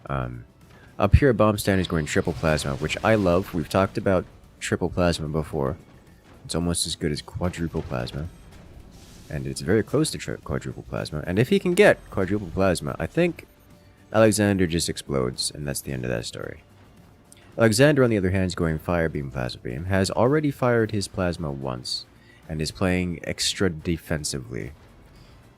Up here, Bombstand is going triple plasma, which I love. We've talked about triple plasma before. It's almost as good as quadruple plasma, and it's very close to quadruple plasma. And if he can get quadruple plasma, I think Alexander just explodes, and that's the end of that story. Alexander, on the other hand, is going fire beam, plasma beam, has already fired his plasma once, and is playing extra defensively,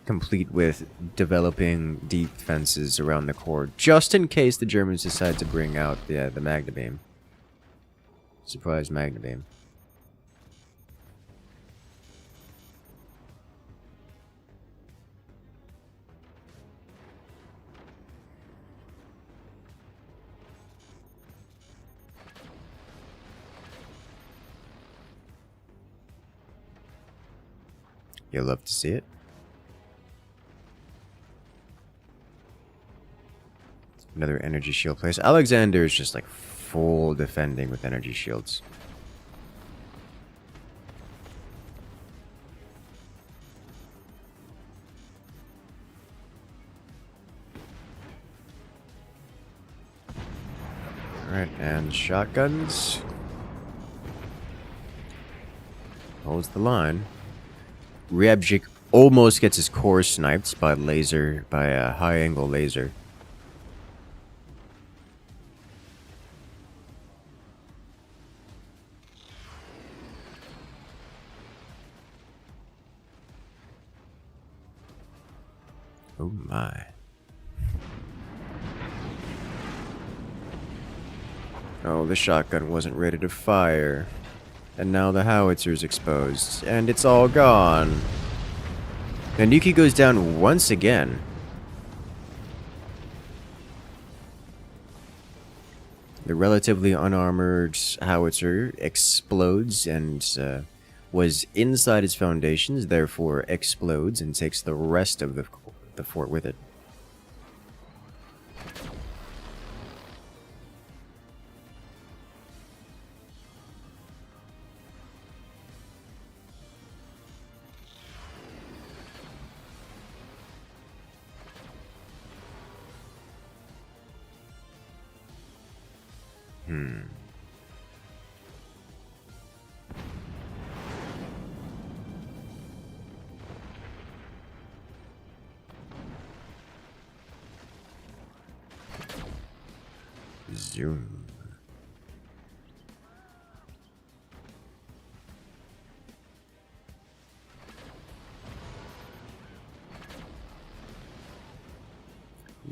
complete with developing defenses around the core, just in case the Germans decide to bring out the Magna Beam. Surprise Magna Beam. You'll love to see it. Another energy shield place. Alexander is just like full defending with energy shields. Alright, and shotguns. Holds the line. Ryabjik almost gets his core sniped by a high angle laser. Oh my. Oh, the shotgun wasn't ready to fire. And now the howitzer is exposed. And it's all gone. And Yuki goes down once again. The relatively unarmored howitzer explodes and was inside its foundations, therefore explodes and takes the rest of the fort with it. Zoom.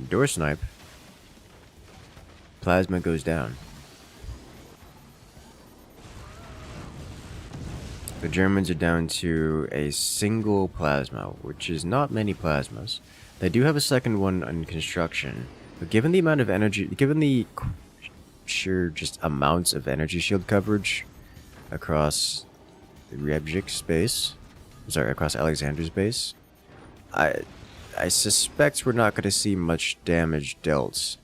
Door snipe. Plasma goes down. The Germans are down to a single plasma, which is not many plasmas. They do have a second one in construction, but given the amount of energy, given the sheer just amounts of energy shield coverage across Ryabjik's base, across Alexander's base, I suspect we're not going to see much damage dealt.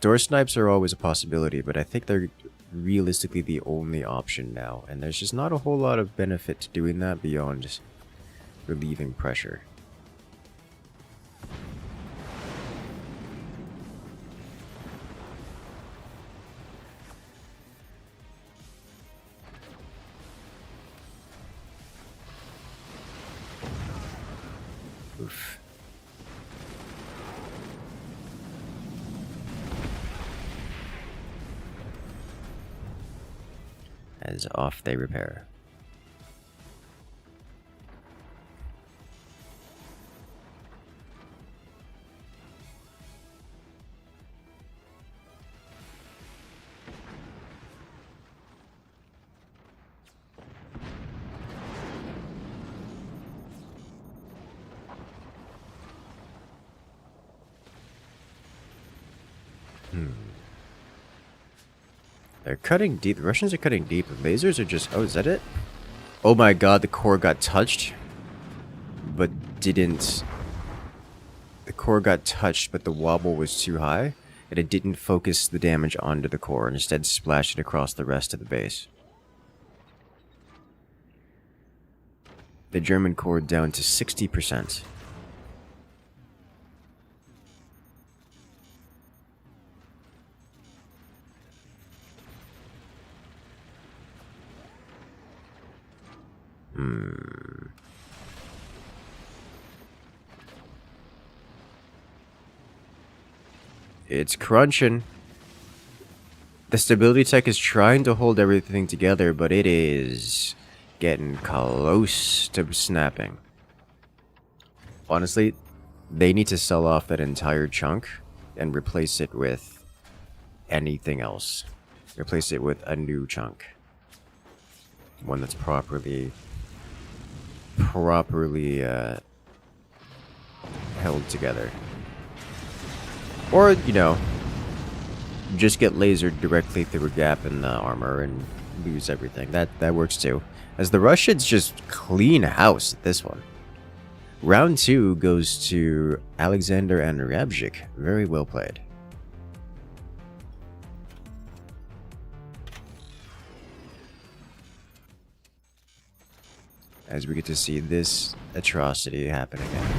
Door snipes are always a possibility, but I think they're realistically the only option now, and there's just not a whole lot of benefit to doing that beyond relieving pressure. Oof. As off they repair. They're cutting deep. The Russians are cutting deep. The lasers are just... Oh, is that it? Oh my god, the core got touched. But didn't... The core got touched, but the wobble was too high. And it didn't focus the damage onto the core. And instead splashed it across the rest of the base. The German core down to 60%. It's crunching. The stability tech is trying to hold everything together, but it is getting close to snapping. Honestly, they need to sell off that entire chunk and replace it with anything else. Replace it with a new chunk. One that's properly held together. Or, you know, just get lasered directly through a gap in the armor and lose everything. That works too. As the Russians just clean house at this one. Round 2 goes to Alexander and Ryabjik. Very well played. As we get to see this atrocity happen again.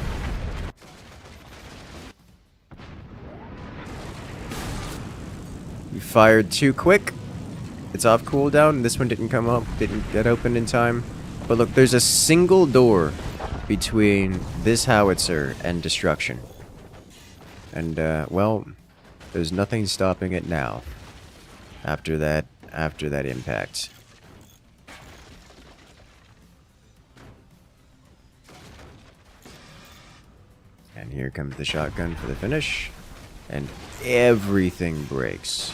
We fired too quick. It's off cooldown. This one didn't come up, didn't get opened in time. But look, there's a single door between this howitzer and destruction. And, well, there's nothing stopping it now. After that impact. And here comes the shotgun for the finish. And everything breaks.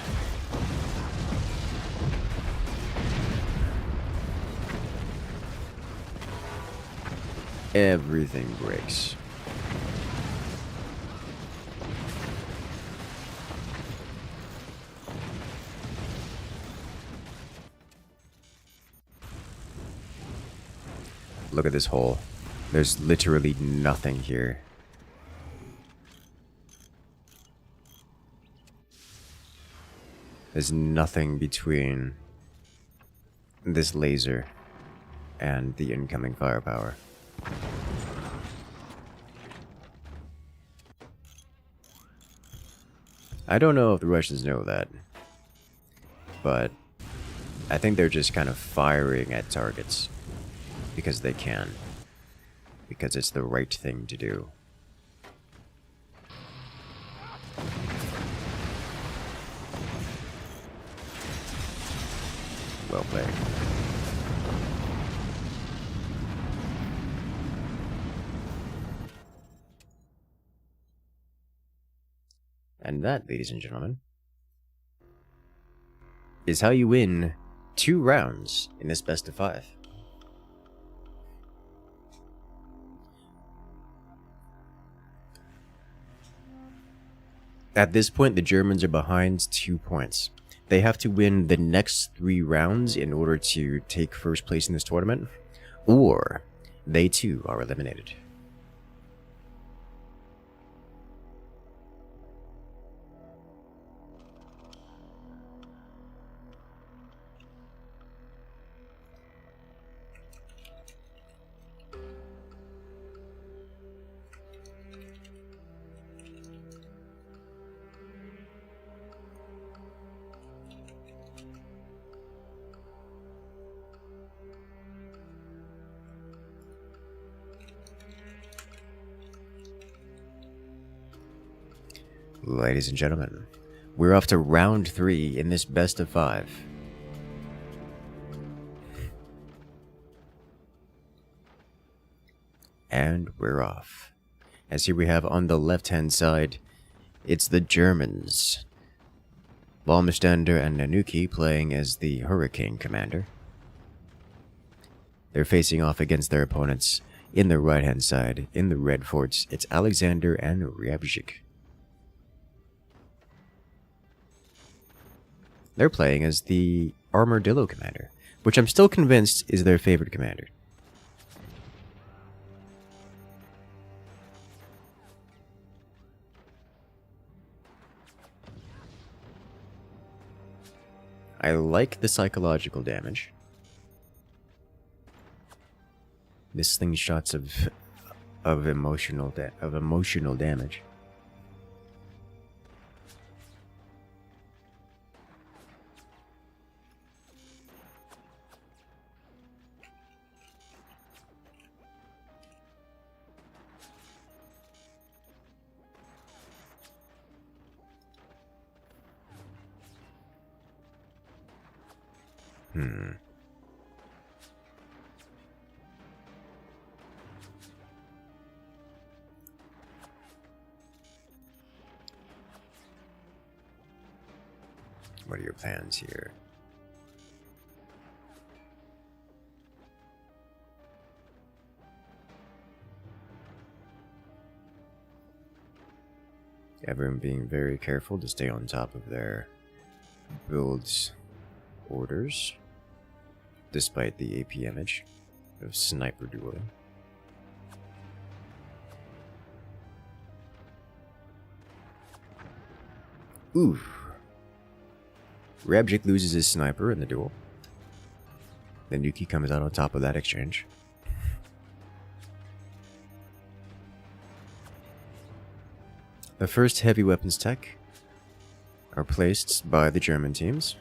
Everything breaks. Look at this hole. There's literally nothing here. There's nothing between this laser and the incoming firepower. I don't know if the Russians know that, but I think they're just kind of firing at targets because they can, because it's the right thing to do. Well played. And that, ladies and gentlemen, is how you win 2 rounds in this best of 5. At this point, the Germans are behind 2 points. They have to win the next 3 rounds in order to take first place in this tournament, or they too are eliminated. Ladies and gentlemen, we're off to round 3 in this best of 5. And we're off. As here we have on the left-hand side, it's the Germans. Balmestander and Nanuki playing as the Hurricane Commander. They're facing off against their opponents in the right-hand side, in the red forts. It's Alexander and Ryabzik. They're playing as the Armadillo Commander, which I'm still convinced is their favorite commander. I like the psychological damage. The slingshots of emotional damage. What are your plans here? Everyone being very careful to stay on top of their builds orders, despite the AP image of sniper dueling. Oof. Ryabzik loses his sniper in the duel. Then Yuki comes out on top of that exchange. The first heavy weapons tech are placed by the German teams.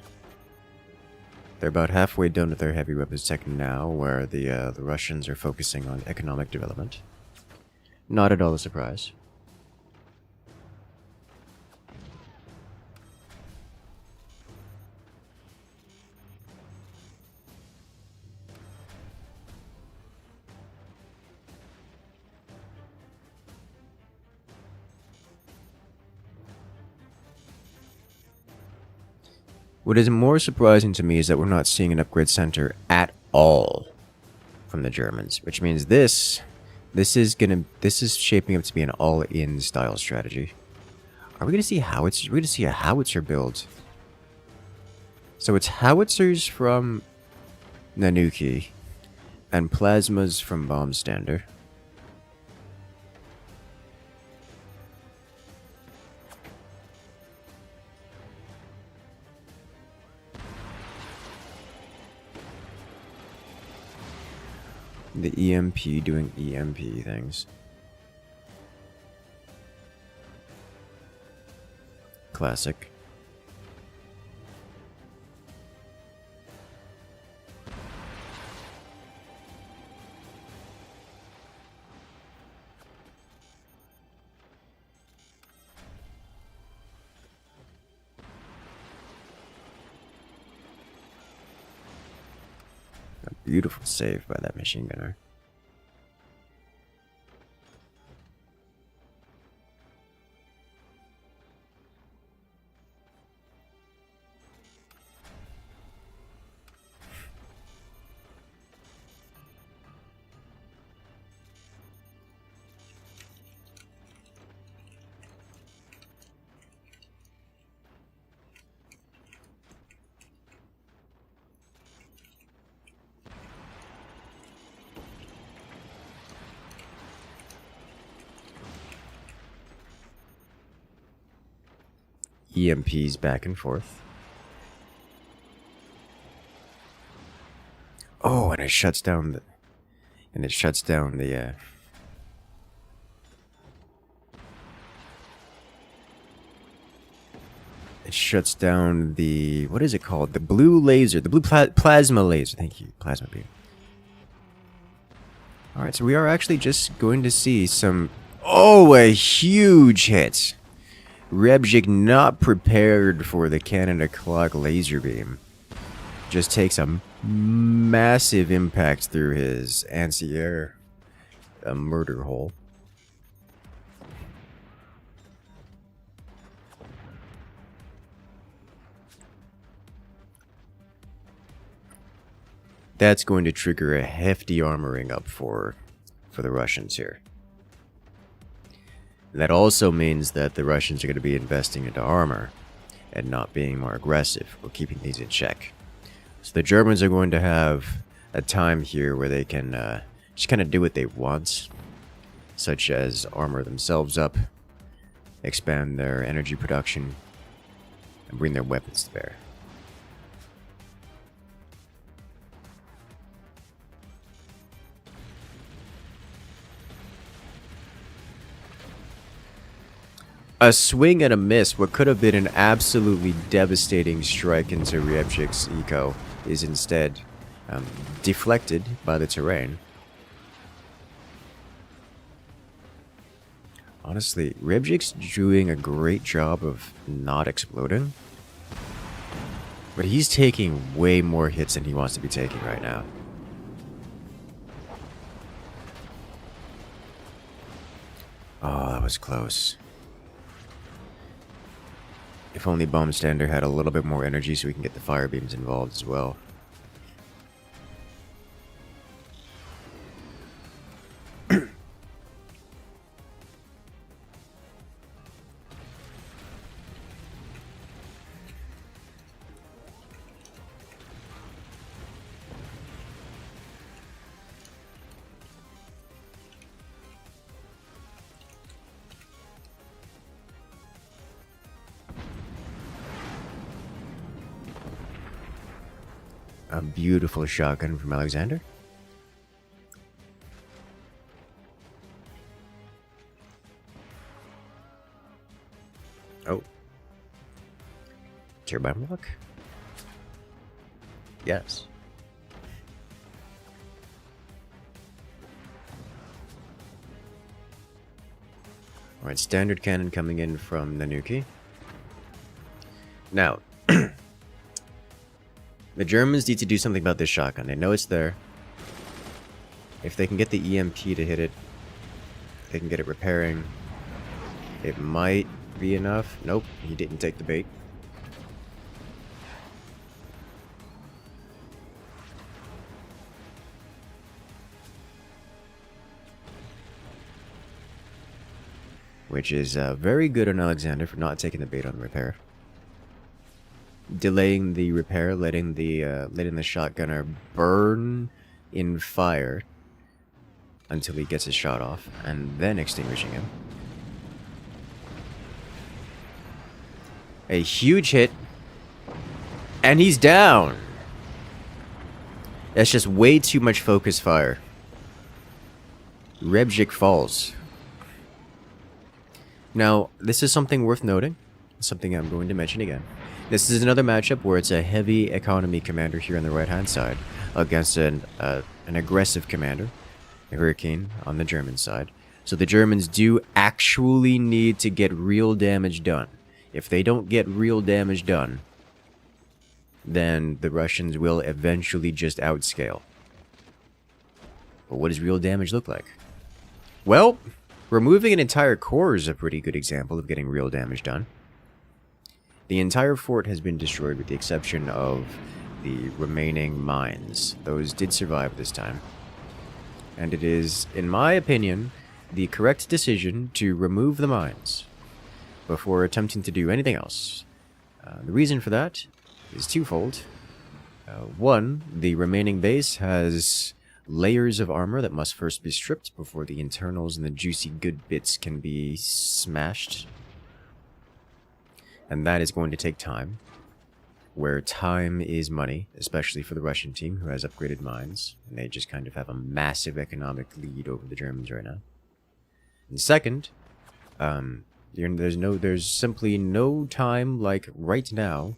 They're about halfway done with their heavy weapons tech now, where the Russians are focusing on economic development. Not at all a surprise. What is more surprising to me is that we're not seeing an upgrade center at all from the Germans, which means this is shaping up to be an all-in style strategy. Are we gonna see howitzers? We're gonna see a howitzer build. So it's howitzers from Nanuki and plasmas from Bombstander. The EMP doing EMP things. Classic. A beautiful save by that machine gunner. EMPs back and forth. Oh, and it shuts down the... It shuts down the what is it called? The blue laser. The blue plasma laser. Thank you. Plasma beam. Alright, so we are actually just going to see some... Oh, a huge hit! Rebjik not prepared for the Canada Clock laser beam. Just takes a massive impact through his anti-air murder hole. That's going to trigger a hefty armoring up for the Russians here. That also means that the Russians are going to be investing into armor and not being more aggressive or keeping these in check. So the Germans are going to have a time here where they can just kind of do what they want, such as armor themselves up, expand their energy production, and bring their weapons to bear. A swing and a miss. What could have been an absolutely devastating strike into Rebjik's eco is instead deflected by the terrain. Honestly, Rebjik's doing a great job of not exploding. But he's taking way more hits than he wants to be taking right now. Oh, that was close. If only Bombstander had a little bit more energy so we can get the fire beams involved as well. A beautiful shotgun from Alexander. Oh. Turbine block? Yes. Alright, standard cannon coming in from Nanuki. Now, the Germans need to do something about this shotgun. They know it's there. If they can get the EMP to hit it, they can get it repairing. It might be enough. Nope, he didn't take the bait. Which is very good on Alexander for not taking the bait on the repair. Delaying the repair, letting the shotgunner burn in fire until he gets his shot off, and then extinguishing him. A huge hit, and he's down! That's just way too much focus fire. Rebjik falls. Now, this is something worth noting, something I'm going to mention again. This is another matchup where it's a heavy economy commander here on the right-hand side against an aggressive commander, a Hurricane, on the German side. So the Germans do actually need to get real damage done. If they don't get real damage done, then the Russians will eventually just outscale. But what does real damage look like? Well, removing an entire core is a pretty good example of getting real damage done. The entire fort has been destroyed with the exception of the remaining mines. Those did survive this time. And it is, in my opinion, the correct decision to remove the mines before attempting to do anything else. The reason for that is twofold. One, the remaining base has layers of armor that must first be stripped before the internals and the juicy good bits can be smashed. And that is going to take time, where time is money, especially for the Russian team who has upgraded mines, and they just kind of have a massive economic lead over the Germans right now. And second, there's simply no time like right now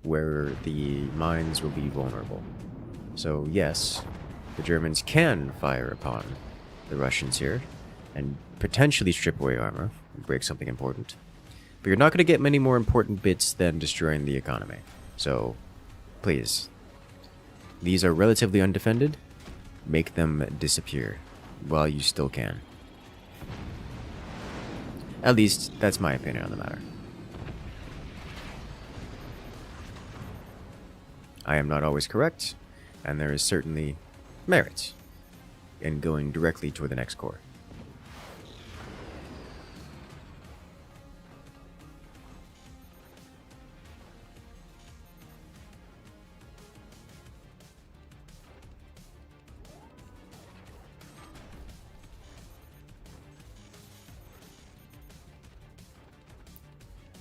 where the mines will be vulnerable. So yes, the Germans can fire upon the Russians here and potentially strip away armor and break something important. But you're not going to get many more important bits than destroying the economy. So, please, these are relatively undefended. Make them disappear while you still can. At least, that's my opinion on the matter. I am not always correct, and there is certainly merit in going directly toward the next core.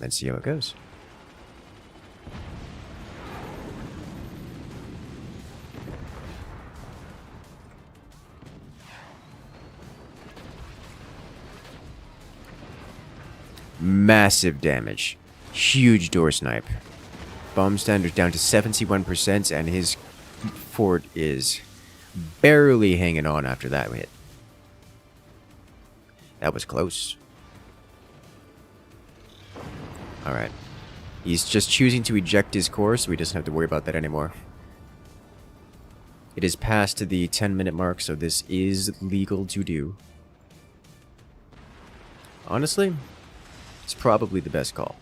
Let's see how it goes. Massive damage. Huge door snipe. Bomb standard down to 71%, and his fort is barely hanging on after that hit. That was close. Alright. He's just choosing to eject his core, so he doesn't have to worry about that anymore. It is past the 10-minute mark, so this is legal to do. Honestly, it's probably the best call.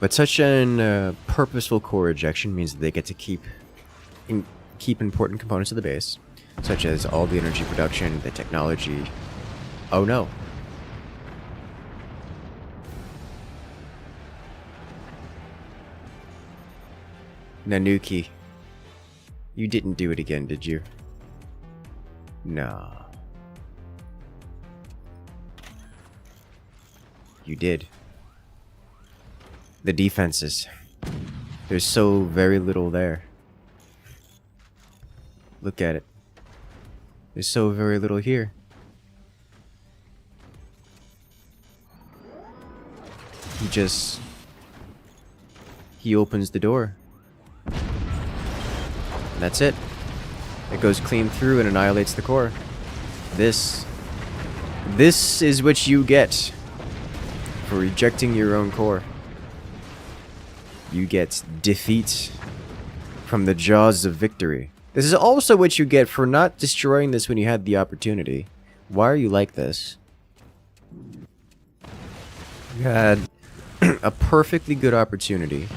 But such an purposeful core ejection means that they get to keep important components of the base, such as all the energy production, the technology. Oh no. Nanuki. You didn't do it again, did you? No. You did. The defenses. There's so very little there. Look at it. There's so very little here. He opens the door. And that's it. It goes clean through and annihilates the core. This is what you get for rejecting your own core. You get defeat from the jaws of victory. This is also what you get for not destroying this when you had the opportunity. Why are you like this? You had a perfectly good opportunity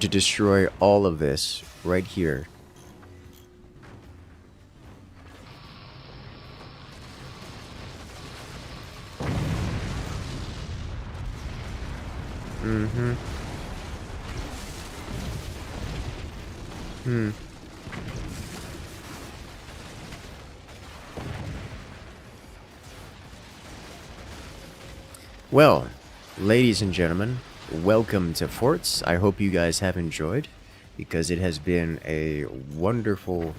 to destroy all of this right here. Well, ladies and gentlemen, welcome to Forts. I hope you guys have enjoyed, because it has been a wonderful,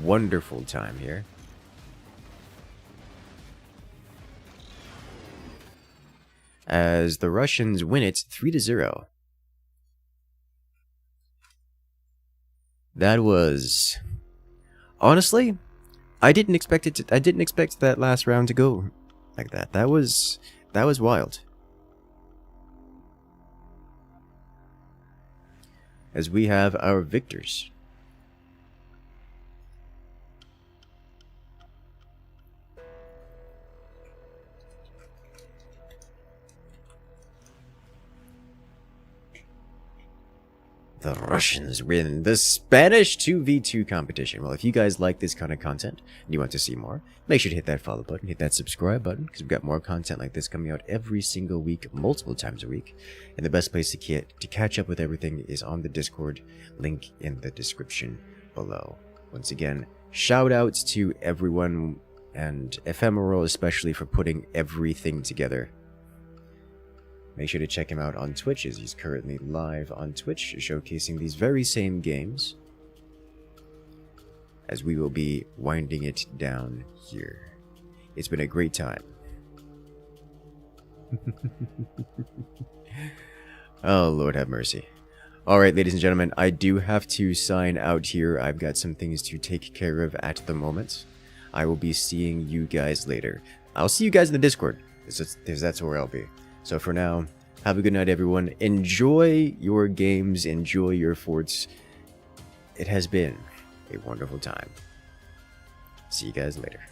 wonderful time here. As the Russians win it 3-0. That was... Honestly, I didn't expect that last round to go like that. That was wild. As we have our victors. The Russians win the Spanish 2v2 competition. Well, if you guys like this kind of content and you want to see more, make sure to hit that follow button, hit that subscribe button, because we've got more content like this coming out every single week, multiple times a week. And the best place to catch up with everything is on the Discord, link in the description below. Once again, shout outs to everyone, and Ephemeral especially, for putting everything together. Make sure to check him out on Twitch, as he's currently live on Twitch, showcasing these very same games, as we will be winding it down here. It's been a great time. Oh, Lord have mercy. Alright, ladies and gentlemen, I do have to sign out here. I've got some things to take care of at the moment. I will be seeing you guys later. I'll see you guys in the Discord, because that's where I'll be. So for now, have a good night, everyone. Enjoy your games, enjoy your forts. It has been a wonderful time. See you guys later.